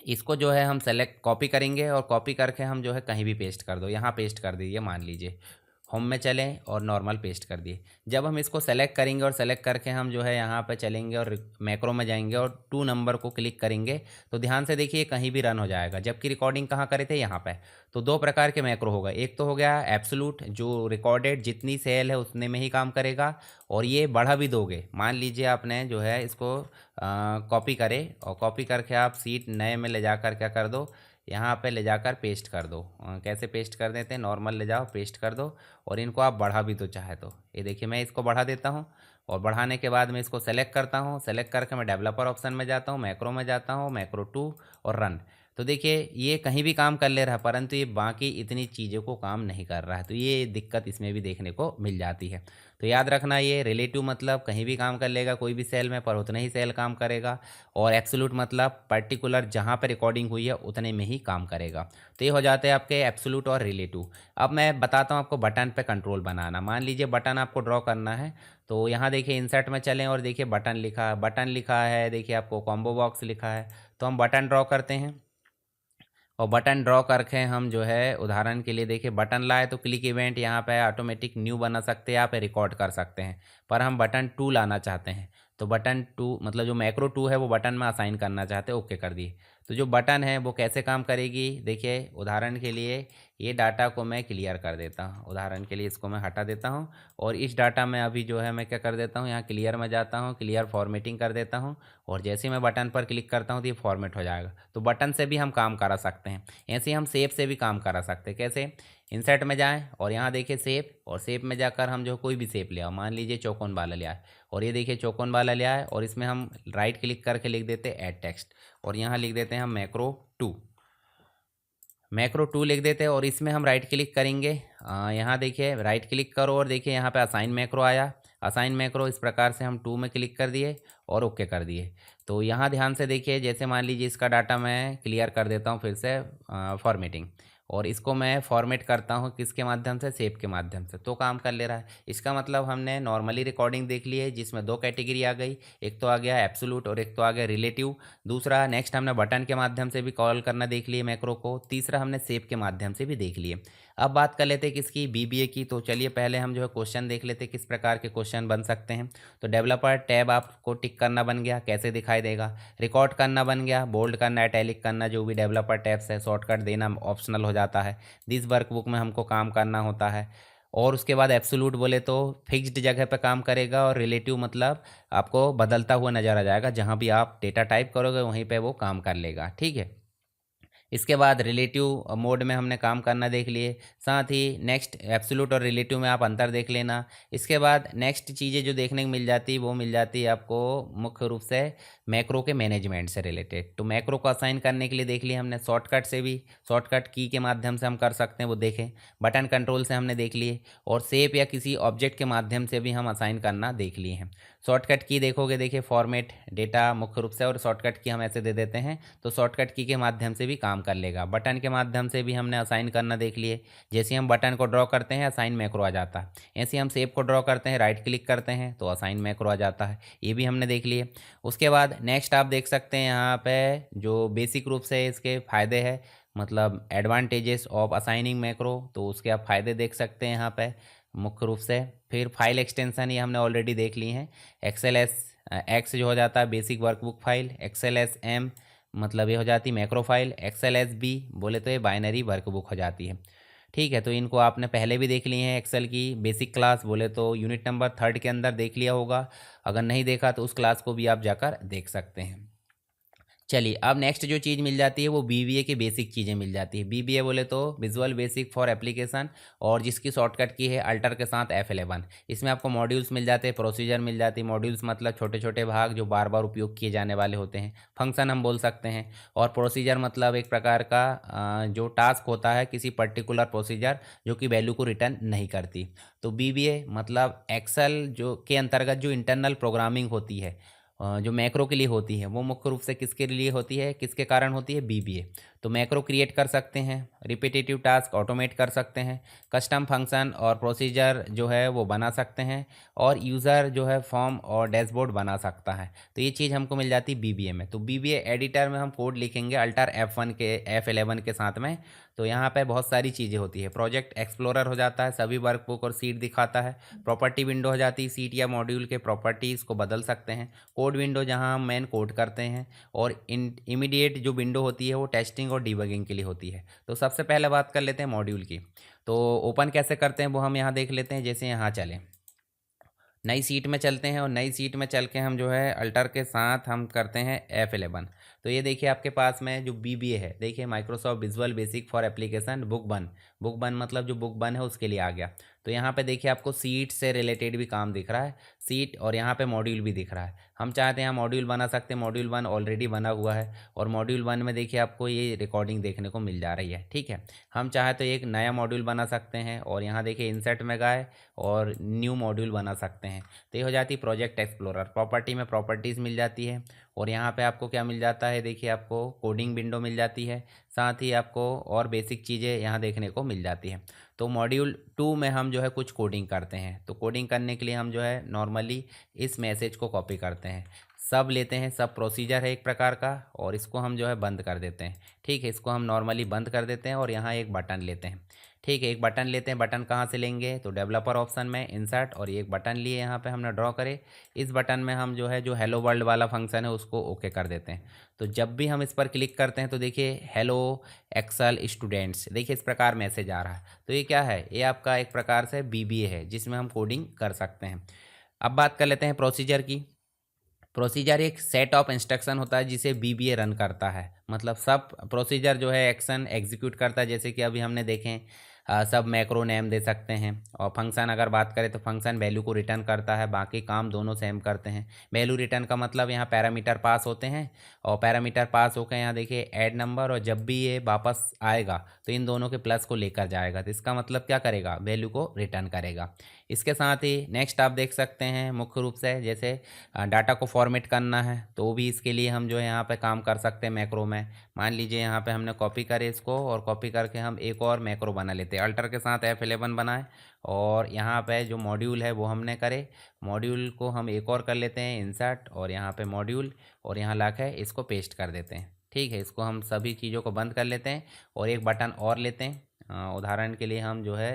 इसको जो है हम सेलेक्ट कॉपी करेंगे, और कॉपी करके हम जो है कहीं भी पेस्ट कर दो, यहाँ पेस्ट कर दीजिए मान लीजिए। होम में चलें और नॉर्मल पेस्ट कर दिए। जब हम इसको सेलेक्ट करेंगे और सेलेक्ट करके हम जो है यहाँ पे चलेंगे और मैक्रो में जाएंगे और 2 नंबर को क्लिक करेंगे तो ध्यान से देखिए कहीं भी रन हो जाएगा, जबकि रिकॉर्डिंग कहाँ करे थे, यहाँ पे। तो 2 प्रकार के मैक्रो होगा, एक तो हो गया एब्सोल्यूट जो रिकॉर्डेड जितनी सेल है उतने में ही काम करेगा, और ये बढ़ा भी दोगे। मान लीजिए आपने जो है इसको कॉपी करे और कॉपी करके आप सीट नए में ले जाकर क्या कर दो, यहाँ पे ले जाकर पेस्ट कर दो। कैसे पेस्ट कर देते हैं, नॉर्मल ले जाओ पेस्ट कर दो, और इनको आप बढ़ा भी दो चाहे तो। ये देखिए मैं इसको बढ़ा देता हूँ, और बढ़ाने के बाद मैं इसको सेलेक्ट करता हूँ, सेलेक्ट करके मैं डेवलपर ऑप्शन में जाता हूँ, मैक्रो में जाता हूँ, मैक्रो 2 और रन। तो देखिए ये कहीं भी काम कर ले रहा है, परंतु ये बाकी इतनी चीज़ों को काम नहीं कर रहा है, तो ये दिक्कत इसमें भी देखने को मिल जाती है। तो याद रखना, ये रिलेटिव मतलब कहीं भी काम कर लेगा कोई भी सेल में, पर उतने ही सेल काम करेगा, और एब्सोल्यूट मतलब पर्टिकुलर जहाँ पर रिकॉर्डिंग हुई है उतने में ही काम करेगा। तो ये हो जाते हैं आपके एब्सोल्यूट और रिलेटिव। अब मैं बताता हूँ आपको बटन पे कंट्रोल बनाना। मान लीजिए बटन आपको ड्रॉ करना है, तो यहाँ देखिए इंसर्ट में चलें और देखिए बटन लिखा है, देखिए आपको कॉम्बो बॉक्स लिखा है, तो हम बटन ड्रॉ करते हैं। और बटन ड्रॉ करके हम जो है उदाहरण के लिए देखिए बटन लाए तो क्लिक इवेंट यहाँ पे ऑटोमेटिक न्यू बना सकते हैं, यहाँ पे रिकॉर्ड कर सकते हैं, पर हम बटन 2 लाना चाहते हैं। तो बटन 2 मतलब जो मैक्रो 2 है वो बटन में असाइन करना चाहते हैं, ओके कर दिए। तो जो बटन है वो कैसे काम करेगी, देखिए उदाहरण के लिए ये डाटा को मैं क्लियर कर देता हूँ, उदाहरण के लिए इसको मैं हटा देता हूँ, और इस डाटा में अभी जो है मैं क्या कर देता हूँ, यहाँ क्लियर में जाता हूँ, क्लियर फॉर्मेटिंग कर देता हूँ, और जैसे ही मैं बटन पर क्लिक करता हूँ तो ये फॉर्मेट हो जाएगा। तो बटन से भी हम काम करा सकते हैं, ऐसे ही हम शेप से भी काम करा सकते हैं। कैसे, इंसर्ट में जाएं और यहाँ देखिए शेप, और शेप में जाकर हम जो कोई भी शेप ले आओ, मान लीजिए चौकोन वाला ले आए, और ये देखिए चौकोन वाला ले आए, और इसमें हम राइट क्लिक करके लिख देते हैं ऐड टेक्स्ट, और यहाँ लिख देते हैं हम मैक्रो 2 लिख देते हैं, और इसमें हम राइट क्लिक करेंगे। यहाँ देखिए राइट क्लिक करो और देखिए यहाँ पे असाइन मैक्रो आया, असाइन मैक्रो इस प्रकार से हम 2 में क्लिक कर दिए और ओके कर दिए। तो यहाँ ध्यान से देखिए, जैसे मान लीजिए इसका डाटा मैं क्लियर कर देता हूँ फिर से फॉर्मेटिंग, और इसको मैं फॉर्मेट करता हूँ किसके माध्यम से, शेप के माध्यम से, तो काम कर ले रहा है। इसका मतलब हमने नॉर्मली रिकॉर्डिंग देख ली है जिसमें 2 कैटेगरी आ गई, एक तो आ गया एब्सोल्यूट और एक तो आ गया रिलेटिव। दूसरा नेक्स्ट हमने बटन के माध्यम से भी कॉल करना देख लिए मैक्रो को। तीसरा हमने शेप के माध्यम से भी देख लिए। अब बात कर लेते हैं किसकी, बीबीए की। तो चलिए पहले हम जो है क्वेश्चन देख लेते हैं किस प्रकार के क्वेश्चन बन सकते हैं। तो डेवलपर टैब आपको टिक करना बन गया, कैसे दिखाई देगा, रिकॉर्ड करना बन गया, बोल्ड करना, इटैलिक करना, जो भी डेवलपर टैब्स है, शॉर्टकट देना ऑप्शनल हो जाता है। दिस वर्कबुक में हमको काम करना होता है। और उसके बाद एब्सोल्यूट बोले तो फिक्स्ड जगह पे काम करेगा, और रिलेटिव मतलब आपको बदलता हुआ नज़र आ जाएगा, जहाँ भी आप डेटा टाइप करोगे वहीं पे वो काम कर लेगा, ठीक है। इसके बाद रिलेटिव मोड में हमने काम करना देख लिए, साथ ही नेक्स्ट एब्सोल्यूट और रिलेटिव में आप अंतर देख लेना। इसके बाद नेक्स्ट चीज़ें जो देखने को मिल जाती है वो मिल जाती है आपको मुख्य रूप से मैक्रो के मैनेजमेंट से रिलेटेड। तो मैक्रो को असाइन करने के लिए देख लिया हमने, शॉर्टकट से भी, शॉर्टकट की के माध्यम से हम कर सकते हैं वो देखें, बटन कंट्रोल से हमने देख लिए, और शेप या किसी ऑब्जेक्ट के माध्यम से भी हम असाइन करना देख लिए हैं। शॉर्टकट की देखोगे, देखिए फॉर्मेट डेटा मुख्य रूप से, और शॉर्टकट की हम ऐसे दे देते हैं तो शॉर्टकट की के माध्यम से भी काम कर लेगा। बटन के माध्यम से भी हमने असाइन करना देख लिए, जैसे हम बटन को ड्रॉ करते हैं असाइन मैक्रो आ जाता है, ऐसे हम शेप को ड्रॉ करते हैं राइट क्लिक करते हैं तो असाइन मैक्रो आ जाता है, ये भी हमने देख लिए। उसके बाद नेक्स्ट आप देख सकते हैं यहाँ पे जो बेसिक रूप से इसके फ़ायदे हैं, मतलब एडवांटेजेस ऑफ असाइनिंग मैक्रो, तो उसके आप फ़ायदे देख सकते हैं यहाँ पे मुख्य रूप से। फिर फाइल एक्सटेंशन ये हमने ऑलरेडी देख ली हैं, XLS एक्स जो हो जाता है बेसिक वर्कबुक फाइल, XLSM मतलब ये हो जाती मैक्रो फाइल, XLSB बोले तो ये बाइनरी वर्कबुक हो जाती है, ठीक है। तो इनको आपने पहले भी देख लिए हैं। एक्सेल की बेसिक क्लास बोले तो यूनिट नंबर 3 के अंदर देख लिया होगा, अगर नहीं देखा तो उस क्लास को भी आप जाकर देख सकते हैं। चलिए अब नेक्स्ट जो चीज़ मिल जाती है वो बीबीए की बेसिक चीज़ें मिल जाती है। बीबीए बोले तो विजुअल बेसिक फॉर एप्लीकेशन, और जिसकी शॉर्टकट की है अल्टर के साथ F11। इसमें आपको मॉड्यूल्स मिल जाते हैं, प्रोसीजर मिल जाती है। मॉड्यूल्स मतलब छोटे छोटे भाग जो बार बार उपयोग किए जाने वाले होते हैं, फंक्शन हम बोल सकते हैं। और प्रोसीजर मतलब एक प्रकार का जो टास्क होता है किसी पर्टिकुलर प्रोसीजर जो कि वैल्यू को रिटर्न नहीं करती। तो बीबीए मतलब एक्सेल जो के अंतर्गत जो इंटरनल प्रोग्रामिंग होती है जो मैक्रो के लिए होती है, वो मुख्य रूप से किसके लिए होती है, किसके कारण होती है, बीबीए। तो मैक्रो क्रिएट कर सकते हैं, रिपीटेटिव टास्क ऑटोमेट कर सकते हैं, कस्टम फंक्शन और प्रोसीजर जो है वो बना सकते हैं, और यूज़र जो है फॉर्म और डैशबोर्ड बना सकता है। तो ये चीज़ हमको मिल जाती है बीबीए में। तो बीबीए एडिटर में हम कोड लिखेंगे अल्टर F11 के साथ में, तो यहाँ पे बहुत सारी चीज़ें होती है। प्रोजेक्ट एक्सप्लोरर हो जाता है, सभी वर्कबुक और सीट दिखाता है। प्रॉपर्टी विंडो हो जाती है, सीट या मॉड्यूल के प्रॉपर्टीज़ को बदल सकते हैं। कोड विंडो जहाँ हम मेन कोड करते हैं। और इमीडिएट जो विंडो होती है वो टेस्टिंग और डिबगिंग के लिए होती है। तो सबसे पहले बात कर लेते हैं मॉड्यूल की। तो ओपन कैसे करते हैं वो हम यहाँ देख लेते हैं। जैसे यहाँ चलें, नई सीट में चलते हैं और नई सीट में चल के हम जो है अल्टर के साथ हम करते हैं F11। तो ये देखिए आपके पास में जो BBA है, देखिए Microsoft visual basic for application book one मतलब जो बुक वन है उसके लिए आ गया। तो यहाँ पे देखिए आपको सीट से रिलेटेड भी काम दिख रहा है, सीट, और यहाँ पे मॉड्यूल भी दिख रहा है। हम चाहते हैं यहाँ मॉड्यूल बना सकते हैं, मॉड्यूल वन ऑलरेडी बना हुआ है और मॉड्यूल वन में देखिए आपको ये रिकॉर्डिंग देखने को मिल जा रही है। ठीक है, हम चाहे तो एक नया मॉड्यूल बना सकते हैं और यहाँ देखिए इंसर्ट में गए और न्यू मॉड्यूल बना सकते हैं। तो ये हो जाती प्रोजेक्ट एक्सप्लोरर। प्रॉपर्टी में प्रॉपर्टीज़ मिल जाती है और यहाँ पे आपको क्या मिल जाता है, देखिए आपको कोडिंग विंडो मिल जाती है, साथ ही आपको और बेसिक चीज़ें यहाँ देखने को मिल जाती है। तो मॉड्यूल 2 में हम जो है कुछ कोडिंग करते हैं। तो कोडिंग करने के लिए हम जो है नॉर्मली इस मैसेज को कॉपी करते हैं, सब लेते हैं, सब प्रोसीजर है एक प्रकार का, और इसको हम जो है बंद कर देते हैं। ठीक है, इसको हम नॉर्मली बंद कर देते हैं और यहाँ एक बटन लेते हैं। ठीक है, एक बटन लेते हैं। बटन कहाँ से लेंगे, तो डेवलपर ऑप्शन में इंसर्ट, और एक बटन लिए यहाँ पे हमने ड्रॉ करे। इस बटन में हम जो है जो हेलो वर्ल्ड वाला फंक्शन है उसको ओके कर देते हैं। तो जब भी हम इस पर क्लिक करते हैं तो देखिए हेलो एक्सेल स्टूडेंट्स, देखिए इस प्रकार मैसेज आ रहा है। तो ये क्या है, ये आपका एक प्रकार से BBA है जिसमें हम कोडिंग कर सकते हैं। अब बात कर लेते हैं प्रोसीजर की। प्रोसीजर एक सेट ऑफ इंस्ट्रक्शन होता है जिसे BBA रन करता है, मतलब सब प्रोसीजर जो है एक्शन एग्जीक्यूट करता है। जैसे कि अभी हमने देखें सब मैक्रो नेम दे सकते हैं, और फंक्शन अगर बात करें तो फंक्शन वैल्यू को रिटर्न करता है, बाकी काम दोनों सेम करते हैं। वैल्यू रिटर्न का मतलब यहाँ पैरामीटर पास होते हैं, और पैरामीटर पास होकर यहाँ देखिए ऐड नंबर, और जब भी ये वापस आएगा तो इन दोनों के प्लस को लेकर जाएगा। तो इसका मतलब क्या करेगा, वैल्यू को रिटर्न करेगा। इसके साथ ही नेक्स्ट आप देख सकते हैं मुख्य रूप से जैसे डाटा को फॉर्मेट करना है तो वो भी इसके लिए हम जो है यहाँ पे काम कर सकते हैं मैक्रो में। मान लीजिए यहाँ पे हमने कॉपी करे इसको, और कॉपी करके हम एक और मैक्रो बना लेते हैं, अल्टर के साथ F11 बनाए, और यहाँ पे जो मॉड्यूल है वो हमने करे, मॉड्यूल को हम एक और कर लेते हैं इंसर्ट, और यहाँ पे मॉड्यूल, और यहाँ ला के इसको पेस्ट कर देते हैं। ठीक है, इसको हम सभी चीज़ों को बंद कर लेते हैं और एक बटन और लेते हैं। उदाहरण के लिए हम जो है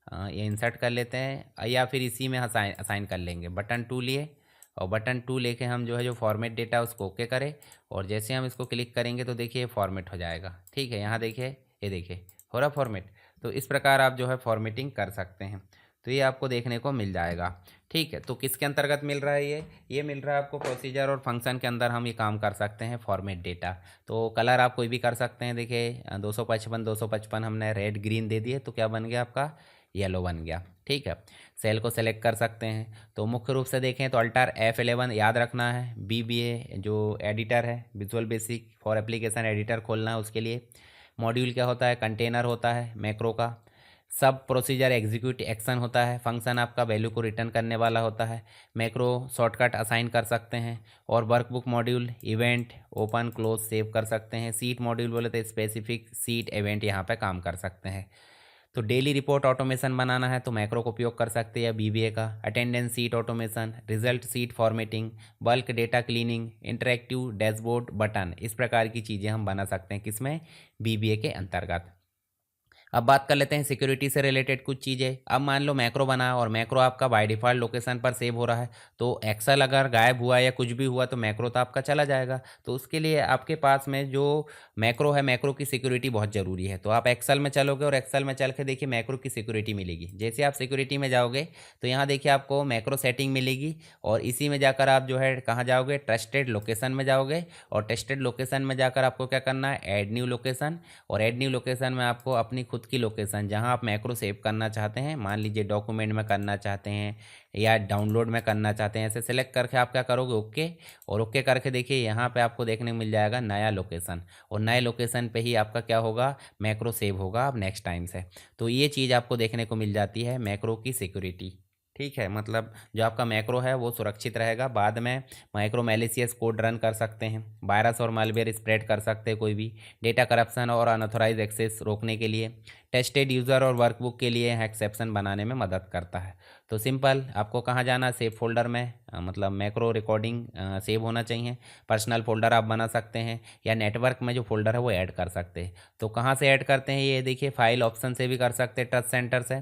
ये इंसर्ट कर लेते हैं, या फिर इसी में असाइन कर लेंगे। बटन 2 लिए, और बटन 2 लेके हम जो है जो फॉर्मेट डेटा उसको ओके करें, और जैसे हम इसको क्लिक करेंगे तो देखिए फॉर्मेट हो जाएगा। ठीक है, यहाँ देखिए, ये देखिए हो रहा फॉर्मेट। तो इस प्रकार आप जो है फॉर्मेटिंग कर सकते हैं, तो ये आपको देखने को मिल जाएगा। ठीक है, तो किसके अंतर्गत मिल रहा है ये मिल रहा है आपको प्रोसीजर और फंक्शन के अंदर हम ये काम कर सकते हैं फॉर्मेट डेटा। तो कलर आप कोई भी कर सकते हैं। देखिए 255 हमने रेड ग्रीन दे दिए तो क्या बन गया आपका, येलो बन गया। ठीक है, सेल को सेलेक्ट कर सकते हैं। तो मुख्य रूप से देखें तो अल्टर F11 याद रखना है, BBA जो एडिटर है, visual basic for application editor खोलना है उसके लिए। मॉड्यूल क्या होता है, कंटेनर होता है मैक्रो का। सब प्रोसीजर एग्जीक्यूट एक्शन होता है, फंक्शन आपका वैल्यू को रिटर्न करने वाला होता है। मैक्रो शॉर्टकट असाइन कर सकते हैं, और workbook module event open close save कर सकते हैं। सीट मॉड्यूल बोले तो स्पेसिफिक सीट इवेंट यहाँ पे काम कर सकते हैं। तो डेली रिपोर्ट ऑटोमेशन बनाना है तो मैक्रो का उपयोग कर सकते हैं BBA का। Attendance seat automation, result seat formatting, bulk data cleaning, interactive dashboard button, इस प्रकार की चीज़ें हम बना सकते हैं किसमें, BBA के अंतर्गत। अब बात कर लेते हैं सिक्योरिटी से रिलेटेड कुछ चीज़ें। अब मान लो मैक्रो बना और मैक्रो आपका बाय डिफ़ॉल्ट लोकेशन पर सेव हो रहा है, तो एक्सेल अगर गायब हुआ या कुछ भी हुआ तो मैक्रो तो आपका चला जाएगा। तो उसके लिए आपके पास में जो मैक्रो है, मैक्रो की सिक्योरिटी बहुत ज़रूरी है। तो आप एक्सेल में चलोगे और एक्सेल में चल के देखिए मैक्रो की सिक्योरिटी मिलेगी। जैसे आप सिक्योरिटी में जाओगे तो यहाँ देखिए आपको मैक्रो सेटिंग मिलेगी, और इसी में जाकर आप जो है कहाँ जाओगे, ट्रस्टेड लोकेशन में जाओगे, और ट्रस्टेड लोकेशन में जाकर आपको क्या करना है, ऐड न्यू लोकेशन। और ऐड न्यू लोकेशन में आपको अपनी खुद की लोकेशन जहां आप मैक्रो सेव करना चाहते हैं, मान लीजिए डॉक्यूमेंट में करना चाहते हैं या डाउनलोड में करना चाहते हैं, ऐसे सेलेक्ट करके आप क्या करोगे, ओके। और ओके करके देखिए यहाँ पे आपको देखने को मिल जाएगा नया लोकेशन, और नए लोकेशन पे ही आपका क्या होगा, मैक्रो सेव होगा अब नेक्स्ट टाइम से। तो ये चीज़ आपको देखने को मिल जाती है मैक्रो की सिक्योरिटी। ठीक है, मतलब जो आपका मैक्रो है वो सुरक्षित रहेगा। बाद में माइक्रो मैलिशियस कोड रन कर सकते हैं, वायरस और मालवेयर स्प्रेड कर सकते हैं कोई भी, डेटा करप्शन और अनऑथराइज एक्सेस रोकने के लिए, टेस्टेड यूज़र और वर्कबुक के लिए एक्सेप्शन बनाने में मदद करता है। तो सिंपल, आपको कहाँ जाना, सेव फोल्डर में, मतलब मैक्रो रिकॉर्डिंग सेव होना चाहिए। पर्सनल फोल्डर आप बना सकते हैं या नेटवर्क में जो फोल्डर है वो ऐड कर सकते हैं। तो कहाँ से ऐड करते हैं ये देखिए, फाइल ऑप्शन से भी कर सकते हैं, ट्रस्ट सेंटर से।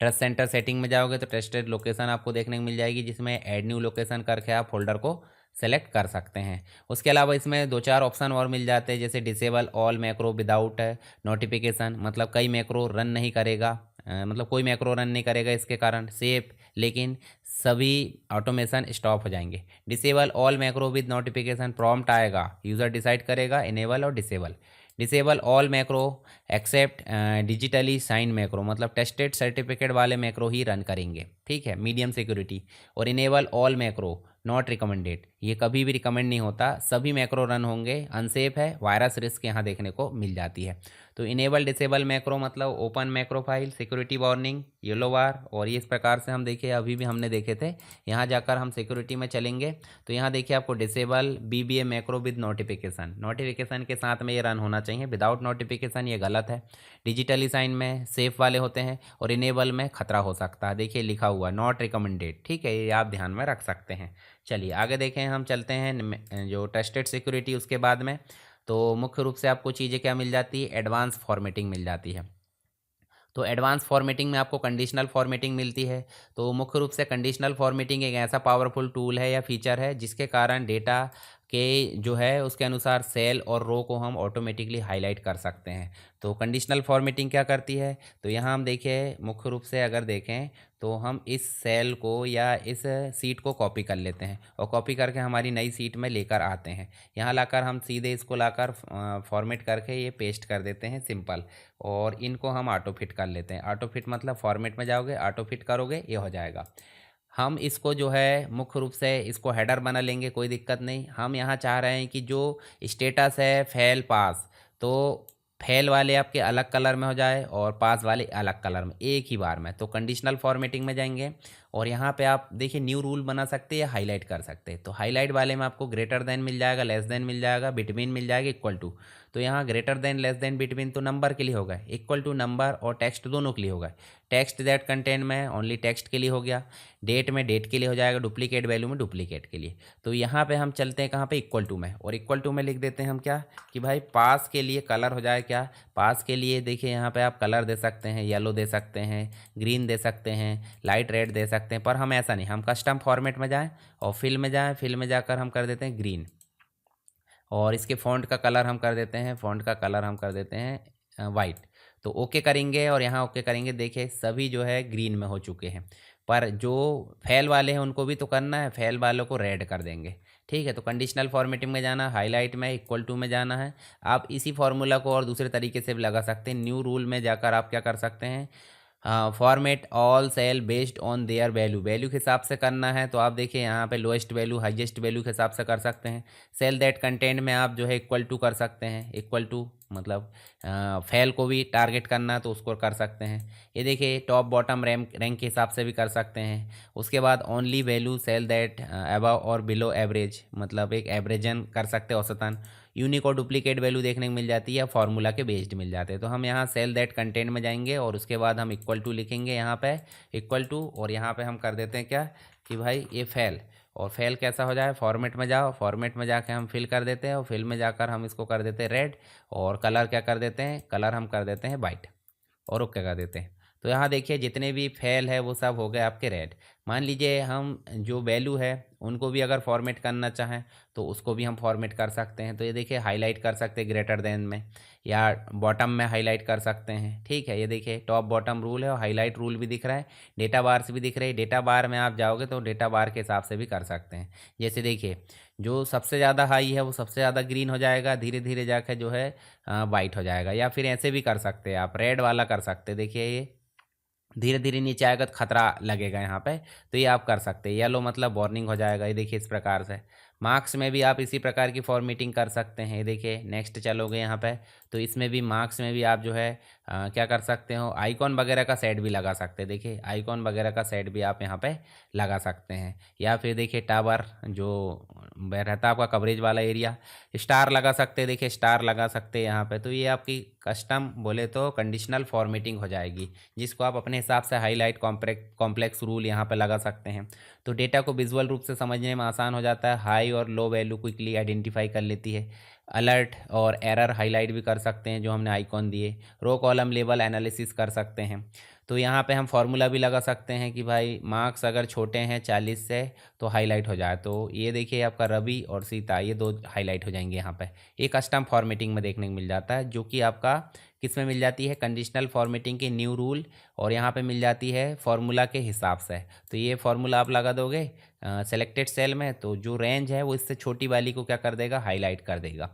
ट्रस्ट सेंटर सेटिंग में जाओगे तो ट्रस्टेड लोकेशन आपको देखने को मिल जाएगी, जिसमें ऐड न्यू लोकेशन करके आप फोल्डर को सेलेक्ट कर सकते हैं। उसके अलावा इसमें दो चार ऑप्शन और मिल जाते हैं, जैसे disable all macro without notification, मतलब कई मैक्रो रन नहीं करेगा, मतलब कोई मैक्रो रन नहीं करेगा इसके कारण सेफ, लेकिन सभी ऑटोमेशन स्टॉप हो जाएंगे। Disable all macro with notification prompt आएगा, यूज़र डिसाइड करेगा इनेबल और disable. Disable all macro except digitally sign macro, मतलब टेस्टेड सर्टिफिकेट वाले मैक्रो ही रन करेंगे, ठीक है, मीडियम सिक्योरिटी। और enable all macro not recommended, ये कभी भी रिकमेंड नहीं होता, सभी मैक्रो रन होंगे, अनसेफ है, वायरस रिस्क यहाँ देखने को मिल जाती है। तो इनेबल डिसेबल मैक्रो मतलब open macro file, security warning, yellow बार, और ये इस प्रकार से हम देखिए अभी भी हमने देखे थे। यहाँ जाकर हम सिक्योरिटी में चलेंगे तो यहाँ देखिए आपको disable BBA macro with notification, notification के साथ में ये रन होना चाहिए, विदाउट नोटिफिकेशन ये गलत है। डिजिटली साइन में सेफ वाले होते हैं और इनेबल में खतरा हो सकता है, देखिए लिखा हुआ नॉट रिकमेंडेड, ठीक है, ये आप ध्यान में रख सकते हैं। चलिए आगे देखें, हम चलते हैं जो ट्रस्टेड सिक्योरिटी उसके बाद में। तो मुख्य रूप से आपको चीज़ें क्या मिल जाती है, एडवांस फॉर्मेटिंग मिल जाती है। तो एडवांस फॉर्मेटिंग में आपको कंडीशनल फॉर्मेटिंग मिलती है। तो मुख्य रूप से कंडीशनल फॉर्मेटिंग एक ऐसा पावरफुल टूल है या फीचर है जिसके कारण डेटा के जो है उसके अनुसार सेल और रो को हम ऑटोमेटिकली हाईलाइट कर सकते हैं। तो कंडीशनल फॉर्मेटिंग क्या करती है, तो यहाँ हम देखें मुख्य रूप से अगर देखें तो हम इस सेल को या इस सीट को कॉपी कर लेते हैं और कॉपी करके हमारी नई सीट में लेकर आते हैं। यहाँ लाकर हम सीधे इसको लाकर फॉर्मेट करके ये पेस्ट कर देते हैं, सिंपल। और इनको हम ऑटो फिट कर लेते हैं। ऑटो फिट मतलब फॉर्मेट में जाओगे, ऑटो फिट करोगे, ये हो जाएगा। हम इसको जो है मुख्य रूप से इसको हेडर बना लेंगे, कोई दिक्कत नहीं। हम यहाँ चाह रहे हैं कि जो स्टेटस है फेल पास, तो फेल वाले आपके अलग कलर में हो जाए और पास वाले अलग कलर में एक ही बार में। तो कंडीशनल फॉर्मेटिंग में जाएंगे और यहाँ पे आप देखिए न्यू रूल बना सकते हैं या हाईलाइट कर सकते हैं। तो हाईलाइट वाले में आपको ग्रेटर देन मिल जाएगा, लेस देन मिल जाएगा, बिटवीन मिल जाएगा, इक्वल टू। तो यहाँ greater than, less than, between तो नंबर के लिए हो गए, इक्वल टू नंबर और टेक्स्ट दोनों के लिए हो गए। टेक्स्ट दैट कंटेंट में ओनली टेक्स्ट के लिए हो गया, डेट में डेट के लिए हो जाएगा, डुप्लीकेट वैल्यू में डुप्लीकेट के लिए। तो यहाँ पे हम चलते हैं कहाँ पे, इक्वल टू में, और इक्वल टू में लिख देते हैं हम क्या कि भाई पास के लिए कलर हो जाए क्या, पास के लिए देखिए यहाँ पे आप कलर दे सकते हैं, येलो दे सकते हैं, ग्रीन दे सकते हैं, लाइट रेड दे सकते हैं, पर हम ऐसा नहीं, हम कस्टम फॉर्मेट में जाएँ और फिल में जाएँ, फिल में जाकर हम कर देते हैं ग्रीन। और इसके फ़ॉन्ट का कलर हम कर देते हैं, फ़ॉन्ट का कलर हम कर देते हैं वाइट। तो ओके करेंगे और यहाँ ओके करेंगे, देखिए सभी जो है ग्रीन में हो चुके हैं। पर जो फेल वाले हैं उनको भी तो करना है, फेल वालों को रेड कर देंगे, ठीक है। तो कंडीशनल फॉर्मेटिंग में जाना, हाईलाइट में, इक्वल टू में जाना है। आप इसी फार्मूला को और दूसरे तरीके से भी लगा सकते हैं। न्यू रूल में जाकर आप क्या कर सकते हैं, format all cell based on their value, value के हिसाब से करना है। तो आप देखिए यहाँ पे लोएस्ट वैल्यू हाईएस्ट वैल्यू के हिसाब से कर सकते हैं। सेल दैट कंटेंट में आप जो है इक्वल टू कर सकते हैं, इक्वल टू मतलब फेल को भी टारगेट करना है तो उसको कर सकते हैं। ये देखिए टॉप बॉटम रैंक के हिसाब से भी कर सकते हैं। उसके बाद only value cell that above और बिलो एवरेज, मतलब एक एवरेजन कर सकते हैं, औसतन। यूनिक और डुप्लीकेट वैल्यू देखने को मिल जाती है, फार्मूला के बेस्ड मिल जाते हैं। तो हम यहाँ सेल दैट कंटेंट में जाएंगे और उसके बाद हम इक्वल टू लिखेंगे यहाँ पे, इक्वल टू, और यहाँ पे हम कर देते हैं क्या कि भाई ये फेल, और फेल कैसा हो जाए, फॉर्मेट में जाओ, फॉर्मेट में जाके हम फिल कर देते हैं और फिल में जाकर हम इसको कर देते हैं रेड, और कलर क्या कर देते हैं, कलर हम कर देते हैं वाइट, और ओके कर देते हैं। तो यहाँ देखिए जितने भी फेल है वो सब हो गए आपके रेड। मान लीजिए हम जो वैल्यू है उनको भी अगर फॉर्मेट करना चाहें तो उसको भी हम फॉर्मेट कर सकते हैं। तो ये देखिए हाईलाइट कर सकते हैं ग्रेटर देन में, या बॉटम में हाईलाइट कर सकते हैं, ठीक है। ये देखिए टॉप बॉटम रूल है और हाईलाइट रूल भी दिख रहा है, डेटा बार से भी दिख रही है। डेटा बार में आप जाओगे तो डेटा बार के हिसाब से भी कर सकते हैं। जैसे देखिए जो सबसे ज़्यादा हाई है वो सबसे ज़्यादा ग्रीन हो जाएगा, धीरे धीरे जाकर जो है वाइट हो जाएगा। या फिर ऐसे भी कर सकते हैं आप, रेड वाला कर सकते हैं, देखिए ये धीरे धीरे नीचे आएगा तो खतरा लगेगा यहाँ पे, तो ये आप कर सकते हैं। येलो मतलब वार्निंग हो जाएगा, ये देखिए इस प्रकार से। मार्क्स में भी आप इसी प्रकार की फॉर्मेटिंग कर सकते हैं। देखिए नेक्स्ट चलोगे यहाँ पे, तो इसमें भी मार्क्स में भी आप जो है क्या कर सकते हो, आइकॉन वगैरह का सेट भी लगा सकते हैं। देखिए आइकॉन वगैरह का सेट भी आप यहाँ पे लगा सकते हैं। या फिर देखिए टावर जो रहता है आपका कवरेज वाला एरिया, स्टार लगा सकते हैं। देखिए स्टार लगा सकते हैं यहाँ पे। तो ये आपकी कस्टम बोले तो कंडीशनल फॉर्मेटिंग हो जाएगी, जिसको आप अपने हिसाब से हाईलाइट कॉम्प्लेक्स रूल यहाँ पे लगा सकते हैं। तो डेटा को विजुअल रूप से समझने में आसान हो जाता है, हाई और लो वैल्यू क्विकली आइडेंटिफाई कर लेती है। अलर्ट और एरर हाईलाइट भी कर सकते हैं जो हमने आइकॉन दिए। रो कॉलम लेवल एनालिसिस कर सकते हैं। तो यहाँ पे हम फार्मूला भी लगा सकते हैं कि भाई मार्क्स अगर छोटे हैं 40 से तो हाईलाइट हो जाए। तो ये देखिए आपका रवि और सीता ये दो हाईलाइट हो जाएंगे यहाँ पे। ये कस्टम फॉर्मेटिंग में देखने को मिल जाता है, जो कि आपका किस में मिल जाती है, कंडीशनल फॉर्मेटिंग के न्यू रूल, और यहाँ पे मिल जाती है फार्मूला के हिसाब से। तो ये फार्मूला आप लगा दोगे सेलेक्टेड सेल में, तो जो रेंज है वो इससे छोटी वाली को क्या कर देगा, हाईलाइट कर देगा।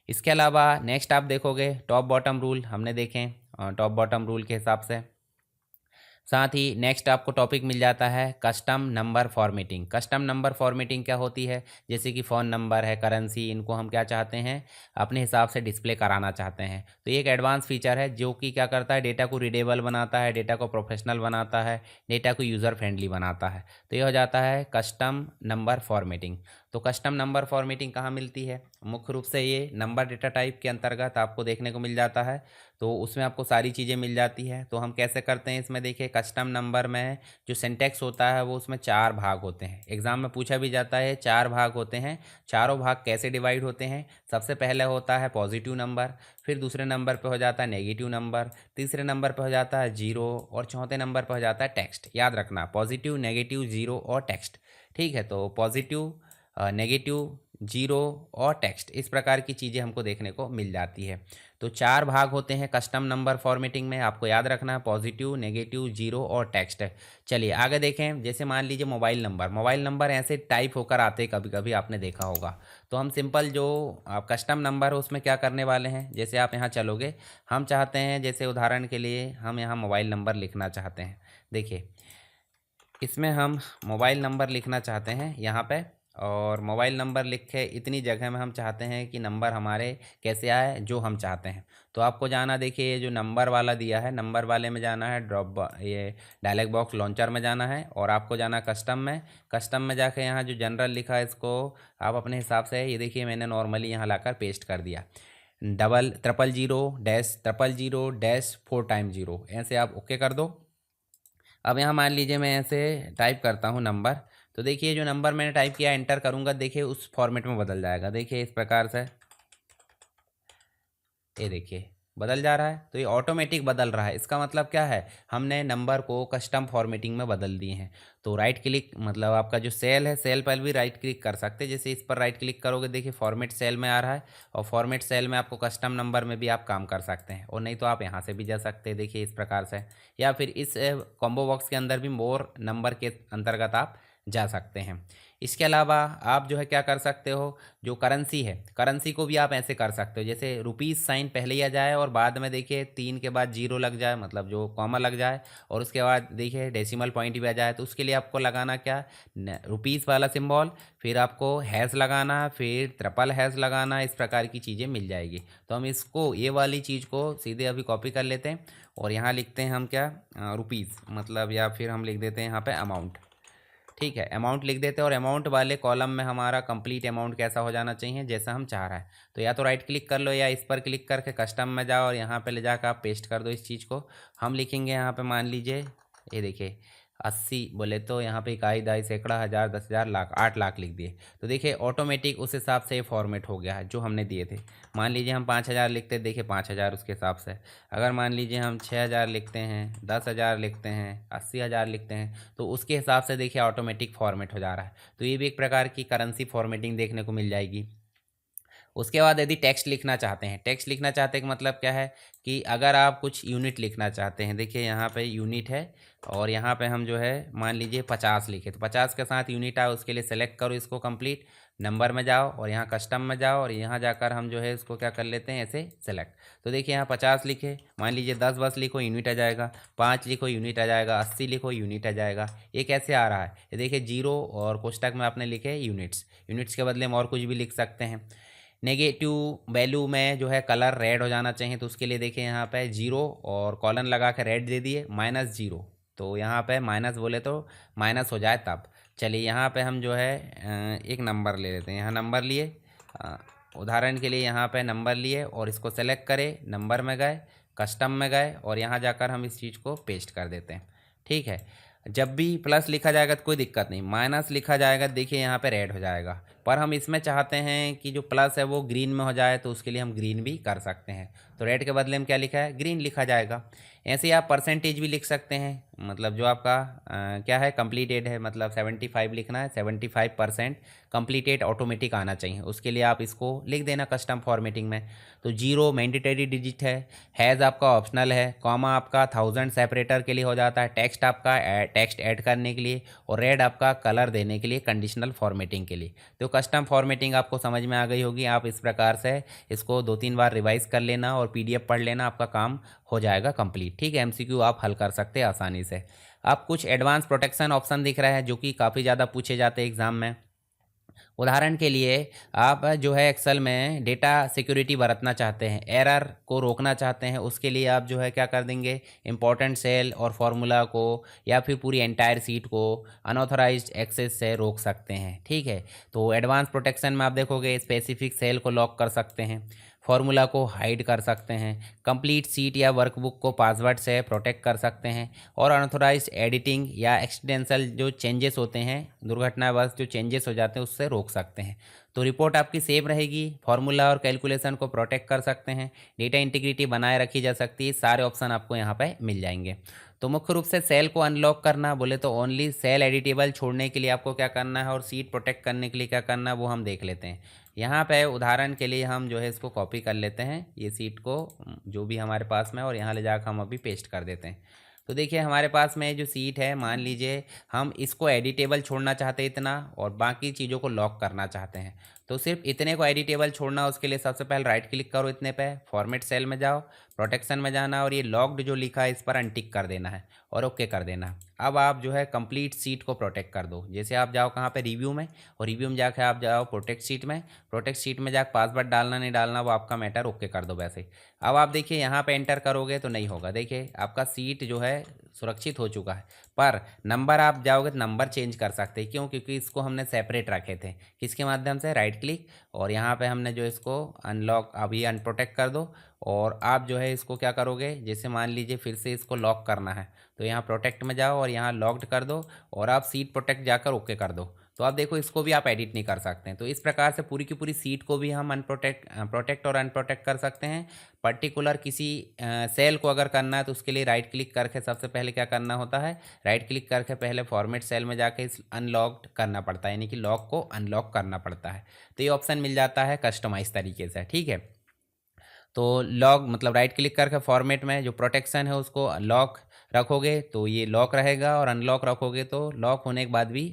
इसके अलावा नेक्स्ट आप देखोगे टॉप बॉटम रूल हमने देखें, टॉप बॉटम रूल के हिसाब से। साथ ही नेक्स्ट आपको टॉपिक मिल जाता है custom number formatting. Custom number formatting क्या होती है, जैसे कि फ़ोन नंबर है, करेंसी, इनको हम क्या चाहते हैं, अपने हिसाब से डिस्प्ले कराना चाहते हैं। तो ये एक एडवांस फीचर है जो कि क्या करता है, डेटा को रीडेबल बनाता है, डेटा को प्रोफेशनल बनाता है, डेटा को यूज़र फ्रेंडली बनाता है। तो ये हो जाता है कस्टम नंबर फॉर्मेटिंग। तो कस्टम नंबर फॉर्मेटिंग कहाँ मिलती है, मुख्य रूप से ये नंबर डेटा टाइप के अंतर्गत आपको देखने को मिल जाता है। तो उसमें आपको सारी चीज़ें मिल जाती है। तो हम कैसे करते हैं इसमें, देखिए कस्टम नंबर में जो सिंटैक्स होता है वो उसमें 4 भाग होते हैं। एग्जाम में पूछा भी जाता है 4 भाग होते हैं। चारों भाग कैसे डिवाइड होते हैं, सबसे पहले होता है पॉजिटिव नंबर, फिर दूसरे नंबर पे हो जाता है नेगेटिव नंबर, तीसरे नंबर पे हो जाता है जीरो, और चौथे नंबर पे हो जाता है टेक्स्ट। याद रखना पॉजिटिव, नेगेटिव, जीरो और टेक्स्ट। ठीक है, तो पॉजिटिव, नेगेटिव, जीरो और टेक्स्ट, इस प्रकार की चीज़ें हमको देखने को मिल जाती है। तो 4 भाग होते हैं कस्टम नंबर फॉर्मेटिंग में, आपको याद रखना है पॉजिटिव, नेगेटिव, जीरो और टेक्स्ट है। चलिए आगे देखें, जैसे मान लीजिए मोबाइल नंबर ऐसे टाइप होकर आते कभी कभी आपने देखा होगा। तो हम सिंपल जो कस्टम नंबर है उसमें क्या करने वाले हैं, जैसे आप यहाँ चलोगे, हम चाहते हैं जैसे उदाहरण के लिए हम यहाँ मोबाइल नंबर लिखना चाहते हैं। देखिए इसमें हम मोबाइल नंबर लिखना चाहते हैं यहाँ पे, और मोबाइल नंबर लिखे इतनी जगह में हम चाहते हैं कि नंबर हमारे कैसे आए जो हम चाहते हैं। तो आपको जाना, देखिए ये जो नंबर वाला दिया है, नंबर वाले में जाना है, ये डायलॉग बॉक्स लॉन्चर में जाना है, और आपको जाना कस्टम में। कस्टम में जाके यहाँ जो जनरल लिखा है इसको आप अपने हिसाब से, ये देखिए मैंने नॉर्मली यहाँ लाकर पेस्ट कर दिया, double triple zero dash triple zero dash 4 time zero, ऐसे आप ओके कर दो। अब यहाँ मान लीजिए मैं ऐसे टाइप करता हूँ नंबर, तो देखिए जो नंबर मैंने टाइप किया एंटर करूँगा, देखिए उस फॉर्मेट में बदल जाएगा। देखिए इस प्रकार से, ये देखिए बदल जा रहा है। तो ये ऑटोमेटिक बदल रहा है, इसका मतलब क्या है, हमने नंबर को कस्टम फॉर्मेटिंग में बदल दिए हैं। तो राइट क्लिक, मतलब आपका जो सेल है, सेल पर भी राइट क्लिक कर सकते हैं। जैसे इस पर राइट क्लिक करोगे, देखिए फॉर्मेट सेल में आ रहा है, और फॉर्मेट सेल में आपको कस्टम नंबर में भी आप काम कर सकते हैं, और नहीं तो आप यहाँ से भी जा सकते हैं, देखिए इस प्रकार से। या फिर इस कॉम्बो बॉक्स के अंदर भी मोर नंबर के अंतर्गत आप जा सकते हैं। इसके अलावा आप जो है क्या कर सकते हो, जो करेंसी है, करेंसी को भी आप ऐसे कर सकते हो, जैसे रुपीज़ साइन पहले ही आ जाए और बाद में देखिए 3 के बाद जीरो लग जाए, मतलब जो कॉमा लग जाए, और उसके बाद देखिए डेसिमल पॉइंट भी आ जाए। तो उसके लिए आपको लगाना क्या, रुपीज़ वाला सिंबल, फिर आपको हैश लगाना, फिर ट्रिपल हैश लगाना, इस प्रकार की चीज़ें मिल जाएगी। तो हम इसको, ये वाली चीज़ को सीधे अभी कॉपी कर लेते हैं, और यहाँ लिखते हैं हम क्या, रुपीज़, मतलब, या फिर हम लिख देते हैं यहाँ पे अमाउंट। ठीक है, अमाउंट लिख देते हैं, और अमाउंट वाले कॉलम में हमारा कंप्लीट अमाउंट कैसा हो जाना चाहिए, जैसा हम चाह रहा है। तो या तो राइट क्लिक कर लो, या इस पर क्लिक करके कस्टम में जाओ, और यहाँ पे ले जाकर आप पेस्ट कर दो इस चीज़ को। हम लिखेंगे यहाँ पे, मान लीजिए ये देखिए 80 बोले तो यहाँ पे इकाई, दहाई, सैकड़ा, हज़ार, 10,000, लाख, 8 लाख लिख दिए। तो देखिए ऑटोमेटिक उस हिसाब से ये फॉर्मेट हो गया है जो हमने दिए थे। मान लीजिए हम 5,000 लिखते, देखिए 5,000 उसके हिसाब से। अगर मान लीजिए हम 6,000 लिखते हैं, 10,000 लिखते हैं, 80,000 लिखते हैं, तो उसके हिसाब से देखिए ऑटोमेटिक फॉर्मेट हो जा रहा है। तो ये भी एक प्रकार की करेंसी फॉर्मेटिंग देखने को मिल जाएगी। उसके बाद यदि टेक्स्ट लिखना चाहते हैं, टेक्स्ट लिखना चाहते हैं का मतलब क्या है कि अगर आप कुछ यूनिट लिखना चाहते हैं, देखिए यहाँ पे यूनिट है और यहाँ पे हम जो है मान लीजिए 50 लिखे, तो 50 के साथ यूनिट आए उसके लिए सेलेक्ट करो इसको कंप्लीट, नंबर में जाओ और यहाँ कस्टम में जाओ और यहाँ जाकर हम जो है इसको क्या कर लेते हैं ऐसे सेलेक्ट। तो देखिए यहाँ 50 लिखे, मान लीजिए 10 बस लिखो यूनिट आ जाएगा, 5 लिखो यूनिट आ जाएगा, 80 लिखो यूनिट आ जाएगा। ये कैसे आ रहा है, ये देखिए जीरो और कोष्टक में आपने लिखे यूनिट्स, यूनिट्स के बदले में और कुछ भी लिख सकते हैं। नेगेटिव वैल्यू में जो है कलर रेड हो जाना चाहिए, तो उसके लिए देखिए यहाँ पे जीरो और कॉलन लगा के रेड दे दिए, -0, तो यहाँ पे माइनस बोले तो माइनस हो जाए तब। चलिए यहाँ पे हम जो है एक नंबर ले लेते हैं, यहाँ नंबर लिए, उदाहरण के लिए यहाँ पे नंबर लिए और इसको सेलेक्ट करें, नंबर में गए, कस्टम में गए और यहाँ जाकर हम इस चीज़ को पेस्ट कर देते हैं। ठीक है, जब भी प्लस लिखा जाएगा तो कोई दिक्कत नहीं, माइनस लिखा जाएगा देखिए यहाँ पे रेड हो जाएगा, पर हम इसमें चाहते हैं कि जो प्लस है वो ग्रीन में हो जाए, तो उसके लिए हम ग्रीन भी कर सकते हैं, तो रेड के बदले में क्या लिखा है, ग्रीन लिखा जाएगा। ऐसे ही आप परसेंटेज भी लिख सकते हैं, मतलब जो आपका क्या है कंप्लीटेड है, मतलब 75 लिखना है, 75% कंप्लीटेड ऑटोमेटिक आना चाहिए, उसके लिए आप इसको लिख देना कस्टम फॉर्मेटिंग में। तो जीरो मैंडेटरी डिजिट है, हैज़ आपका ऑप्शनल है, कॉमा आपका 1000 सेपरेटर के लिए हो जाता है, टेक्स्ट आपका टेक्स्ट ऐड करने के लिए और रेड आपका कलर देने के लिए, कंडीशनल फॉर्मेटिंग के लिए। तो कस्टम फॉर्मेटिंग आपको समझ में आ गई होगी, आप इस प्रकार से इसको 2-3 बार रिवाइज कर लेना और पीडीएफ पढ़ लेना, आपका काम हो जाएगा कंप्लीट। ठीक है, एमसीक्यू आप हल कर सकते हैं आसानी से। आप कुछ एडवांस प्रोटेक्शन ऑप्शन दिख रहा है जो कि काफ़ी ज़्यादा पूछे जाते हैं एग्जाम में। उदाहरण के लिए आप जो है एक्सेल में डेटा सिक्योरिटी बरतना चाहते हैं, एरर को रोकना चाहते हैं, उसके लिए आप जो है क्या कर देंगे, इंपॉर्टेंट सेल और फार्मूला को या फिर पूरी एंटायर सीट को अनऑथराइज्ड एक्सेस से रोक सकते हैं। ठीक है, तो एडवांस प्रोटेक्शन में आप देखोगे स्पेसिफिक सेल को लॉक कर सकते हैं, फॉर्मूला को हाइड कर सकते हैं, कंप्लीट सीट या वर्कबुक को पासवर्ड से प्रोटेक्ट कर सकते हैं और अनऑथराइज्ड एडिटिंग या एक्सीडेंशियल जो चेंजेस होते हैं, दुर्घटनावश जो चेंजेस हो जाते हैं उससे रोक सकते हैं। तो रिपोर्ट आपकी सेव रहेगी, फार्मूला और कैलकुलेशन को प्रोटेक्ट कर सकते हैं, डेटा इंटीग्रिटी बनाए रखी जा सकती है, सारे ऑप्शन आपको यहाँ पे मिल जाएंगे। तो मुख्य रूप से सेल को अनलॉक करना बोले तो ओनली सेल एडिटेबल छोड़ने के लिए आपको क्या करना है और सीट प्रोटेक्ट करने के लिए क्या करना है वो हम देख लेते हैं। यहाँ पे उदाहरण के लिए हम जो है इसको कॉपी कर लेते हैं, ये सीट को जो भी हमारे पास में, और यहाँ ले जाकर हम अभी पेस्ट कर देते हैं। तो देखिए हमारे पास में जो सीट है, मान लीजिए हम इसको एडिटेबल छोड़ना चाहते हैं इतना और बाकी चीज़ों को लॉक करना चाहते हैं, तो सिर्फ इतने को एडिटेबल छोड़ना, उसके लिए सबसे पहले राइट क्लिक करो इतने पे, फॉर्मेट सेल में जाओ, प्रोटेक्शन में जाना और ये लॉक्ड जो लिखा है इस पर अनटिक कर देना है और ओके कर देना है। अब आप जो है कंप्लीट सीट को प्रोटेक्ट कर दो, जैसे आप जाओ कहाँ पे, रिव्यू में, और रिव्यू में जाकर आप जाओ प्रोटेक्ट सीट में, प्रोटेक्ट सीट में जाकर पासवर्ड डालना नहीं डालना वो आपका मैटर, ओके कर दो वैसे। अब आप देखिए यहाँ पे एंटर करोगे तो नहीं होगा, देखिए आपका सीट जो है सुरक्षित हो चुका है, पर नंबर आप जाओगे तो नंबर चेंज कर सकते हैं, क्यों, क्योंकि इसको हमने सेपरेट रखे थे, किसके माध्यम से, राइट क्लिक, और यहाँ पे हमने जो इसको अनलॉक, अभी अनप्रोटेक्ट कर दो और आप जो है इसको क्या करोगे, जैसे मान लीजिए फिर से इसको लॉक करना है तो यहाँ प्रोटेक्ट में जाओ और यहाँ लॉक्ड कर दो और आप सीट प्रोटेक्ट जाकर ओके कर दो, तो आप देखो इसको भी आप एडिट नहीं कर सकते हैं। तो इस प्रकार से पूरी की पूरी सीट को भी हम प्रोटेक्ट और अनप्रोटेक्ट कर सकते हैं। पर्टिकुलर किसी सेल को अगर करना है तो उसके लिए राइट क्लिक करके सबसे पहले क्या करना होता है, राइट क्लिक करके पहले फॉर्मेट सेल में जाके इस अनलॉक्ड करना पड़ता है, यानी कि लॉक को अनलॉक करना पड़ता है। तो ये ऑप्शन मिल जाता है कस्टमाइज तरीके से। ठीक है, तो लॉक मतलब राइट क्लिक करके फॉर्मेट में जो प्रोटेक्शन है उसको लॉक रखोगे तो ये लॉक रहेगा और अनलॉक रखोगे तो लॉक होने के बाद भी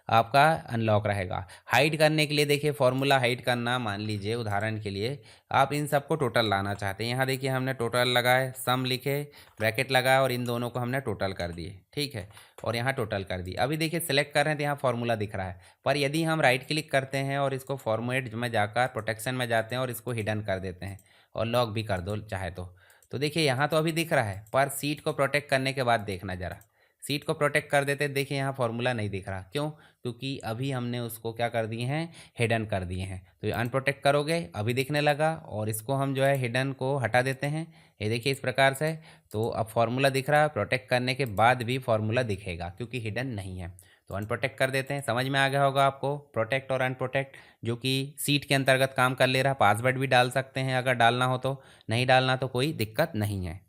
आपका अनलॉक रहेगा। हाइड करने के लिए देखिए फॉर्मूला हाइड करना, मान लीजिए उदाहरण के लिए आप इन सबको टोटल लाना चाहते हैं, यहाँ देखिए हमने टोटल लगाए, सम लिखे, ब्रैकेट लगाया और इन दोनों को हमने टोटल कर दिए। ठीक है, और यहाँ टोटल कर दी। अभी देखिए सेलेक्ट कर रहे हैं तो यहाँ फॉर्मूला दिख रहा है, पर यदि हम राइट क्लिक करते हैं और इसको फॉर्मेट में जाकर प्रोटेक्शन में जाते हैं और इसको हिडन कर देते हैं और लॉक भी कर दो चाहे तो देखिए यहाँ तो अभी दिख रहा है, पर सीट को प्रोटेक्ट करने के बाद देखना ज़रा, सीट को प्रोटेक्ट कर देते देखिए यहाँ फॉर्मूला नहीं दिख रहा, क्यों, क्योंकि अभी हमने उसको क्या कर दिए हैं, हिडन कर दिए हैं। तो ये अनप्रोटेक्ट करोगे अभी दिखने लगा और इसको हम जो है हिडन को हटा देते हैं, ये देखिए इस प्रकार से। तो अब फॉर्मूला दिख रहा है, प्रोटेक्ट करने के बाद भी फॉर्मूला दिखेगा क्योंकि हिडन नहीं है, तो अनप्रोटेक्ट कर देते हैं। समझ में आ गया होगा आपको, प्रोटेक्ट और अनप्रोटेक्ट जो कि सीट के अंतर्गत काम कर ले रहा। पासवर्ड भी डाल सकते हैं अगर डालना हो तो, नहीं डालना तो कोई दिक्कत नहीं है।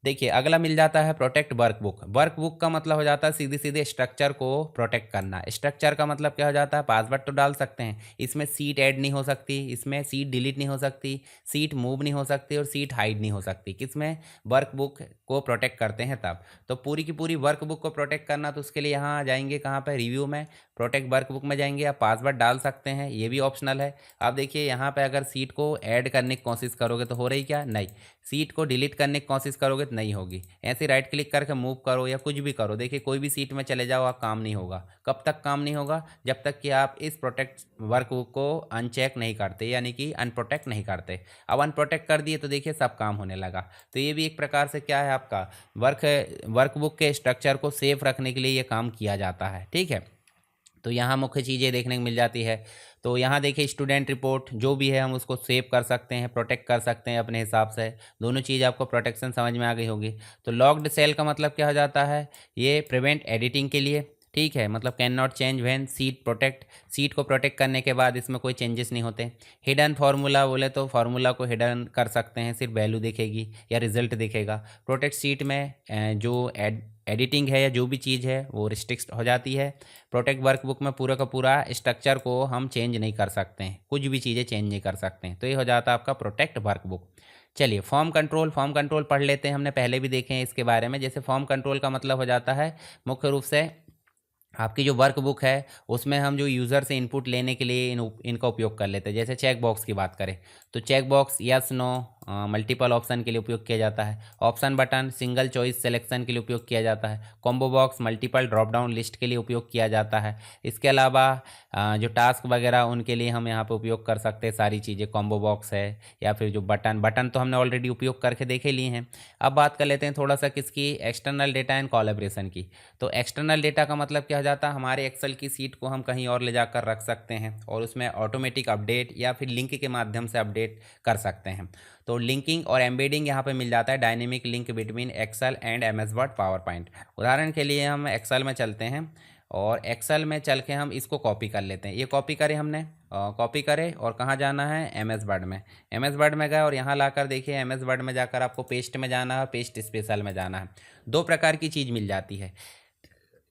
देखिए अगला मिल जाता है प्रोटेक्ट वर्कबुक। वर्कबुक का मतलब हो जाता है सीधे सीधे स्ट्रक्चर को प्रोटेक्ट करना। स्ट्रक्चर का मतलब क्या हो जाता है, पासवर्ड तो डाल सकते हैं, इसमें सीट ऐड नहीं हो सकती, इसमें सीट डिलीट नहीं हो सकती, सीट मूव नहीं हो सकती और सीट हाइड नहीं हो सकती। किसमें, वर्कबुक को प्रोटेक्ट करते हैं तब। तो पूरी की पूरी वर्कबुक को प्रोटेक्ट करना, तो उसके लिए यहाँ जाएंगे कहाँ पर, रिव्यू में, प्रोटेक्ट वर्कबुक में जाएंगे। आप पासवर्ड डाल सकते हैं, ये भी ऑप्शनल है। आप देखिए यहाँ पे अगर सीट को ऐड करने की कोशिश करोगे तो हो रही क्या, नहीं। सीट को डिलीट करने की कोशिश करोगे तो नहीं होगी। ऐसे राइट क्लिक करके मूव करो या कुछ भी करो, देखिए कोई भी सीट में चले जाओ, आप काम नहीं होगा। कब तक काम नहीं होगा, जब तक कि आप इस प्रोटेक्ट वर्कबुक को अनचेक नहीं करते, यानी कि अनप्रोटेक्ट नहीं करते। अब अनप्रोटेक्ट कर दिए तो देखिए सब काम होने लगा। तो ये भी एक प्रकार से क्या है, आपका वर्कबुक के स्ट्रक्चर को सेफ रखने के लिए ये काम किया जाता है, ठीक है। तो यहाँ मुख्य चीज़ें देखने को मिल जाती है। तो यहाँ देखिए स्टूडेंट रिपोर्ट जो भी है हम उसको सेव कर सकते हैं, प्रोटेक्ट कर सकते हैं अपने हिसाब से। दोनों चीज़ आपको प्रोटेक्शन समझ में आ गई होगी। तो लॉक्ड सेल का मतलब क्या हो जाता है, ये प्रिवेंट एडिटिंग के लिए, ठीक है। मतलब can not change when seat protect, seat को प्रोटेक्ट करने के बाद इसमें कोई चेंजेस नहीं होते। हिडन फार्मूला बोले तो फार्मूला को हिडन कर सकते हैं, सिर्फ वैल्यू दिखेगी या रिजल्ट दिखेगा। प्रोटेक्ट सीट में जो एडिटिंग है या जो भी चीज़ है वो रिस्ट्रिक्ट हो जाती है। प्रोटेक्ट वर्कबुक में पूरा का पूरा स्ट्रक्चर को हम चेंज नहीं कर सकते हैं, कुछ भी चीज़ें चेंज नहीं कर सकते हैं। तो ये हो जाता है आपका प्रोटेक्ट वर्कबुक। चलिए फॉर्म कंट्रोल, फॉर्म कंट्रोल पढ़ लेते हैं, हमने पहले भी देखे हैं इसके बारे में। जैसे फॉर्म कंट्रोल का मतलब हो जाता है मुख्य रूप से आपकी जो वर्कबुक है उसमें हम जो यूज़र से इनपुट लेने के लिए इनका उपयोग कर लेते हैं। जैसे चेक बॉक्स की बात करें तो check box yes no multiple option के लिए उपयोग किया जाता है। Option button single choice selection के लिए उपयोग किया जाता है। Combo box multiple drop down list के लिए उपयोग किया जाता है। इसके अलावा जो टास्क वगैरह उनके लिए हम यहाँ पे उपयोग कर सकते हैं सारी चीज़ें। कॉम्बो बॉक्स है या फिर जो बटन तो हमने ऑलरेडी उपयोग करके देखे लिए हैं। अब बात कर लेते हैं थोड़ा सा किसकी, एक्सटर्नल डेटा एंड कोलैबोरेशन की। तो एक्सटर्नल डेटा का मतलब क्या हो जाता है, हमारे एक्सेल की सीट को हम कहीं और ले जाकर रख सकते हैं और उसमें ऑटोमेटिक अपडेट या फिर लिंक के माध्यम से अपडेट कर सकते हैं। तो लिंकिंग और एम्बेडिंग यहाँ पे मिल जाता है, dynamic link between Excel and MS Word PowerPoint. उदाहरण के लिए हम एक्सेल में चलते हैं और एक्सेल में चल के हम इसको कॉपी कर लेते हैं। ये कॉपी करें हमने, कॉपी करें और कहाँ जाना है, एमएस वर्ड में। एमएस वर्ड में गए और यहाँ लाकर देखिए एमएस वर्ड में जाकर आपको पेस्ट में जाना है, पेस्ट स्पेशल में जाना है। दो प्रकार की चीज़ मिल जाती है।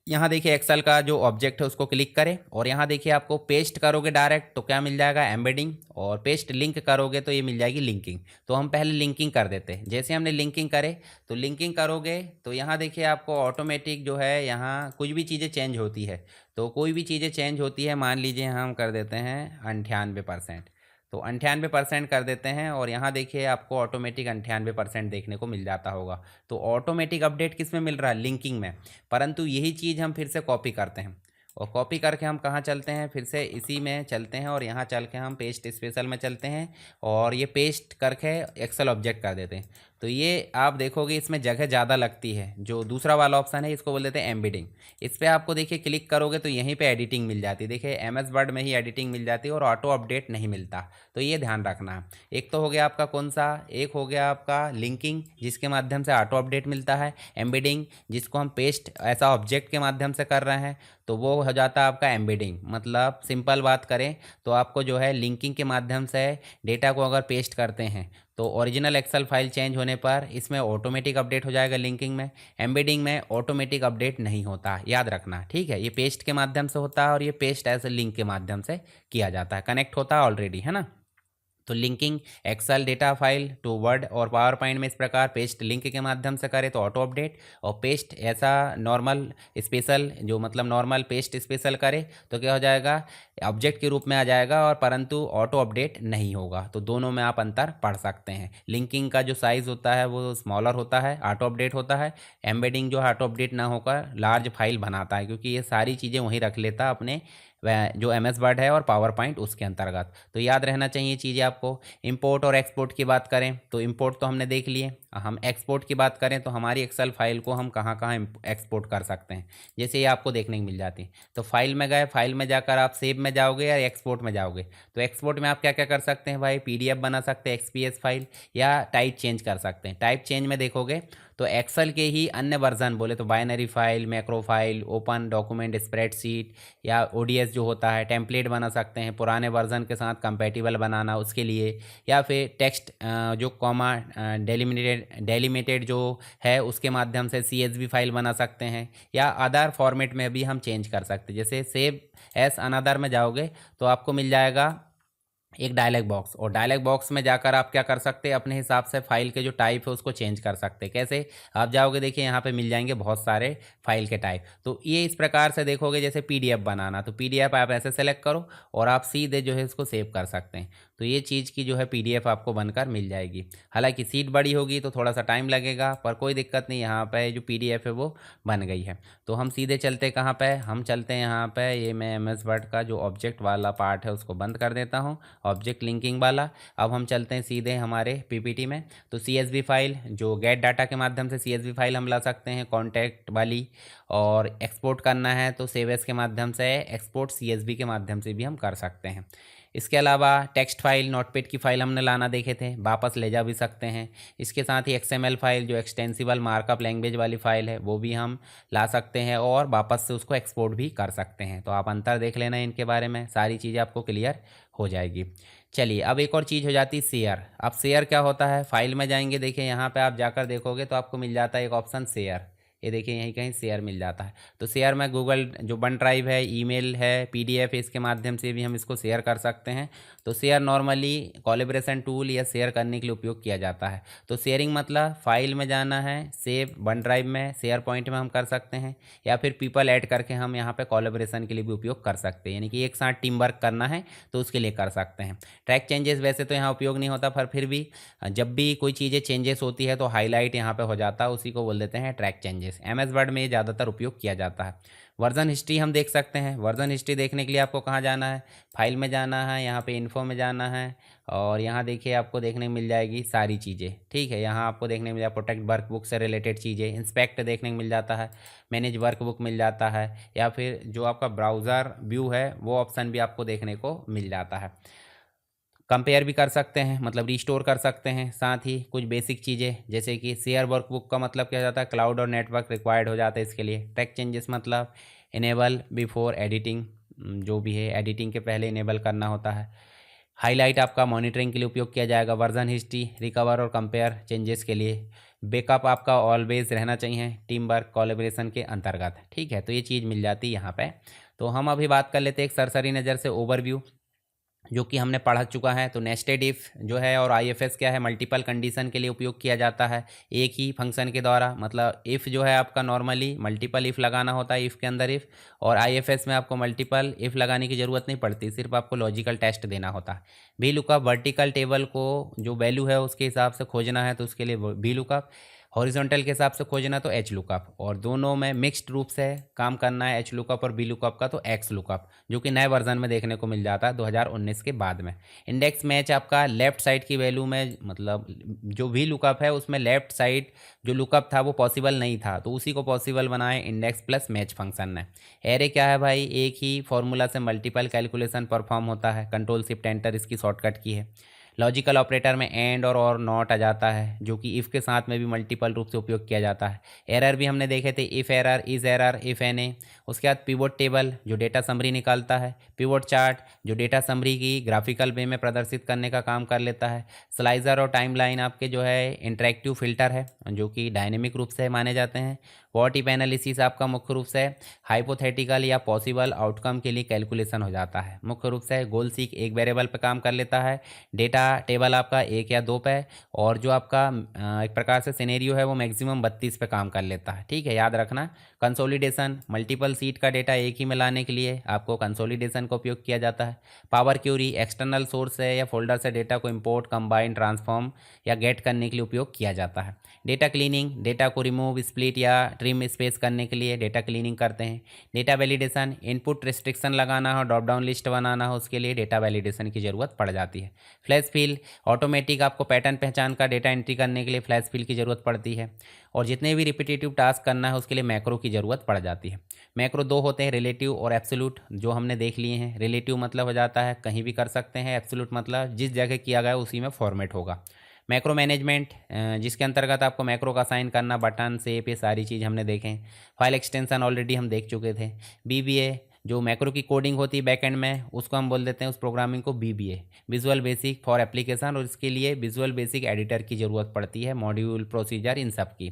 यहाँ देखिए एक्सेल का जो ऑब्जेक्ट है उसको क्लिक करें और यहाँ देखिए आपको पेस्ट करोगे डायरेक्ट तो क्या मिल जाएगा, एम्बेडिंग, और पेस्ट लिंक करोगे तो ये मिल जाएगी लिंकिंग। तो हम पहले लिंकिंग कर देते हैं। जैसे हमने लिंकिंग करे तो लिंकिंग करोगे तो यहाँ देखिए आपको ऑटोमेटिक जो है यहाँ कुछ भी चीज़ें चेंज होती है। तो कोई भी चीज़ें चेंज होती है, मान लीजिए हम कर देते हैं 98%, तो 98% कर देते हैं और यहाँ देखिए आपको ऑटोमेटिक 98% देखने को मिल जाता होगा। तो ऑटोमेटिक अपडेट किस में मिल रहा है, लिंकिंग में। परंतु यही चीज़ हम फिर से कॉपी करते हैं और कॉपी करके हम कहाँ चलते हैं, फिर से इसी में चलते हैं और यहाँ चल के हम पेस्ट स्पेशल में चलते हैं और ये पेस्ट करके एक्सेल ऑब्जेक्ट कर देते हैं। तो ये आप देखोगे इसमें जगह ज़्यादा लगती है। जो दूसरा वाला ऑप्शन है इसको बोल देते हैं एम्बेडिंग। इस पर आपको देखिए क्लिक करोगे तो यहीं पे एडिटिंग मिल जाती है। देखिए एमएस वर्ड में ही एडिटिंग मिल जाती है और ऑटो अपडेट नहीं मिलता। तो ये ध्यान रखना है। एक तो हो गया आपका कौन सा, एक हो गया आपका लिंकिंग जिसके माध्यम से ऑटो अपडेट मिलता है। एम्बेडिंग जिसको हम पेस्ट ऐसा ऑब्जेक्ट के माध्यम से कर रहे हैं तो वो हो जाता है आपका एम्बेडिंग। मतलब सिंपल बात करें तो आपको जो है लिंकिंग के माध्यम से डेटा को अगर पेस्ट करते हैं तो ओरिजिनल एक्सेल फाइल चेंज होने पर इसमें ऑटोमेटिक अपडेट हो जाएगा लिंकिंग में। एम्बेडिंग में ऑटोमेटिक अपडेट नहीं होता, याद रखना, ठीक है। ये पेस्ट के माध्यम से होता है और ये पेस्ट ऐसे लिंक के माध्यम से किया जाता है, कनेक्ट होता है ऑलरेडी, है ना। तो linking Excel data file to Word और पावर पॉइंट में इस प्रकार पेस्ट लिंक के माध्यम से करें तो ऑटो अपडेट, और पेस्ट ऐसा नॉर्मल स्पेशल जो मतलब नॉर्मल पेस्ट स्पेशल करे तो क्या हो जाएगा, ऑब्जेक्ट के रूप में आ जाएगा और परंतु ऑटो अपडेट नहीं होगा। तो दोनों में आप अंतर पढ़ सकते हैं। लिंकिंग का जो साइज़ होता है वो स्मॉलर होता है, ऑटो अपडेट होता है। एम्बेडिंग जो ऑटो अपडेट ना होकर लार्ज फाइल बनाता है क्योंकि ये सारी चीज़ें वहीं रख लेता है अपने वह जो एमएस वर्ड है और पावर पॉइंट उसके अंतर्गत। तो याद रहना चाहिए चीज़ें आपको। इंपोर्ट और एक्सपोर्ट की बात करें तो इंपोर्ट तो हमने देख लिए। हम एक्सपोर्ट की बात करें तो हमारी एक्सेल फाइल को हम कहाँ कहाँ एक्सपोर्ट कर सकते हैं, जैसे ये आपको देखने को मिल जाती है। तो फाइल में गए, फाइल में जाकर आप सेव में जाओगे या एक्सपोर्ट में जाओगे। तो एक्सपोर्ट में आप क्या क्या कर सकते हैं भाई, पीडीएफ बना सकते हैं, एक्सपीएस फाइल, या टाइप चेंज कर सकते हैं। टाइप चेंज में देखोगे तो एक्सेल के ही अन्य वर्जन बोले तो binary file, macro file, open document, spreadsheet या ओडीएस जो होता है, टेम्पलेट बना सकते हैं पुराने वर्जन के साथ कंपैटिबल बनाना उसके लिए, या फिर टेक्स्ट जो कॉमा डेलिमिटेड जो है उसके माध्यम से CSV फाइल बना सकते हैं, या अदर फॉर्मेट में भी हम चेंज कर सकते हैं। जैसे सेव एस अनदर में जाओगे तो आपको मिल जाएगा एक डायलॉग बॉक्स, और डायलॉग बॉक्स में जाकर आप क्या कर सकते हैं, अपने हिसाब से फाइल के जो टाइप है उसको चेंज कर सकते हैं। कैसे? आप जाओगे देखिए यहाँ पे मिल जाएंगे बहुत सारे फाइल के टाइप। तो ये इस प्रकार से देखोगे, जैसे PDF बनाना, तो PDF आप ऐसे सेलेक्ट करो और आप सीधे जो है इसको सेव कर सकते हैं। तो ये चीज़ की जो है PDF आपको बनकर मिल जाएगी। हालांकि सीट बड़ी होगी तो थोड़ा सा टाइम लगेगा, पर कोई दिक्कत नहीं, यहाँ पे जो PDF है वो बन गई है। तो हम सीधे चलते कहाँ पे, हम चलते हैं यहाँ पे, ये मैं MS वर्ड का जो ऑब्जेक्ट वाला पार्ट है उसको बंद कर देता हूँ, ऑब्जेक्ट लिंकिंग वाला। अब हम चलते हैं सीधे हमारे PPT में। तो CSV फाइल जो गेट डाटा के माध्यम से CSV फाइल हम ला सकते हैं कॉन्टैक्ट वाली, और एक्सपोर्ट करना है तो सेव एस के माध्यम से, एक्सपोर्ट CSV के माध्यम से भी हम कर सकते हैं। इसके अलावा टेक्स्ट फाइल, नोटपैड की फ़ाइल हमने लाना देखे थे, वापस ले जा भी सकते हैं। इसके साथ ही XML फाइल जो एक्सटेंसिबल मार्कअप लैंग्वेज वाली फ़ाइल है वो भी हम ला सकते हैं, और वापस से उसको एक्सपोर्ट भी कर सकते हैं। तो आप अंतर देख लेना इनके बारे में, सारी चीज़ें आपको क्लियर हो जाएगी। चलिए अब एक और चीज़ हो जाती है शेयर। अब शेयर क्या होता है, फाइल में जाएंगे, देखिए यहाँ पे आप जाकर देखोगे तो आपको मिल जाता है एक ऑप्शन शेयर। ये देखिए यहीं कहीं शेयर मिल जाता है। तो शेयर में गूगल जो वन ड्राइव है, ईमेल है, PDF है, इसके माध्यम से भी हम इसको शेयर कर सकते हैं। तो शेयर नॉर्मली कोलैबोरेशन टूल या शेयर करने के लिए उपयोग किया जाता है। तो शेयरिंग मतलब फाइल में जाना है, सेव वन ड्राइव में, शेयर पॉइंट में हम कर सकते हैं, या फिर पीपल ऐड करके हम यहाँ पे कोलैबोरेशन के लिए भी उपयोग कर सकते हैं, यानी कि एक साथ टीम वर्क करना है तो उसके लिए कर सकते हैं। ट्रैक चेंजेस वैसे तो यहाँ उपयोग नहीं होता, पर फिर भी जब भी कोई चीज़ें चेंजेस होती है तो हाईलाइट यहाँ पे हो जाता है, उसी को बोल देते हैं ट्रैक चेंजेस। MS वर्ड में ये ज़्यादातर उपयोग किया जाता है। वर्जन हिस्ट्री हम देख सकते हैं। वर्जन हिस्ट्री देखने के लिए आपको कहाँ जाना है, फाइल में जाना है, यहाँ पे इन्फो में जाना है, और यहाँ देखिए आपको देखने को मिल जाएगी सारी चीज़ें। ठीक है, यहाँ आपको देखने को मिल जाएगा प्रोटेक्ट वर्कबुक से रिलेटेड चीज़ें, इंस्पेक्ट देखने को मिल जाता है, मैनेज वर्कबुक मिल जाता है, या फिर जो आपका ब्राउज़र व्यू है वो ऑप्शन भी आपको देखने को मिल जाता है। कंपेयर भी कर सकते हैं, मतलब रिस्टोर कर सकते हैं। साथ ही कुछ बेसिक चीज़ें जैसे कि शेयर वर्कबुक का मतलब क्या हो जाता है, क्लाउड और नेटवर्क रिक्वायर्ड हो जाता है इसके लिए। ट्रैक चेंजेस मतलब इनेबल बिफोर एडिटिंग, जो भी है एडिटिंग के पहले इनेबल करना होता है। हाईलाइट आपका मॉनिटरिंग के लिए उपयोग किया जाएगा। वर्जन हिस्ट्री रिकवर और कंपेयर चेंजेस के लिए। बैकअप आपका ऑलवेज रहना चाहिए टीम वर्क कोलैबोरेशन के अंतर्गत। ठीक है, तो ये चीज़ मिल जाती है यहाँ पे। तो हम अभी बात कर लेते हैं एक सरसरी नज़र से ओवरव्यू, जो कि हमने पढ़ चुका है। तो नेस्टेड इफ़ जो है और IFS क्या है, मल्टीपल कंडीशन के लिए उपयोग किया जाता है एक ही फंक्शन के द्वारा। मतलब इफ़ जो है आपका नॉर्मली मल्टीपल इफ़ लगाना होता है इफ़ के अंदर इफ़, और IFS में आपको मल्टीपल इफ़ लगाने की ज़रूरत नहीं पड़ती, सिर्फ आपको लॉजिकल टेस्ट देना होता है। वी लुकअप वर्टिकल टेबल को जो वैल्यू है उसके हिसाब से खोजना है तो उसके लिए वी लुकअप, हॉरिजॉन्टल के हिसाब से खोजना तो एच लुकअप, और दोनों में मिक्स्ड रूप से काम करना है एच लुकअप और बी लुकअप का तो एक्स लुकअप, जो कि नए वर्जन में देखने को मिल जाता है 2019 के बाद में। इंडेक्स मैच आपका लेफ्ट साइड की वैल्यू में, मतलब जो वी लुकअप है उसमें लेफ्ट साइड जो लुकअप था वो पॉसिबल नहीं था, तो उसी को पॉसिबल बनाए इंडेक्स प्लस मैच फंक्शन ने। एरे क्या है भाई, एक ही फॉर्मूला से मल्टीपल कैलकुलेशन परफॉर्म होता है, कंट्रोल शिफ्ट एंटर इसकी शॉर्टकट की है। लॉजिकल ऑपरेटर में एंड और नॉट आ जाता है, जो कि इफ़ के साथ में भी मल्टीपल रूप से उपयोग किया जाता है। एरर भी हमने देखे थे, if error, is error, if N A. उसके बाद पिवोट टेबल जो डेटा समरी निकालता है, पिवोट चार्ट जो डेटा समरी की ग्राफिकल वे में प्रदर्शित करने का काम कर लेता है। स्लाइजर और टाइमलाइन आपके जो है इंटरेक्टिव फिल्टर है, जो कि डायनेमिक रूप से माने जाते हैं। वॉट इफ एनालिसिस आपका मुख्य रूप से हाइपोथेटिकल या पॉसिबल आउटकम के लिए कैलकुलेशन हो जाता है। मुख्य रूप से गोल सीक एक वेरिएबल पर काम कर लेता है, डेटा टेबल आपका एक या दो पे, और जो आपका एक प्रकार से सिनेरियो है वो मैक्सिमम 32 पे काम कर लेता है। ठीक है, याद रखना। कंसोलिडेशन मल्टीपल सीट का डेटा एक ही में लाने के लिए आपको कंसोलिडेशन का उपयोग किया जाता है। पावर क्यूरी एक्सटर्नल सोर्स से या फोल्डर से डेटा को इंपोर्ट, कंबाइन, ट्रांसफॉर्म या गेट करने के लिए उपयोग किया जाता है। डेटा क्लीनिंग डेटा को रिमूव, स्प्लिट या ट्रिम स्पेस करने के लिए डेटा क्लीनिंग करते हैं। डेटा वैलिडेशन इनपुट रिस्ट्रिक्शन लगाना हो, ड्रॉप डाउन लिस्ट बनाना हो, उसके लिए डेटा वैलिडेशन की ज़रूरत पड़ जाती है। फ्लैश फिल ऑटोमेटिक आपको पैटर्न पहचान का डेटा एंट्री करने के लिए फ्लैश फिल की ज़रूरत पड़ती है। और जितने भी रिपीटेटिव टास्क करना है उसके लिए मैक्रो की ज़रूरत पड़ जाती है। मैक्रो दो होते हैं, रिलेटिव और एब्सोल्यूट, जो हमने देख लिए हैं। रिलेटिव मतलब हो जाता है कहीं भी कर सकते हैं, एब्सोल्यूट मतलब जिस जगह किया गया उसी में फॉर्मेट होगा। मैक्रो मैनेजमेंट जिसके अंतर्गत आपको मैक्रो का साइन करना, बटन शेप, ये सारी चीज़ हमने देखें। फाइल एक्सटेंशन ऑलरेडी हम देख चुके थे। बीबीए जो मैक्रो की कोडिंग होती है बैकएंड में, उसको हम बोल देते हैं उस प्रोग्रामिंग को BBA, visual basic for application, और इसके लिए विजुअल बेसिक एडिटर की ज़रूरत पड़ती है, मॉड्यूल, प्रोसीजर, इन सब की।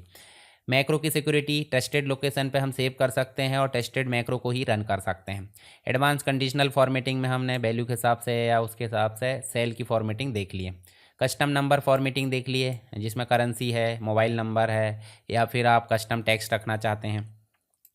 मैक्रो की सिक्योरिटी ट्रस्टेड लोकेशन पे हम सेव कर सकते हैं और ट्रस्टेड मैक्रो को ही रन कर सकते हैं। एडवांस कंडीशनल फॉर्मेटिंग में हमने वैल्यू के हिसाब से या उसके हिसाब से सेल की फॉर्मेटिंग देख ली है। कस्टम नंबर फॉर्मेटिंग देख लिए, जिसमें करेंसी है, मोबाइल नंबर है, या फिर आप कस्टम टेक्स्ट रखना चाहते हैं।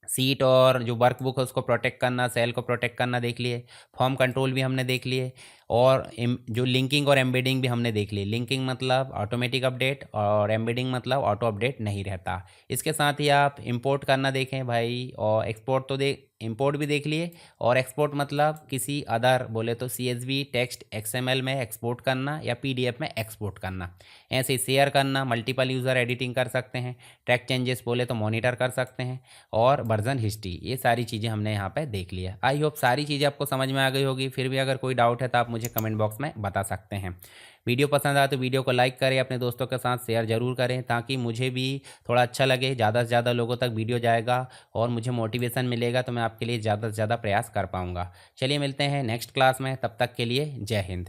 सीट और जो वर्कबुक है उसको प्रोटेक्ट करना, सेल को प्रोटेक्ट करना देख लिए। फॉर्म कंट्रोल भी हमने देख लिए, और जो लिंकिंग और एम्बेडिंग भी हमने देख ली। लिंकिंग मतलब ऑटोमेटिक अपडेट, और एम्बेडिंग मतलब ऑटो अपडेट नहीं रहता। इसके साथ ही आप इंपोर्ट करना देखें भाई, और एक्सपोर्ट तो इंपोर्ट भी देख लिए, और एक्सपोर्ट मतलब किसी अदर बोले तो CSV टेक्स्ट XML में एक्सपोर्ट करना या PDF में एक्सपोर्ट करना। ऐसे ही शेयर करना, मल्टीपल यूज़र एडिटिंग कर सकते हैं, ट्रैक चेंजेस बोले तो मॉनिटर कर सकते हैं, और वर्जन हिस्ट्री, ये सारी चीज़ें हमने यहाँ पे देख लिया। आई होप सारी चीज़ें आपको समझ में आ गई होगी। फिर भी अगर कोई डाउट है तो आप मुझे कमेंट बॉक्स में बता सकते हैं। वीडियो पसंद आए तो वीडियो को लाइक करें, अपने दोस्तों के साथ शेयर ज़रूर करें, ताकि मुझे भी थोड़ा अच्छा लगे, ज़्यादा से ज़्यादा लोगों तक वीडियो जाएगा और मुझे मोटिवेशन मिलेगा, तो मैं आपके लिए ज़्यादा से ज़्यादा प्रयास कर पाऊँगा। चलिए मिलते हैं नेक्स्ट क्लास में, तब तक के लिए जय हिंद।